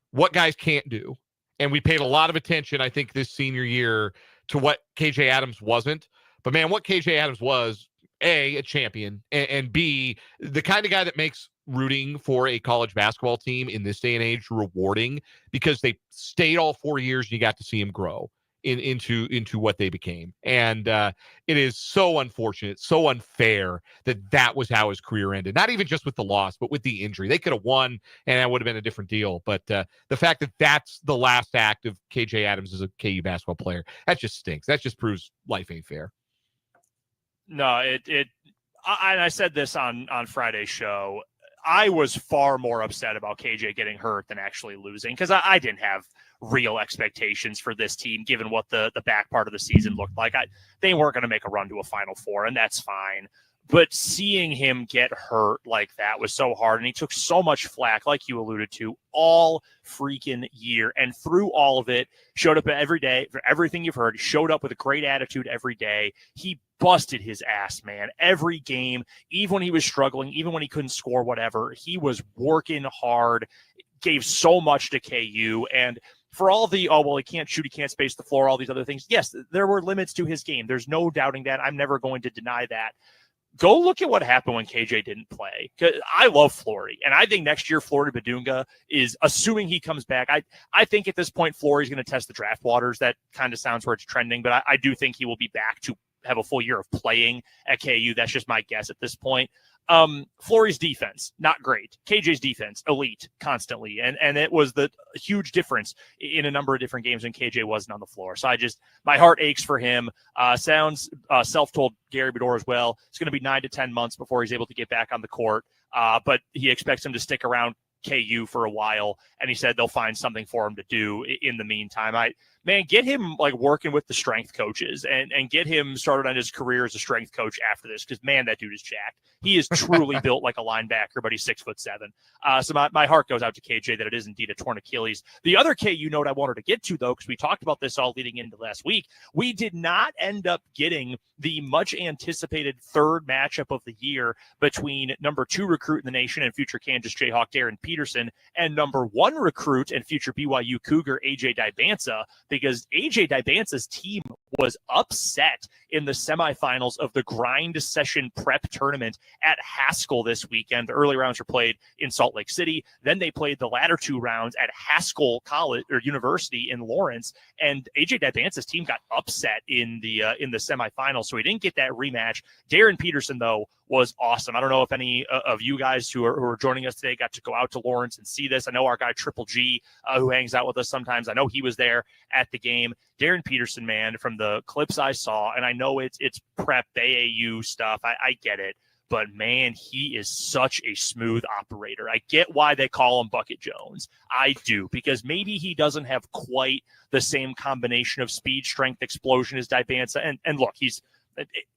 what guys can't do. And we paid a lot of attention, I think, this senior year to what KJ Adams wasn't. But, man, what KJ Adams was, A, a champion, and B, the kind of guy that makes rooting for a college basketball team in this day and age rewarding, because they stayed all 4 years and you got to see him grow into what they became. And it is so unfortunate, so unfair that was how his career ended. Not even just with the loss, but with the injury. They could have won, and that would have been a different deal. But the fact that that's the last act of KJ Adams as a KU basketball player, that just stinks. That just proves life ain't fair. No, I said this on Friday's show. I was far more upset about KJ getting hurt than actually losing, because I didn't have real expectations for this team, given what the back part of the season looked like. They weren't going to make a run to a Final Four, and that's fine. But seeing him get hurt like that was so hard, and he took so much flack, like you alluded to, all freaking year. And through all of it, showed up every day, for everything you've heard, showed up with a great attitude every day. He busted his ass, man. Every game, even when he was struggling, even when he couldn't score, whatever, he was working hard, gave so much to KU. And for all the, he can't shoot, he can't space the floor, all these other things, yes, there were limits to his game. There's no doubting that. I'm never going to deny that. Go look at what happened when KJ didn't play. I love Flory, and I think next year Flory Badunga is, assuming he comes back, I think at this point Flory's going to test the draft waters. That kind of sounds where it's trending, but I do think he will be back to have a full year of playing at KU. That's just my guess at this point. Flory's defense, not great. KJ's defense, elite constantly. And it was the huge difference in a number of different games when KJ wasn't on the floor. So my heart aches for him. Self-told Gary Bedore as well. It's going to be 9 to 10 months before he's able to get back on the court. But he expects him to stick around KU for a while, and he said they'll find something for him to do in the meantime. Get him like working with the strength coaches and get him started on his career as a strength coach after this, because man, that dude is jacked. He is truly built like a linebacker, but he's 6'7". So my heart goes out to KJ that it is indeed a torn Achilles. The other KU note I wanted to get to, though, because we talked about this all leading into last week, we did not end up getting the much anticipated third matchup of the year between number 2 recruit in the nation and future Kansas Jayhawk Darren Peterson and number 1 recruit and future BYU Cougar AJ Dybanza, because AJ Dybanza's team was upset in the semifinals of the Grind Session Prep Tournament at Haskell this weekend. The early rounds were played in Salt Lake City. Then they played the latter 2 rounds at Haskell College or University in Lawrence. And AJ Dybanza's team got upset in the semifinals, so he didn't get that rematch. Darren Peterson, though, was awesome. I don't know if any of you guys who are joining us today got to go out to Lawrence and see this. I know our guy Triple G, who hangs out with us sometimes, I know he was there at the game. Darren Peterson, man, from the clips I saw, and I know it's prep AAU stuff. I get it. But, man, he is such a smooth operator. I get why they call him Bucket Jones. I do, because maybe he doesn't have quite the same combination of speed, strength, explosion as Dybanza. And look,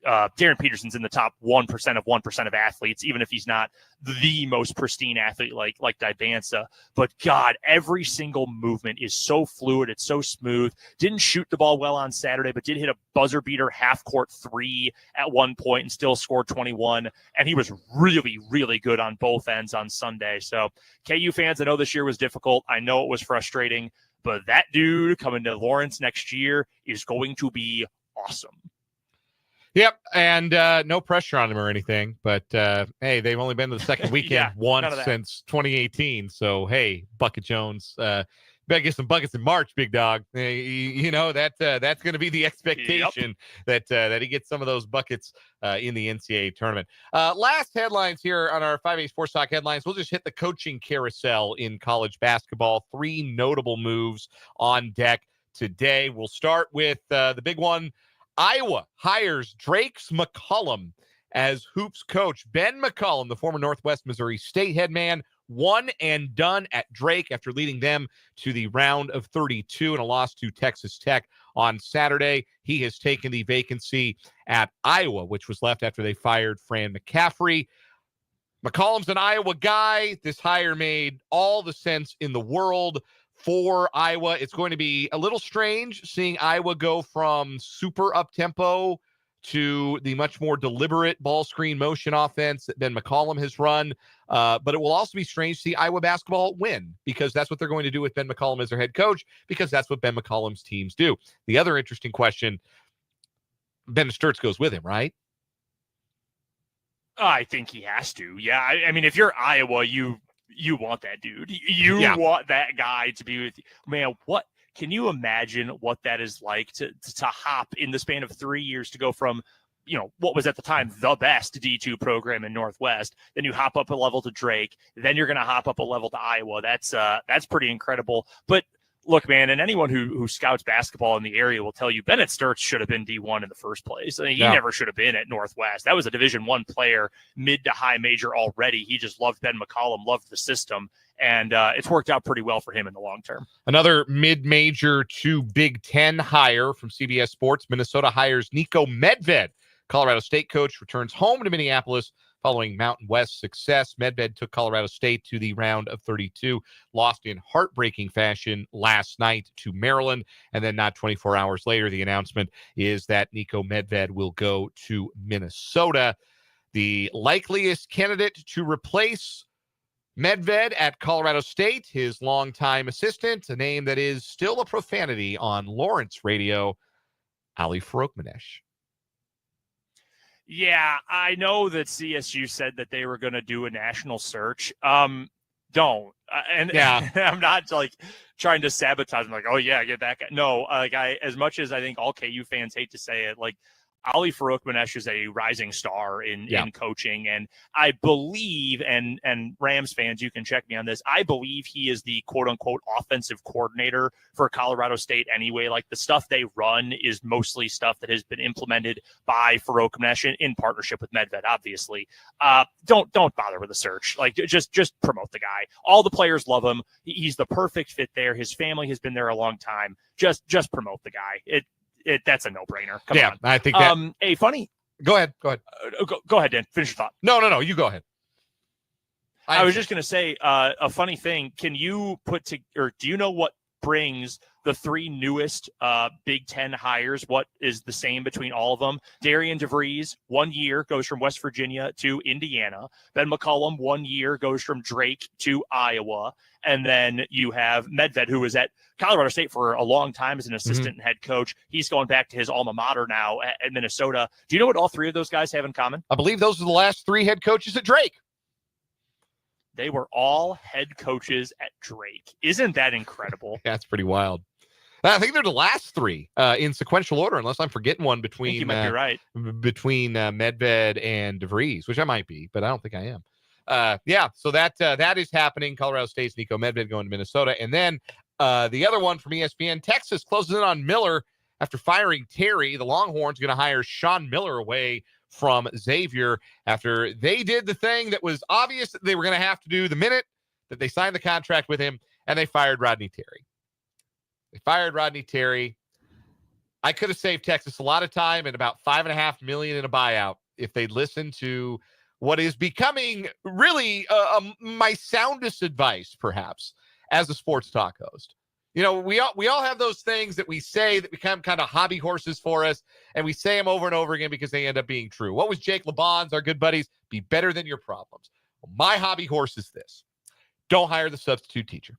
Darren Peterson's in the top 1% of athletes, even if he's not the most pristine athlete like Dybanza. But God, every single movement is so fluid. It's so smooth. Didn't shoot the ball well on Saturday, but did hit a buzzer beater half-court 3 at one point and still scored 21. And he was really, really good on both ends on Sunday. So KU fans, I know this year was difficult. I know it was frustrating, but that dude coming to Lawrence next year is going to be awesome. Yep, and no pressure on him or anything, but hey, they've only been to the second weekend once since 2018, so hey, Bucket Jones, better get some buckets in March, big dog. You know, that's going to be the expectation, that he gets some of those buckets in the NCAA tournament. Last headlines here on our 5A Sports Talk headlines. We'll just hit the coaching carousel in college basketball. 3 notable moves on deck today. We'll start with the big one. Iowa hires Drake McCollum as hoops coach. Ben McCollum, the former Northwest Missouri State head man, one and done at Drake after leading them to the round of 32 in a loss to Texas Tech on Saturday. He has taken the vacancy at Iowa, which was left after they fired Fran McCaffrey. McCollum's an Iowa guy. This hire made all the sense in the world for Iowa. It's going to be a little strange seeing Iowa go from super up-tempo to the much more deliberate ball screen motion offense that Ben McCollum has run. But it will also be strange to see Iowa basketball win, because that's what they're going to do with Ben McCollum as their head coach, because that's what Ben McCollum's teams do. The other interesting question, Ben Sturtz goes with him, right? I think he has to. Yeah, I mean, if you're Iowa, you want that dude. You want that guy to be with you. Man, what can you imagine what that is like to hop in the span of 3 years to go from, what was at the time the best D2 program in Northwest, then you hop up a level to Drake, then you're going to hop up a level to Iowa. That's pretty incredible. But look, man, and anyone who scouts basketball in the area will tell you Bennett Sturtz should have been D1 in the first place. I mean, he never should have been at Northwest. That was a Division I player, mid to high major already. He just loved Ben McCollum, loved the system, and it's worked out pretty well for him in the long term. Another mid-major to Big Ten hire from CBS Sports. Minnesota hires Nico Medved. Colorado State coach returns home to Minneapolis following Mountain West success. Medved took Colorado State to the round of 32, lost in heartbreaking fashion last night to Maryland, and then not 24 hours later, the announcement is that Nico Medved will go to Minnesota. The likeliest candidate to replace Medved at Colorado State, his longtime assistant, a name that is still a profanity on Lawrence radio, Ali Farokhmanesh. Yeah, I know that CSU said that they were going to do a national search. Don't. I'm not trying to sabotage them. Like, oh yeah, get that guy. No, as much as I think all KU fans hate to say it, Ali Farouk-Manesh is a rising star in coaching, and I believe, and Rams fans, you can check me on this, I believe he is the quote-unquote offensive coordinator for Colorado State anyway. Like, the stuff they run is mostly stuff that has been implemented by Farouk-Manesh in partnership with Medved, obviously. Don't bother with the search. Like, just promote the guy. All the players love him. He's the perfect fit there. His family has been there a long time. Just promote the guy. That's a no-brainer. Come on. I think that. Funny. Go ahead. Go ahead, Dan. Finish your thought. No. You go ahead. I was just going to say a funny thing. Can you do you know what brings the three newest Big Ten hires? What is the same between all of them? Darian DeVries, 1 year, goes from West Virginia to Indiana. Ben McCollum, 1 year, goes from Drake to Iowa. And then you have Medved, who was at Colorado State for a long time as an assistant head coach. He's going back to his alma mater now at Minnesota. Do you know what all three of those guys have in common? I believe those are the last three head coaches at Drake. They were all head coaches at Drake. Isn't that incredible? That's pretty wild. I think they're the last three in sequential order, unless I'm forgetting one between. I think you might be right. Between Medved and DeVries, which I might be, but I don't think I am. So that is happening. Colorado State's Nico Medved going to Minnesota, and then the other one from ESPN, Texas closes in on Miller after firing Terry. The Longhorns going to hire Sean Miller away from Xavier after they did the thing that was obvious that they were going to have to do the minute that they signed the contract with him, and they fired Rodney Terry. I could have saved Texas a lot of time and about $5.5 million in a buyout if they'd listened to what is becoming really my soundest advice, perhaps, as a sports talk host. You know, we all have those things that we say that become kind of hobby horses for us, and we say them over and over again because they end up being true. What was Jake LeBon's, our good buddies? Be better than your problems. Well, my hobby horse is this. Don't hire the substitute teacher.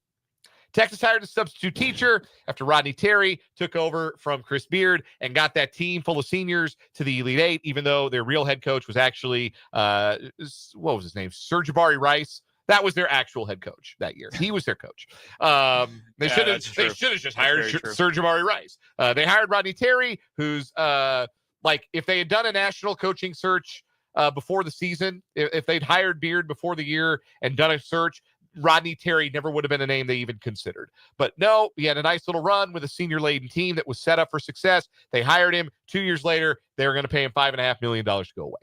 Texas hired a substitute teacher after Rodney Terry took over from Chris Beard and got that team full of seniors to the Elite Eight, even though their real head coach was actually, what was his name? Jabari Rice. That was their actual head coach that year. He was their coach. They should have just hired Jabari Rice. They hired Rodney Terry, who's if they had done a national coaching search before the season, if they'd hired Beard before the year and done a search, Rodney Terry never would have been a name they even considered. But no, he had a nice little run with a senior-laden team that was set up for success. They hired him. 2 years later, they were going to pay him $5.5 million to go away.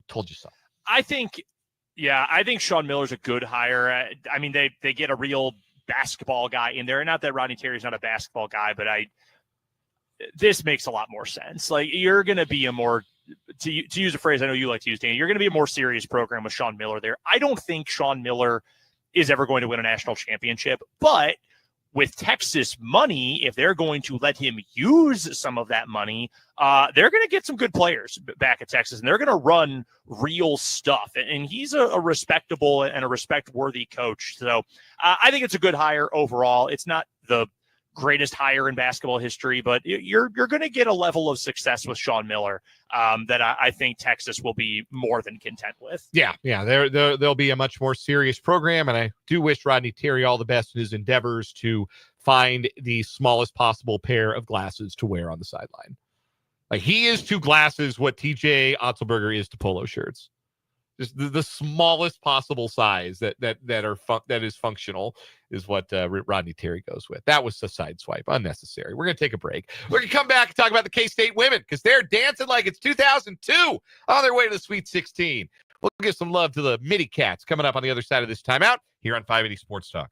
Told you so. I think Sean Miller's a good hire. I mean, they get a real basketball guy in there. Not that Rodney Terry's not a basketball guy, but this makes a lot more sense. Like, you're going to be a more, to use a phrase I know you like to use, Danny, you're going to be a more serious program with Sean Miller there. I don't think Sean Miller is ever going to win a national championship, but with Texas money, if they're going to let him use some of that money, they're going to get some good players back at Texas, and they're going to run real stuff. And he's a respectable and a respect-worthy coach. So I think it's a good hire overall. It's not the greatest hire in basketball history, but you're going to get a level of success with Sean Miller that I think Texas will be more than content with. Yeah. There'll be a much more serious program, and I do wish Rodney Terry all the best in his endeavors to find the smallest possible pair of glasses to wear on the sideline. Like, he is to glasses what TJ Otzelberger is to polo shirts. Just the smallest possible size that is functional is what Rodney Terry goes with. That was a side swipe, unnecessary. We're going to take a break. We're going to come back and talk about the K-State women because they're dancing like it's 2002 on their way to the Sweet 16. We'll give some love to the Midi Cats coming up on the other side of this timeout here on 580 Sports Talk.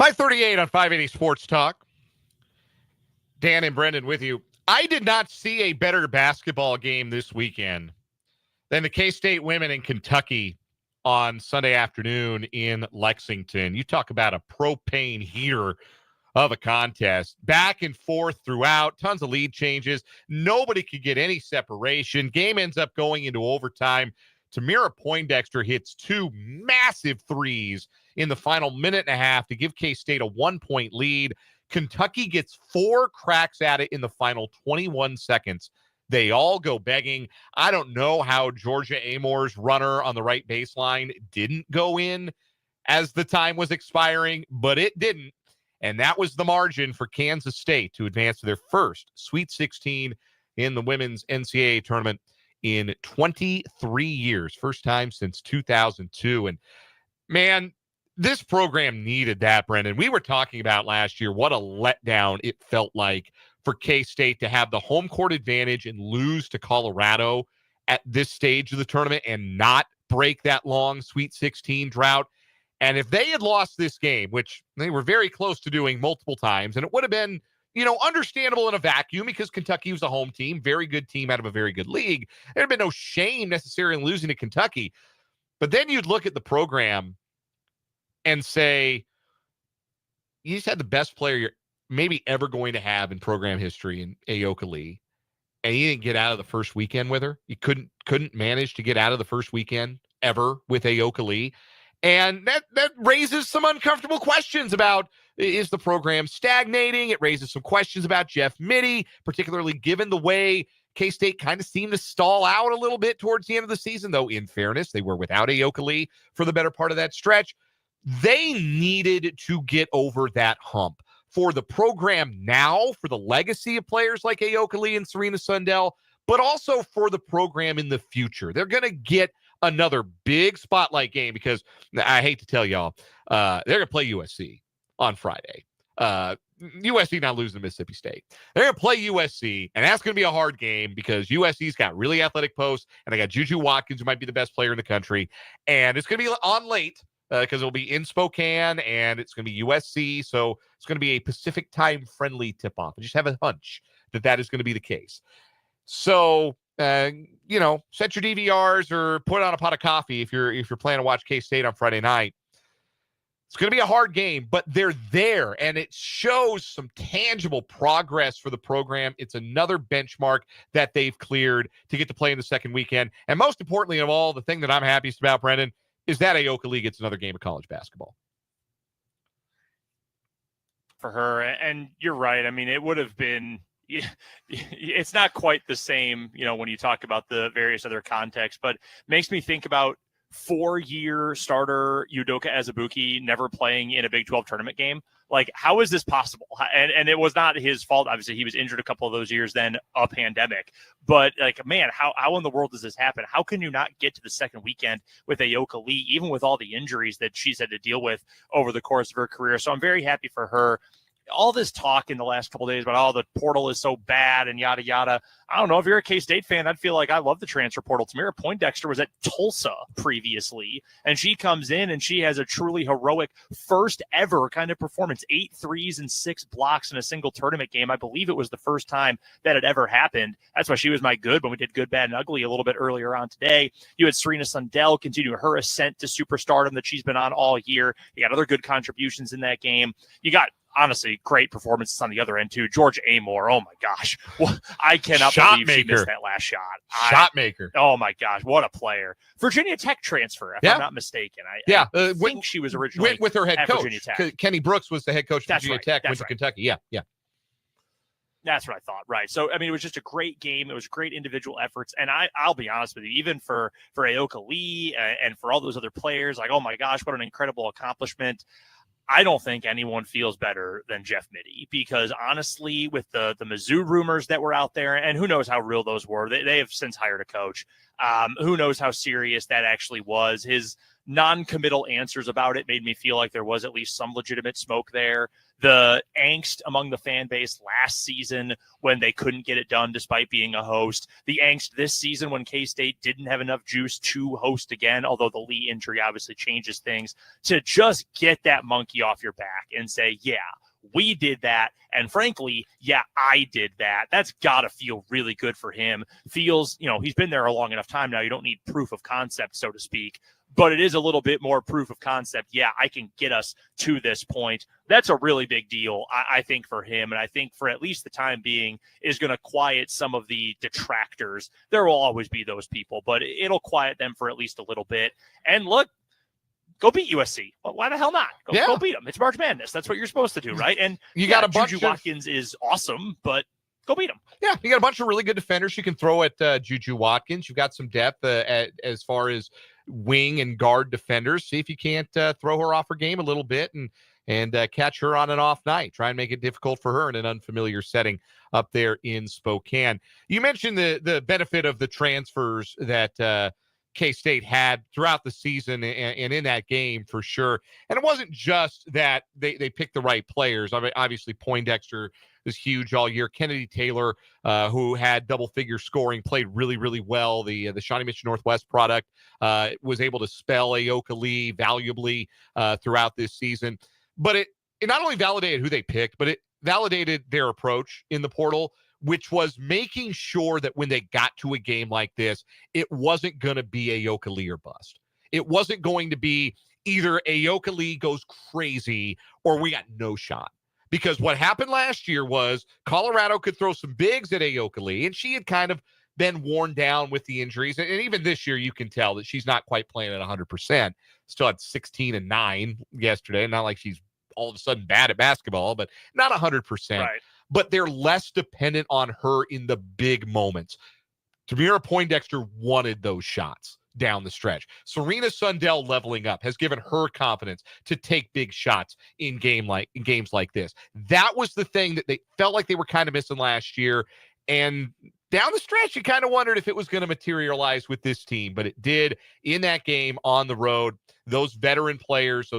5:38 on 580 Sports Talk. Dan and Brendan with you. I did not see a better basketball game this weekend than the K-State women in Kentucky on Sunday afternoon in Lexington. You talk about a propane heater of a contest. Back and forth throughout, tons of lead changes. Nobody could get any separation. Game ends up going into overtime. Tamira Poindexter hits 2 massive threes in the final minute and a half to give K-State a 1-point lead. Kentucky gets 4 cracks at it in the final 21 seconds. They all go begging. I don't know how Georgia Amor's runner on the right baseline didn't go in as the time was expiring, but it didn't. And that was the margin for Kansas State to advance to their first Sweet 16 in the women's NCAA tournament in 23 years. First time since 2002. And man, this program needed that, Brendan. We were talking about last year what a letdown it felt like for K-State to have the home court advantage and lose to Colorado at this stage of the tournament and not break that long Sweet 16 drought. And if they had lost this game, which they were very close to doing multiple times, and it would have been, understandable in a vacuum because Kentucky was a home team, very good team out of a very good league. There'd been no shame necessarily in losing to Kentucky. But then you'd look at the program and say, you just had the best player you're maybe ever going to have in program history in Ayoka Lee, and you didn't get out of the first weekend with her. You couldn't manage to get out of the first weekend ever with Ayoka Lee. And that raises some uncomfortable questions about, is the program stagnating? It raises some questions about Jeff Mittie, particularly given the way K-State kind of seemed to stall out a little bit towards the end of the season, though in fairness, they were without Ayoka Lee for the better part of that stretch. They needed to get over that hump for the program now, for the legacy of players like Ayoka Lee and Serena Sundell, but also for the program in the future. They're going to get another big spotlight game because I hate to tell y'all, they're going to play USC on Friday. USC not losing to Mississippi State. They're going to play USC, and that's going to be a hard game because USC's got really athletic posts, and they got Juju Watkins, who might be the best player in the country, and it's going to be on late because it'll be in Spokane, and it's going to be USC, so it's going to be a Pacific time-friendly tip-off. I just have a hunch that is going to be the case. So, set your DVRs or put on a pot of coffee if you're planning to watch K-State on Friday night. It's going to be a hard game, but they're there, and it shows some tangible progress for the program. It's another benchmark that they've cleared to get to play in the second weekend. And most importantly of all, the thing that I'm happiest about, Brendan, is that Ayoka Lee gets another game of college basketball. For her, and you're right. I mean, it would have been – it's not quite the same, when you talk about the various other contexts, but makes me think about 4-year starter Udoka Azubuike never playing in a Big 12 tournament game. Like, how is this possible? And it was not his fault. Obviously, he was injured a couple of those years, then a pandemic. But, man, how in the world does this happen? How can you not get to the second weekend with Ayoka Lee, even with all the injuries that she's had to deal with over the course of her career? So I'm very happy for her. All this talk in the last couple of days about, the portal is so bad and yada, yada. I don't know. If you're a K-State fan, I'd feel like I love the transfer portal. Tamira Poindexter was at Tulsa previously, and she comes in and she has a truly heroic first ever kind of performance. 8 threes and 6 blocks in a single tournament game. I believe it was the first time that had ever happened. That's why she was my good when we did Good, Bad, and Ugly a little bit earlier on today. You had Serena Sundell continue her ascent to superstardom that she's been on all year. You got other good contributions in that game. You got, honestly, great performances on the other end, too. George Amor, oh, my gosh. Well, I cannot believe she missed that last shot. Shot maker. Oh, my gosh. What a player. Virginia Tech transfer, if I'm not mistaken. I think she was originally went with her head coach. Virginia Tech. Kenny Brooks was the head coach of Virginia Tech, went to Kentucky. Yeah. That's what I thought, right? So, I mean, it was just a great game. It was great individual efforts. And I'll be honest with you, even for Ayoka Lee and for all those other players, like, oh, my gosh, what an incredible accomplishment. I don't think anyone feels better than Jeff Mittie because, honestly, with the Mizzou rumors that were out there, and who knows how real those were, they have since hired a coach. Who knows how serious that actually was. His non-committal answers about it made me feel like there was at least some legitimate smoke there. The angst among the fan base last season when they couldn't get it done despite being a host. The angst this season when K-State didn't have enough juice to host again, although the Lee injury obviously changes things. To just get that monkey off your back and say, yeah, we did that. And frankly, yeah, I did that. That's got to feel really good for him. Feels, he's been there a long enough time now. You don't need proof of concept, so to speak. But it is a little bit more proof of concept. Yeah, I can get us to this point. That's a really big deal, I think, for him. And I think for at least the time being is going to quiet some of the detractors. There will always be those people, but it'll quiet them for at least a little bit. And look, go beat USC. Well, why the hell not? Go beat them. It's March Madness. That's what you're supposed to do, right? And you got a bunch Juju Watkins is awesome, but go beat him. Yeah, you got a bunch of really good defenders you can throw at Juju Watkins. You've got some depth as far as wing and guard defenders. See if you can't throw her off her game a little bit and catch her on an off night. Try and make it difficult for her in an unfamiliar setting up there in Spokane. You mentioned the benefit of the transfers that K-State had throughout the season and in that game for sure. And it wasn't just that they picked the right players. I mean, obviously, Poindexter was huge all year. Kennedy Taylor, who had double-figure scoring, played really, really well. The Shawnee Mission Northwest product was able to spell Aoka Lee valuably throughout this season. But it not only validated who they picked, but it validated their approach in the portal, which was making sure that when they got to a game like this, it wasn't going to be Aoka Lee or bust. It wasn't going to be either Aoka Lee goes crazy or we got no shot. Because what happened last year was Colorado could throw some bigs at Aoka Lee, and she had kind of been worn down with the injuries. And even this year, you can tell that she's not quite playing at 100%. Still had 16 and 9 yesterday. Not like she's all of a sudden bad at basketball, but not 100%. Right. But they're less dependent on her in the big moments. Tamira Poindexter wanted those shots down the stretch. Serena Sundell leveling up has given her confidence to take big shots in games like this. That was the thing that they felt like they were kind of missing last year. And down the stretch, you kind of wondered if it was going to materialize with this team, but it did in that game on the road. Those veteran players,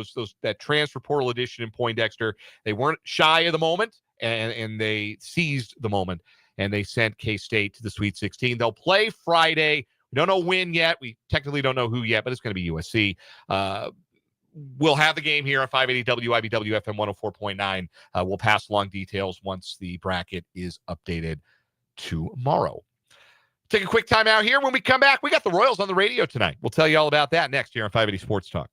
that transfer portal addition in Poindexter, they weren't shy of the moment. And they seized the moment, and they sent K-State to the Sweet 16. They'll play Friday. We don't know when yet. We technically don't know who yet, but it's going to be USC. We'll have the game here on 580 WIBW FM 104.9. We'll pass along details once the bracket is updated tomorrow. Take a quick time out here. When we come back, we got the Royals on the radio tonight. We'll tell you all about that next here on 580 Sports Talk.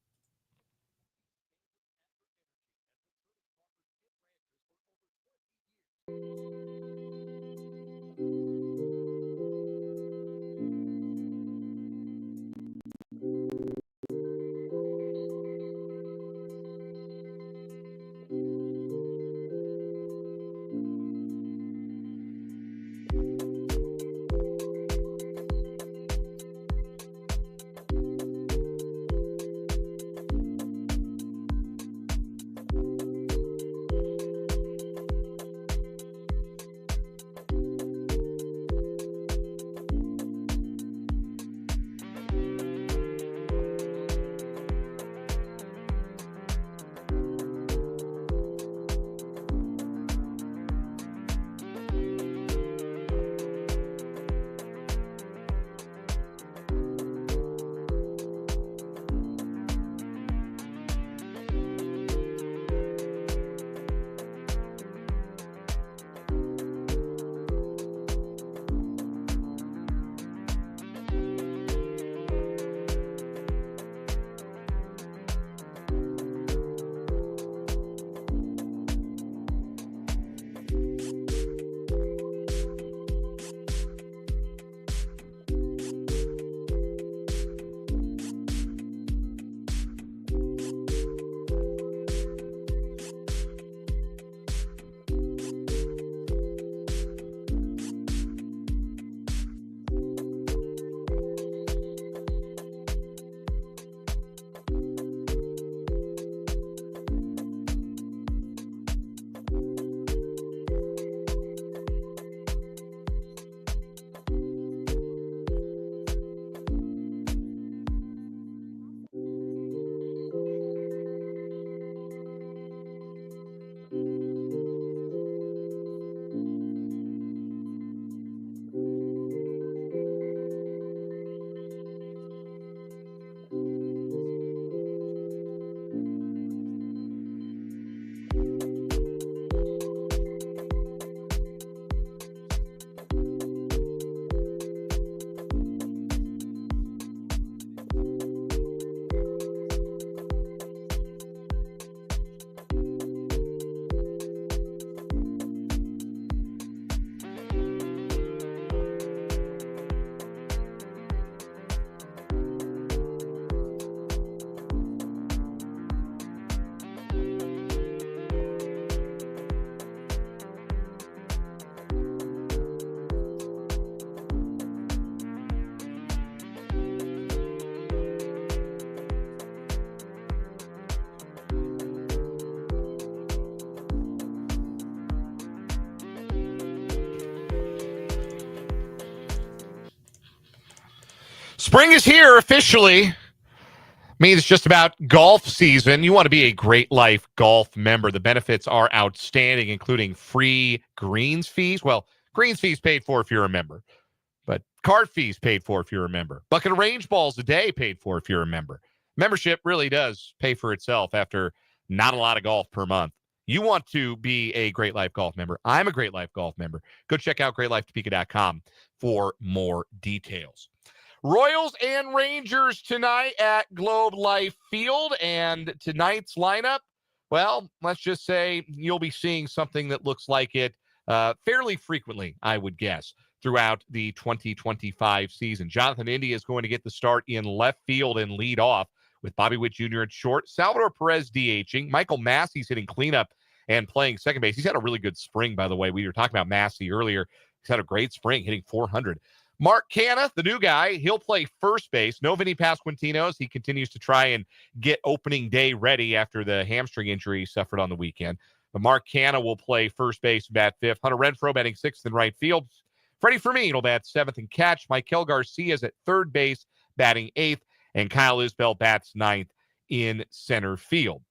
Spring is here officially. Means it's just about golf season. You want to be a Great Life Golf member. The benefits are outstanding, including free greens fees. Well, greens fees paid for if you're a member, but cart fees paid for if you're a member. Bucket of range balls a day paid for if you're a member. Membership really does pay for itself after not a lot of golf per month. You want to be a Great Life Golf member. I'm a Great Life Golf member. Go check out greatlifetopeka.com for more details. Royals and Rangers tonight at Globe Life Field. And tonight's lineup, well, let's just say you'll be seeing something that looks like it fairly frequently, I would guess, throughout the 2025 season. Jonathan India is going to get the start in left field and lead off with Bobby Witt Jr. at short. Salvador Perez DHing. Michael Massey's hitting cleanup and playing second base. He's had a really good spring, by the way. We were talking about Massey earlier. He's had a great spring, hitting 400. Mark Canha, the new guy, he'll play first base. No Vinny Pasquantino. He continues to try and get opening day ready after the hamstring injury he suffered on the weekend. But Mark Canha will play first base, bat fifth. Hunter Renfroe batting sixth in right field. Freddie Fermin will bat seventh and catch. Michael Garcia is at third base, batting eighth. And Kyle Isbell bats ninth in center field.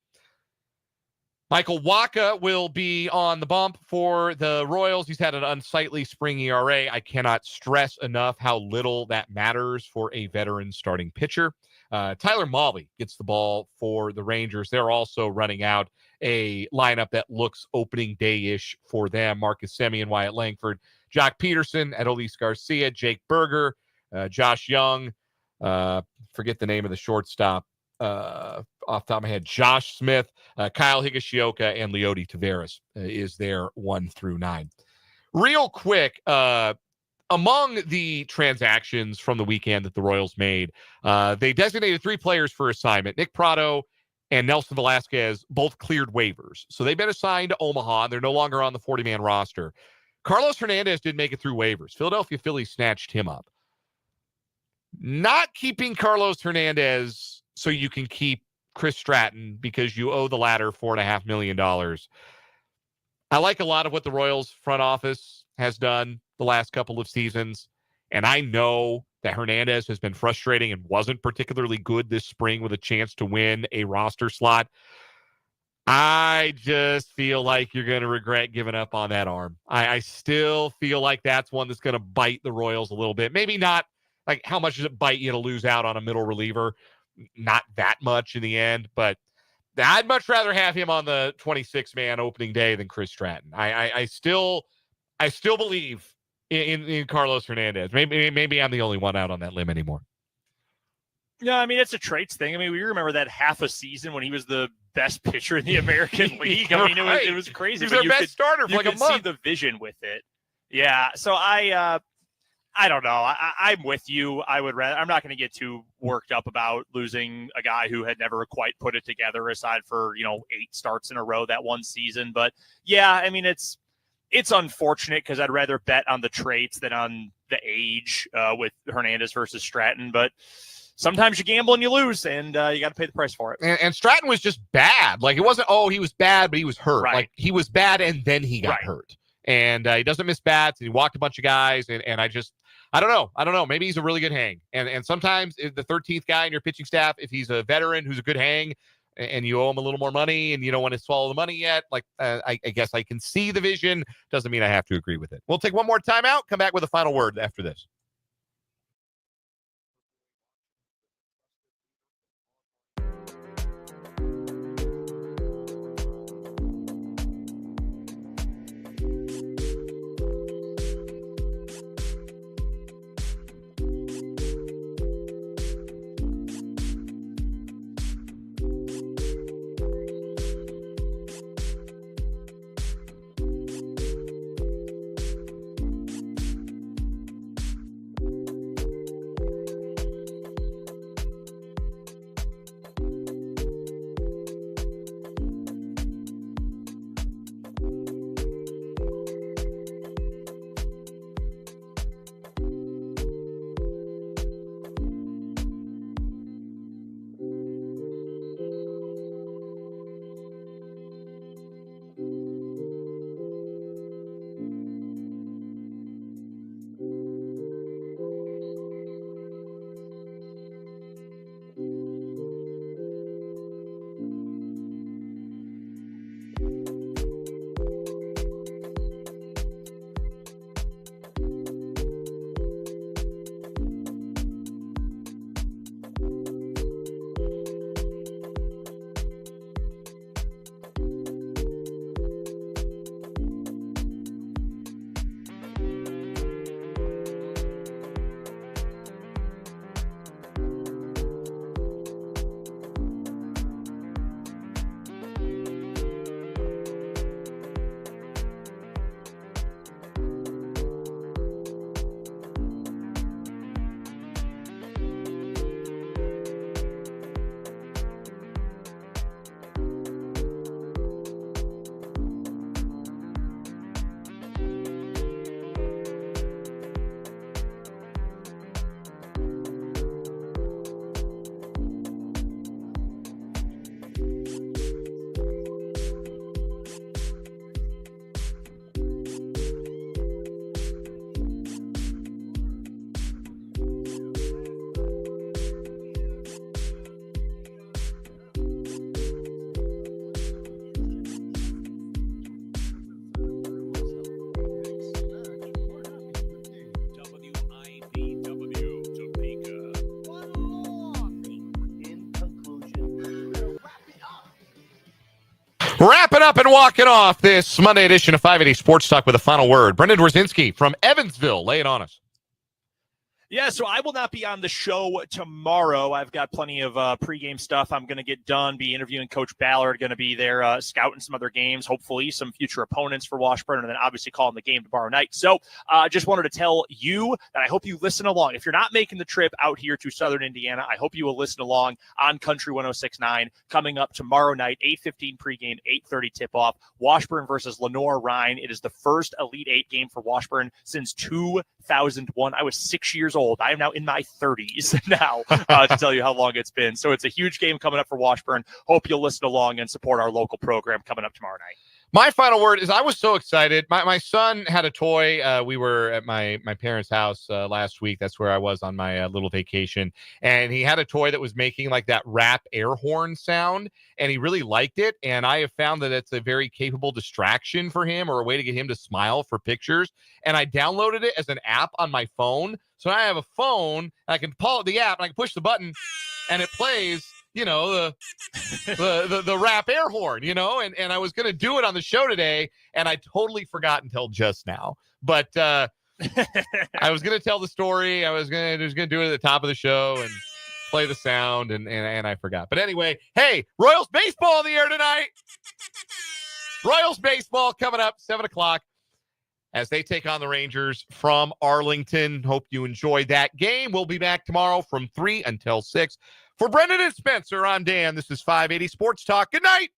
Michael Wacha will be on the bump for the Royals. He's had an unsightly spring ERA. I cannot stress enough how little that matters for a veteran starting pitcher. Tyler Mahle gets the ball for the Rangers. They're also running out a lineup that looks opening day-ish for them. Marcus Semien, Wyatt Langford, Jock Peterson, Adolis Garcia, Jake Berger, Josh Young, forget the name of the shortstop off the top of my head, Josh Smith, Kyle Higashioka, and Leody Taveras is there 1 through 9. Real quick, among the transactions from the weekend that the Royals made, they designated 3 players for assignment. Nick Pratto and Nelson Velasquez both cleared waivers. So they've been assigned to Omaha, and they're no longer on the 40-man roster. Carlos Hernandez didn't make it through waivers. Philadelphia Phillies snatched him up. Not keeping Carlos Hernandez so you can keep Chris Stratton because you owe the latter $4.5 million. I like a lot of what the Royals front office has done the last couple of seasons, and I know that Hernandez has been frustrating and wasn't particularly good this spring with a chance to win a roster slot. I just feel like you're going to regret giving up on that arm. I still feel like that's one that's going to bite the Royals a little bit. Maybe not like how much does it bite you to lose out on a middle reliever? Not that much in the end, but I'd much rather have him on the 26-man opening day than Chris Stratton. I still believe in Carlos Hernandez. Maybe I'm the only one out on that limb anymore. Yeah, I mean, it's a traits thing. I mean, we remember that half a season when he was the best pitcher in the American League. I mean, it was crazy. He was their best starter for like a month. You could see the vision with it. Yeah, so I don't know. I'm with you. I'm not going to get too worked up about losing a guy who had never quite put it together aside for, 8 starts in a row that one season. But yeah, I mean, it's unfortunate because I'd rather bet on the traits than on the age with Hernandez versus Stratton. But sometimes you gamble and you lose, and you got to pay the price for it. And Stratton was just bad. Like, it wasn't, he was bad, but he was hurt. Right. Like, he was bad and then he got hurt. And he doesn't miss bats, and he walked a bunch of guys, and I don't know. Maybe he's a really good hang. And sometimes the 13th guy in your pitching staff, if he's a veteran who's a good hang and you owe him a little more money and you don't want to swallow the money yet, like I guess I can see the vision. Doesn't mean I have to agree with it. We'll take one more timeout, come back with a final word after this. Wrapping up and walking off this Monday edition of 580 Sports Talk with a final word. Brendan Dworzinski from Evansville, lay it on us. Yeah, so I will not be on the show tomorrow. I've got plenty of pregame stuff I'm going to get done, be interviewing Coach Ballard, going to be there scouting some other games, hopefully some future opponents for Washburn, and then obviously calling the game tomorrow night. So I just wanted to tell you that I hope you listen along. If you're not making the trip out here to Southern Indiana, I hope you will listen along on Country 106.9 coming up tomorrow night, 8:15 pregame, 8:30 tip-off, Washburn versus Lenore-Rhine. It is the first Elite Eight game for Washburn since 2001. I was 6 years old. I am now in my 30s now to tell you how long it's been. So it's a huge game coming up for Washburn. Hope you'll listen along and support our local program coming up tomorrow night. My final word is I was so excited. My son had a toy. We were at my parents' house last week. That's where I was on my little vacation. And he had a toy that was making like that rap air horn sound. And he really liked it. And I have found that it's a very capable distraction for him, or a way to get him to smile for pictures. And I downloaded it as an app on my phone. So I have a phone, and I can pull the app, and I can push the button, and it plays, the rap air horn, and I was going to do it on the show today, and I totally forgot until just now. But I was going to tell the story. I was going to do it at the top of the show and play the sound, and I forgot. But anyway, hey, Royals baseball in the air tonight. Royals baseball coming up 7:00 as they take on the Rangers from Arlington. Hope you enjoyed that game. We'll be back tomorrow from 3 until 6. For Brendan and Spencer, I'm Dan. This is 580 Sports Talk. Good night.